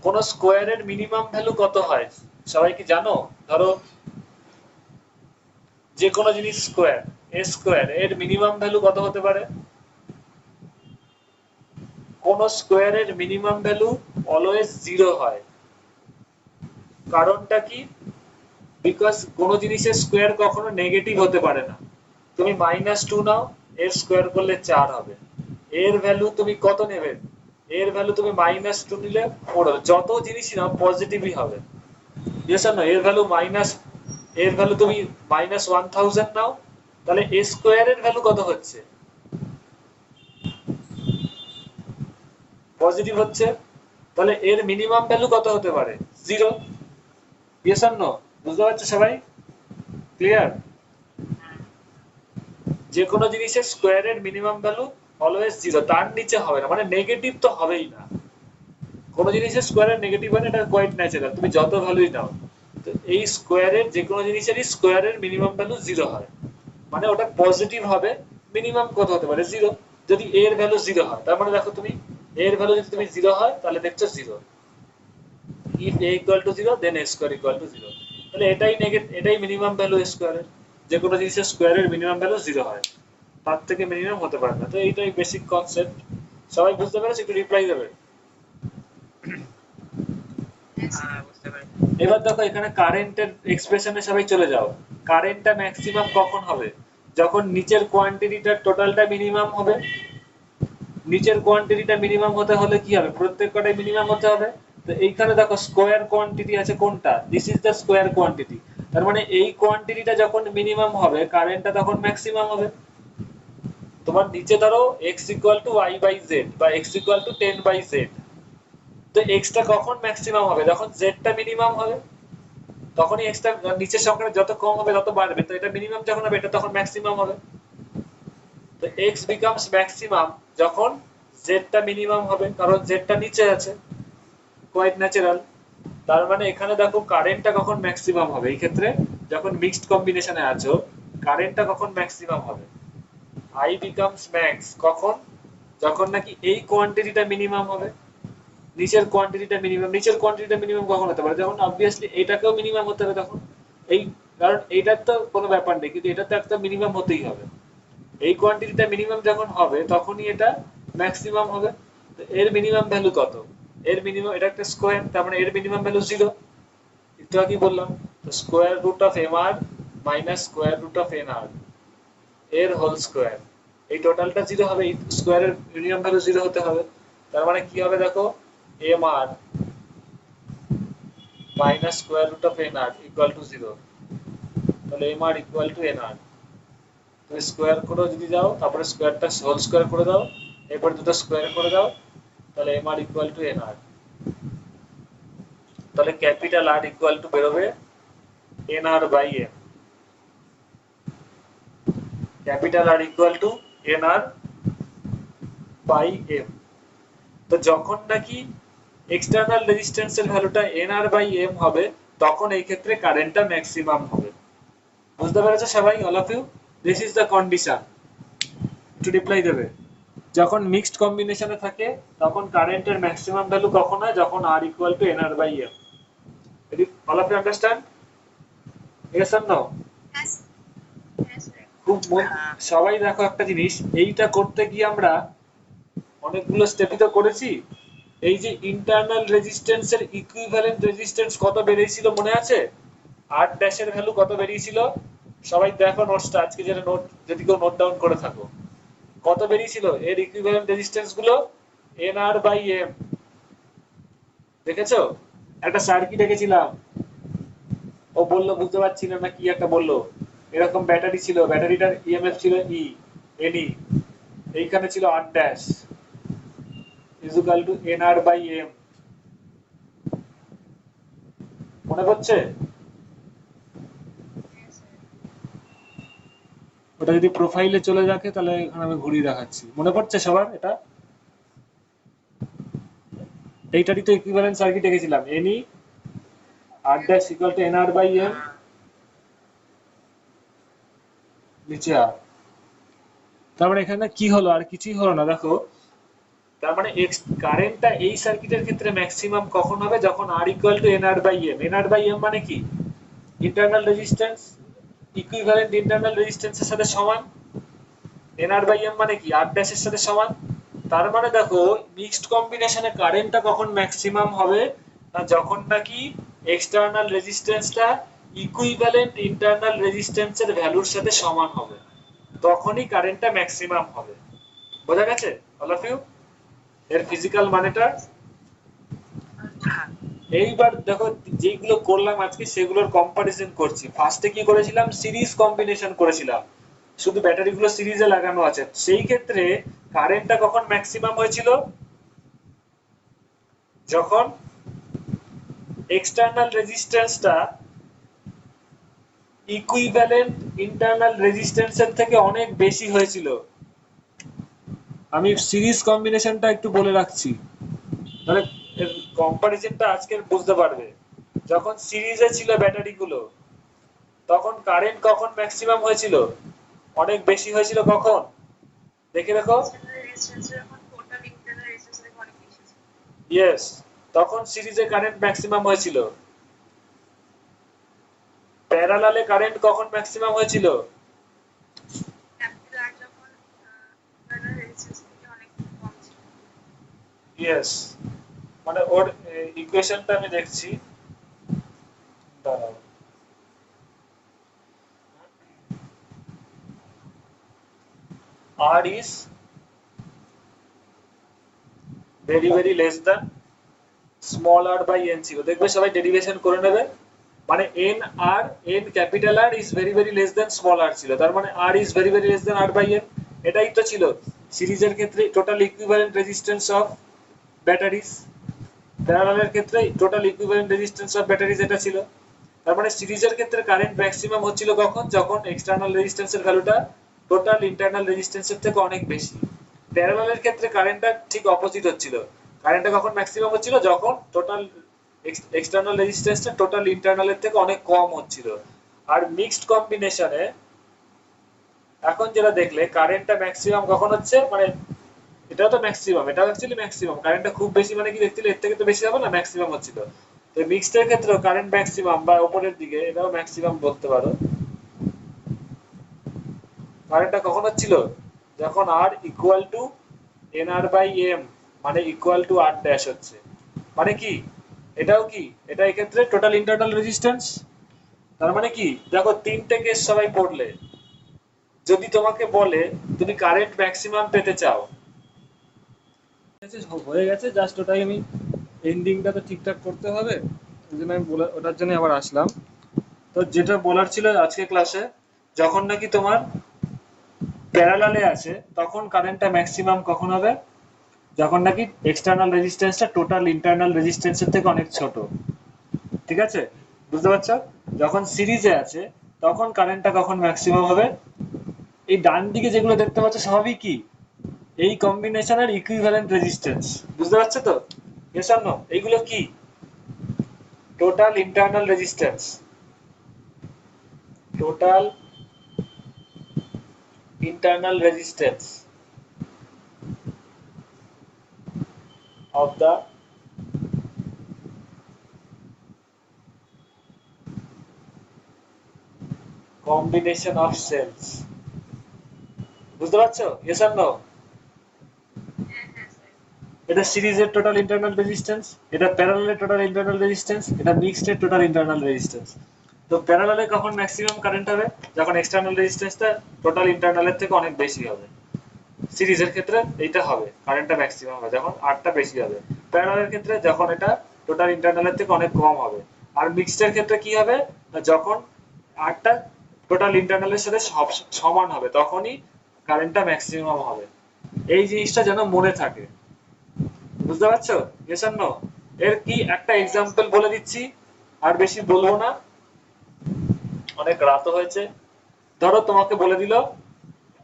কোন স্কোয়ারের মিনিমাম ভ্যালু কত হয় সবাই কি জানো? ধরো যে কোনো জিনিস স্কোয়ার, এ স্কোয়ার এর মিনিমাম ভ্যালু কত হতে পারে? কোন স্কোয়ারের মিনিমাম ভ্যালু অলওয়েজ জিরো হয়। কারণটা কি? বিকজ কোন জিনিসের স্কোয়ার কখনো নেগেটিভ হতে পারে না। তুমি মাইনাস টু নাও, এর স্কোয়ার করলে 4 হবে, এর ভ্যালু তুমি কত নেবে, এর ভ্যালু তুমি মাইনাস টু নিলে 4 হবে, যত জিনিসই নাও পজিটিভই হবে। ইয়েস আর নো? এর ভ্যালু তুমি -1000 নাও, তাহলে a স্কয়ারের ভ্যালু কত হচ্ছে? পজিটিভ হচ্ছে। তাহলে এর মিনিমাম ভ্যালু কত হতে পারে? 0। ইয়েস আর নো? বুঝতে পারছো সবাই? ক্লিয়ার? যে কোনো জিনিসের স্কয়ারের মিনিমাম ভ্যালু অলওয়েজ 0, তার নিচে হবে না, মানে নেগেটিভ তো হবেই না। কোনো জিনিসের স্কয়ারের নেগেটিভ হয় না, এটা কোয়াইট ন্যাচারাল, তুমি যত ভ্যালুই নাও। তো এই স্কয়ারের যে কোনো জিনিসেরই স্কয়ারের মিনিমাম ভ্যালু 0 হয়, মানে ওটা পজিটিভ হবে। মিনিমাম কত হতে পারে? 0। যদি a এর ভ্যালু 0 হয়, তার মানে দেখো তুমি a এর ভ্যালু যদি তুমি 0 হয়, তাহলে দেখছো 0। if a equal to 0 then a square equal to 0। তাহলে এটাই মিনিমাম ভ্যালু স্কয়ারের। যে কোনো জিনিসের স্কয়ারের মিনিমাম ভ্যালু 0 হয়, তার থেকে মিনিমাম হতে পারে না। তো এইটাই বেসিক কনসেপ্ট। সবাই বুঝতে পেরেছো? একটু রিপ্লাই দেবে। হ্যাঁ, বুঝতে পেরেছি। এবার দেখো এখানে কারেন্টের এক্সপ্রেশনে সবাই চলে যাও। কারেন্টটা ম্যাক্সিমাম কখন হবে? যখন নিচের কোয়ান্টিটিটার টোটালটা মিনিমাম হবে। নিচের কোয়ান্টিটিটা মিনিমাম হতে হলে কি হবে? প্রত্যেক কটাই মিনিমাম হতে হবে। তো এইখানে দেখো স্কোয়ার কোয়ান্টিটি আছে কোনটা? This is the square quantity. তার মানে এই কোয়ান্টিটিটা যখন মিনিমাম হবে, কারেন্টটা তখন ম্যাক্সিমাম হবে। তোমার নিচে ধরো x equal to y by Z বা x equal to 10 by Z. তো x টা কখন ম্যাক্সিমাম হবে? যখন z টা মিনিমাম হবে। তখনই x টা নিচের সংখ্যাটা যত কম হবে তত বাড়বে। তো এটা মিনিমাম যখন হবে, এটা তখন ম্যাক্সিমাম হবে। তো x becomes maximum যখন z টা মিনিমাম হবে, কারণ z টা নিচে আছে, কোয়াইট ন্যাচারাল। তার মানে এখানে দেখো কারেন্টটা কখন ম্যাক্সিমাম হবে? এই ক্ষেত্রে যখন মিক্সড কম্বিনেশনে আছো, কারেন্টটা কখন ম্যাক্সিমাম হবে? I becomes max কখন? যখন নাকি এই কোয়ান্টিটিটা মিনিমাম হবে, নিচের কোয়ান্টিটিটা মিনিমাম। নিচের কোয়ান্টিটিটা মিনিমাম কখন হতে পারে? যখন অবভিয়াসলি এটাকেও মিনিমাম হতে হবে তখন। এই, কারণ এইটার তো কোনো ব্যাপার নেই, কিন্তু এটা তো একটা মিনিমাম হতেই হবে। এই কোয়ান্টিটিটা মিনিমাম যখন হবে, তখনই এটা ম্যাক্সিমাম হবে। তো এর মিনিমাম ভ্যালু কত? এর মিনিমাম, এটা একটা স্কোয়ার, তার মানে এর মিনিমাম ভ্যালু 0। একটু আগে বললাম। তো square root of M R minus square root of N R এর হোল স্কোয়ার, এই টোটালটা 0 হবে। এই স্কোয়ারের মিনিমাম ভ্যালু 0 হতে হবে। তার মানে কি হবে দেখো, M R minus square root of N R equal to 0। তাহলে M R equal to N R. তুমি স্কোয়ার করে যদি যাও, তারপরে স্কোয়ারটা হোল স্কোয়ার করে দাও, এরপর দুটো স্কোয়ার করে দাও, তাহলে M R equal to N R. তাহলে ক্যাপিটাল আর ইকুয়াল টু বেরোবে N R by M. Capital R equal to N R by M. তো যখন নাকি এক্সটার্নাল রেজিস্ট্যান্সের ভ্যালুটা এন আর বাই এম হবে, তখন এই ক্ষেত্রে কারেন্টটা ম্যাক্সিমাম হবে। বুঝতে পেরেছো সবাই? All of you? This is the condition. একটু রিপ্লাই দেবে। যখন মিক্সড কম্বিনেশনে থাকে, তখন কারেন্টের ম্যাক্সিমাম ভ্যালু কখন হয়? যখন R equal to N R by M. All of you understand? Yes or no? হ্যাঁ হ্যাঁ স্যার। খুব হ্যাঁ, সবাই দেখো একটা জিনিস, এইটা করতে গিয়ে আমরা অনেকগুলো স্টেপই তো করেছি। এই যে ইন্টারনাল রেজিস্ট্যান্সের ইকুইভ্যালেন্ট রেজিস্ট্যান্স কত বেরিয়েছিল মনে আছে? আর ড্যাশের ভ্যালু কত বেরিয়েছিল? সবাই দেখো নোটসটা, আজকে যেটা নোট, যদি কেউ নোট ডাউন করে থাকো, কত বেরিয়েছিল এর ইকুইভ্যালেন্ট রেজিস্ট্যান্স গুলো? N R by M. দেখেছো? একটা সার্কিট এঁকেছিলাম, ও বললো বুঝতে পারছিল না, কি একটা বললো, এরকম ব্যাটারি ছিল, ব্যাটারিটার ইএমএফ ছিল ই, এনই, এইখানে ছিল R dash equal to N R by M. মনে পড়ছে? হ্যাঁ স্যার। ওটা যদি প্রোফাইলে চলে যাকে, তাহলে এখানে আমি ঘুরিয়ে দেখাচ্ছি। মনে পড়ছে সবার এটা? এইটারই তো ইকুইভ্যালেন্ট সার্কিট এঁকেছিলাম, N E R dash equal to N R by M, হ্যাঁ, নিচে আর। তার মানে এখানে কি হলো? আর কিছুই হলো না দেখো। তার মানে কারেন্টটা এই সার্কিটের ক্ষেত্রে ম্যাক্সিমাম কখন হবে? যখন R equal to N R by M. N R by M মানে কি? ইন্টারনাল রেজিস্ট্যান্স, ইকুইভ্যালেন্ট ইন্টারনাল রেজিস্ট্যান্সের সাথে সমান। এন আর বাই এম মানে কি? আর ড্যাশের সাথে সমান। তার মানে দেখো মিক্সড কম্বিনেশনে কারেন্টটা কখন ম্যাক্সিমাম হবে? না যখন নাকি এক্সটার্নাল রেজিস্ট্যান্সটা ইকুইভ্যালেন্ট ইন্টারনাল রেজিস্ট্যান্সের ভ্যালুর সাথে সমান হবে, তখনই কারেন্টটা ম্যাক্সিমাম হবে। বোঝা গেছে অল অফ ইউ এর ফিজিক্যাল মানেটা? আচ্ছা। এইবার দেখো যেগুলো করলাম আজকে সেগুলোর কম্পারিজন করছি। ফার্স্টে কি করেছিলাম, সিরিজ কম্বিনেশন করেছিলাম, শুধু ব্যাটারি গুলো সিরিজে লাগানো আছে। সেই ক্ষেত্রে কারেন্টটা কখন ম্যাক্সিমাম হয়েছিল, যখন এক্সটার্নাল রেজিস্ট্যান্সটা ইকুইভ্যালেন্ট ইন্টারনাল রেজিস্ট্যান্সের থেকে অনেক বেশি হয়েছিল। আমি সিরিজ কম্বিনেশনটা একটু বলে রাখছি, তাহলে এর কম্পারিজনটা আজকে বুঝতে পারবে। যখন সিরিজে ছিল ব্যাটারি গুলো, তখন কারেন্ট কখন ম্যাক্সিমাম হয়েছিল, অনেক বেশি হয়েছিল কখন, দেখে দেখো। এক্সটার্নাল রেজিস্ট্যান্স যখন টোটাল ইন্টারনাল রেজিস্ট্যান্স থেকে অনেক বেশি ছিল। ইয়েস, তখন সিরিজে কারেন্ট ম্যাক্সিমাম হয়েছিল। প্যারালালে কারেন্ট কখন ম্যাক্সিমাম হয়েছিল, ক্যাপিটাল আর যখন ইন্টারনাল রেজিস্ট্যান্স থেকে অনেক কম ছিল। ইয়েস, মানে ওর ইকুয়েশনটা আমি দেখছি, দাঁড়াও। R is very very less than small r by n ছিল, দেখবে সবাই ডেরিভেশন করে নেবে। মানে n r, n capital R is very very less than small r ছিল, তার মানে r is very very less than r by n। এটাই তো ছিল সিরিজের ক্ষেত্রে total equivalent resistance of batteries, প্যারালালের ক্ষেত্রে total equivalent resistance of batteries এটা ছিল। তার মানে সিরিজের ক্ষেত্রে কারেন্ট ম্যাক্সিমাম হচ্ছিল কখন, যখন এক্সটার্নাল রেজিস্ট্যান্সের ভ্যালুটা টোটাল ইন্টারনাল রেজিস্ট্যান্সের থেকে অনেক বেশি। প্যারালালের ক্ষেত্রে কারেন্টটা ঠিক অপোজিট হচ্ছিল, কারেন্টটা কখন ম্যাক্সিমাম হচ্ছিল, যখন টোটাল এক্সটার্নাল রেজিস্ট্যান্সটা টোটাল ইন্টারনালের থেকে অনেক কম হচ্ছিল। আর মিক্সড কম্বিনেশনে এখন যেটা দেখলে কারেন্টটা ম্যাক্সিমাম কখন হচ্ছে, মানে এটা তো ম্যাক্সিমাম, এটা অ্যাকচুয়ালি ম্যাক্সিমাম, কারেন্টটা খুব বেশি মানে কি দেখছিলে এর থেকে তো বেশি হবে না, ম্যাক্সিমাম হচ্ছিল। তো মিক্সড এর ক্ষেত্রে কারেন্ট ম্যাক্সিমাম বা উপরের দিকে এটাও ম্যাক্সিমাম বলতে পারো। কারেন্টটা কখন হচ্ছিল, যখন R equal to N R by M, মানে ইকুয়াল টু আর ড্যাশ হচ্ছে। মানে কি, এটাও কি, এটা এই ক্ষেত্রে টোটাল ইন্টারনাল রেজিস্ট্যান্স। তার মানে কি, দেখো তিনটে কেস সবাই পড়লে, যদি তোমাকে বলে তুমি কারেন্ট ম্যাক্সিমাম পেতে চাও, হয়ে গেছে, জাস্ট ওটাই আমি এন্ডিংটা তো ঠিকঠাক করতে হবে, ওই জন্য আমি ওটার জন্য আবার আসলাম। তো যেটা বলার ছিল আজকে ক্লাসে, যখন নাকি তোমার প্যারালালে আছে তখন কারেন্টটা ম্যাক্সিমাম কখন হবে, যখন নাকি এক্সটার্নাল রেজিস্ট্যান্সটা টোটাল ইন্টারনাল রেজিস্ট্যান্সের থেকে অনেক ছোট। ঠিক আছে, বুঝতে পারছো? যখন সিরিজে আছে তখন কারেন্টটা কখন ম্যাক্সিমাম হবে, এই ডান দিকে যেগুলো দেখতে পাচ্ছ সবই কি, এই কম্বিনেশনের ইকুইভ্যালেন্ট রেজিস্ট্যান্স। বুঝতে পারছো তো? ইয়েস অর নো, এইগুলো কি total internal resistance, total internal resistance of the combination of cells। বুঝতে পারছো? yes or no? হ্যাঁ হ্যাঁ স্যার। এটা সিরিজের টোটাল ইন্টারনাল রেজিস্ট্যান্স, এটা প্যারালালের টোটাল ইন্টারনাল রেজিস্ট্যান্স, এটা মিক্সড এর টোটাল ইন্টারনাল রেজিস্ট্যান্স। তো প্যারালালে কখন ম্যাক্সিমাম কারেন্ট হবে, যখন এক্সটার্নাল রেজিস্ট্যান্সটা টোটাল ইন্টারনালের থেকে অনেক বেশি হবে। সিরিজের ক্ষেত্রে এইটা হবে, কারেন্টটা ম্যাক্সিমাম হবে যখন আরটা বেশি হবে। প্যারালালের ক্ষেত্রে যখন এটা টোটাল ইন্টারনালের থেকে অনেক কম হবে। আর মিক্সড এর ক্ষেত্রে কি হবে, যখন আরটা টোটাল ইন্টারনালের সাথে সমান হবে তখনই কারেন্টটা ম্যাক্সিমাম হবে। এই জিনিসটা যেন মনে থাকে। বুঝতে পারছো? yes or no? এর কি একটা এক্সাম্পল বলে দিচ্ছি, আর বেশি বলবো না, অনেক রাতও হয়েছে। ধরো তোমাকে বলে দিল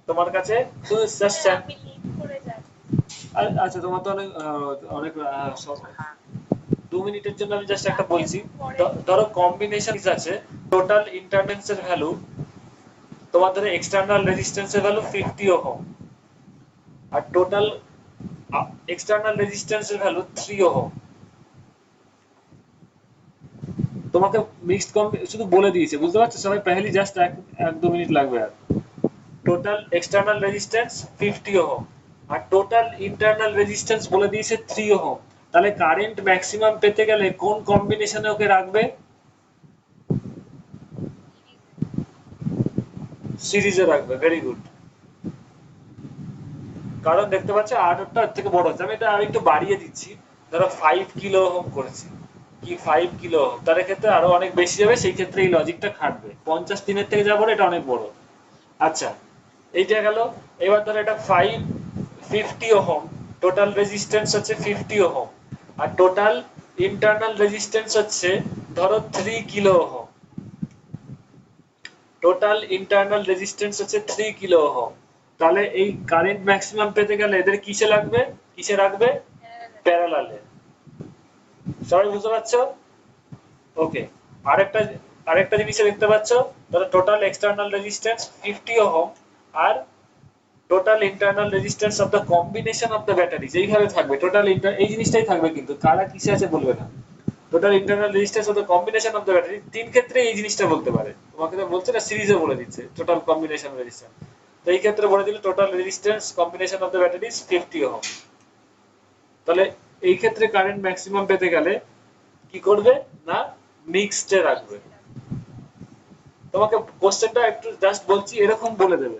তোমার কাছে শুধু জাস্ট, স্যার আমি লিড করে যাচ্ছি। আচ্ছা তোমার তো অনেক অনেক হ্যাঁ 2 মিনিটের জন্য আমি জাস্ট একটা আমি বলছি। একটু পরে। ধরো কম্বিনেশন আছে, টোটাল ইন্টারনেন্সের ভ্যালু, তোমার ধরো এক্সটার্নাল রেজিস্ট্যান্সের ভ্যালু 50 ওহম, আর টোটাল এক্সটার্নাল রেজিস্ট্যান্সের ভ্যালু 3 ওহম। তোমাকে মিক্সড শুধু বলে দিয়েছে, বুঝতে পারছো? সবাই পহলি জাস্ট 1-2 মিনিট লাগবে। আর টোটাল এক্সটার্নাল রেজিস্ট্যান্স 50 ওহম, আর টোটাল ইন্টারনাল রেজিস্ট্যান্স বলে দিয়েছে 3 ওহম। তাহলে কারেন্ট ম্যাক্সিমাম পেতে গেলে কোন কম্বিনেশনে ওকে রাখবে, সিরিজে রাখবে। Very good. কারণ দেখতে পাচ্ছ আটটা এর থেকে বড় হচ্ছে, আমি এটা আরেকটু বাড়িয়ে দিচ্ছি, ধরো 5 কিলো ওহম করেছি, কি 5 কিলো ওহম, তার ক্ষেত্রে আরো অনেক বেশি যাবে, সেই ক্ষেত্রে এই লজিকটা খাটবে। 50 3-এর থেকে যা বড় এটা অনেক বড়। আচ্ছা, এইটা গেল। এবার ধরো এটা 550 ওহম, টোটাল রেজিস্ট্যান্স হচ্ছে 50 ওহম, আর টোটাল ইন্টারনাল রেজিস্ট্যান্স হচ্ছে ধরো 3 kilo ohm. Total internal resistance হচ্ছে 3 কিলো ওহম। তাহলে এই কারেন্ট ম্যাক্সিমাম পেতে গেলে এদের কিসে লাগবে, কিসে রাখবে? প্যারালালে। সবাই বুঝতে পারছো? ওকে। আরেকটা আরেকটা জিনিস দেখতে পাচ্ছ, তাহলে টোটাল এক্সটার্নাল রেজিস্ট্যান্স 50 ওহম আর total internal resistance of the combination of the battery এইভাবে থাকবে। টোটাল এই জিনিসটাই থাকবে, কিন্তু কারা কিসে আছে বলবে না। Total internal resistance of the combination of the battery, তিন ক্ষেত্রে এই জিনিসটা বলতে পারে। তোমাকে তো বলছে না, সিরিজে বলে দিচ্ছে টোটাল কম্বিনেশন রেজিস্ট্যান্স। তো এই ক্ষেত্রে বলে দিল total resistance combination of the battery 50 ohm. তাহলে এই ক্ষেত্রে কারেন্ট ম্যাক্সিমাম পেতে গেলে কি করবে না, মিক্সডে রাখবে। তোমাকে কোশ্চেনটা একটু জাস্ট বলছি, এরকম বলে দেবে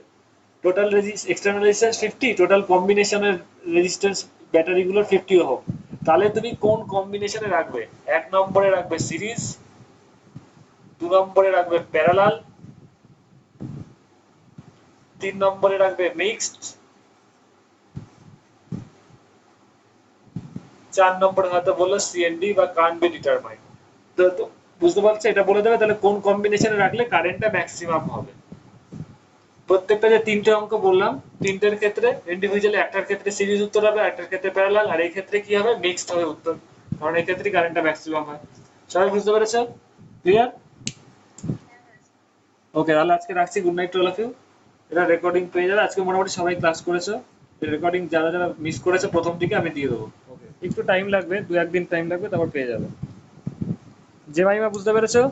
টোটাল এক্সটার্নাল রেজিস্ট্যান্স 50, টোটাল কম্বিনেশনের রেজিস্ট্যান্স ব্যাটারি গুলোর 50 ওহম। তাহলে তুমি কোন কম্বিনেশনে রাখবে? এক নম্বরে রাখবে সিরিজ, দু নম্বরে রাখবে প্যারালাল, তিন নম্বরে রাখবে মিক্সড, চার নম্বরে হয়তো বললো সিএনডি বা কান্ট বি ডিটারমাইন্ড। তো বুঝতে পারছো, এটা বলে দেবে তাহলে কোন কম্বিনেশনে রাখলে কারেন্টটা ম্যাক্সিমাম হবে। প্রত্যেকটা যে তিনটে অঙ্ক বললাম, তিনটের ক্ষেত্রে ইন্ডিভিজুয়ালি, একটার ক্ষেত্রে সিরিজ উত্তর হবে, একটার ক্ষেত্রে প্যারালাল, আর এই ক্ষেত্রে কি হবে, মিক্সড হবে উত্তর, কারণ এই ক্ষেত্রে কারেন্টটা ম্যাক্সিমাম হয়। সবাই বুঝতে পেরেছো? ক্লিয়ার? ওকে, তাহলে আজকে রাখছি। Good night to all of you. এটা রেকর্ডিং পেয়ে যাবে। আজকে মোটামুটি সবাই ক্লাস করেছো। রেকর্ডিং যারা যারা মিস করেছে প্রথম দিকে আমি দিয়ে দেবো। ওকে, একটু টাইম লাগবে, 2-1 দিন টাইম লাগবে, তারপর পেয়ে যাবে। যে ভাইমা বুঝতে পেরেছো?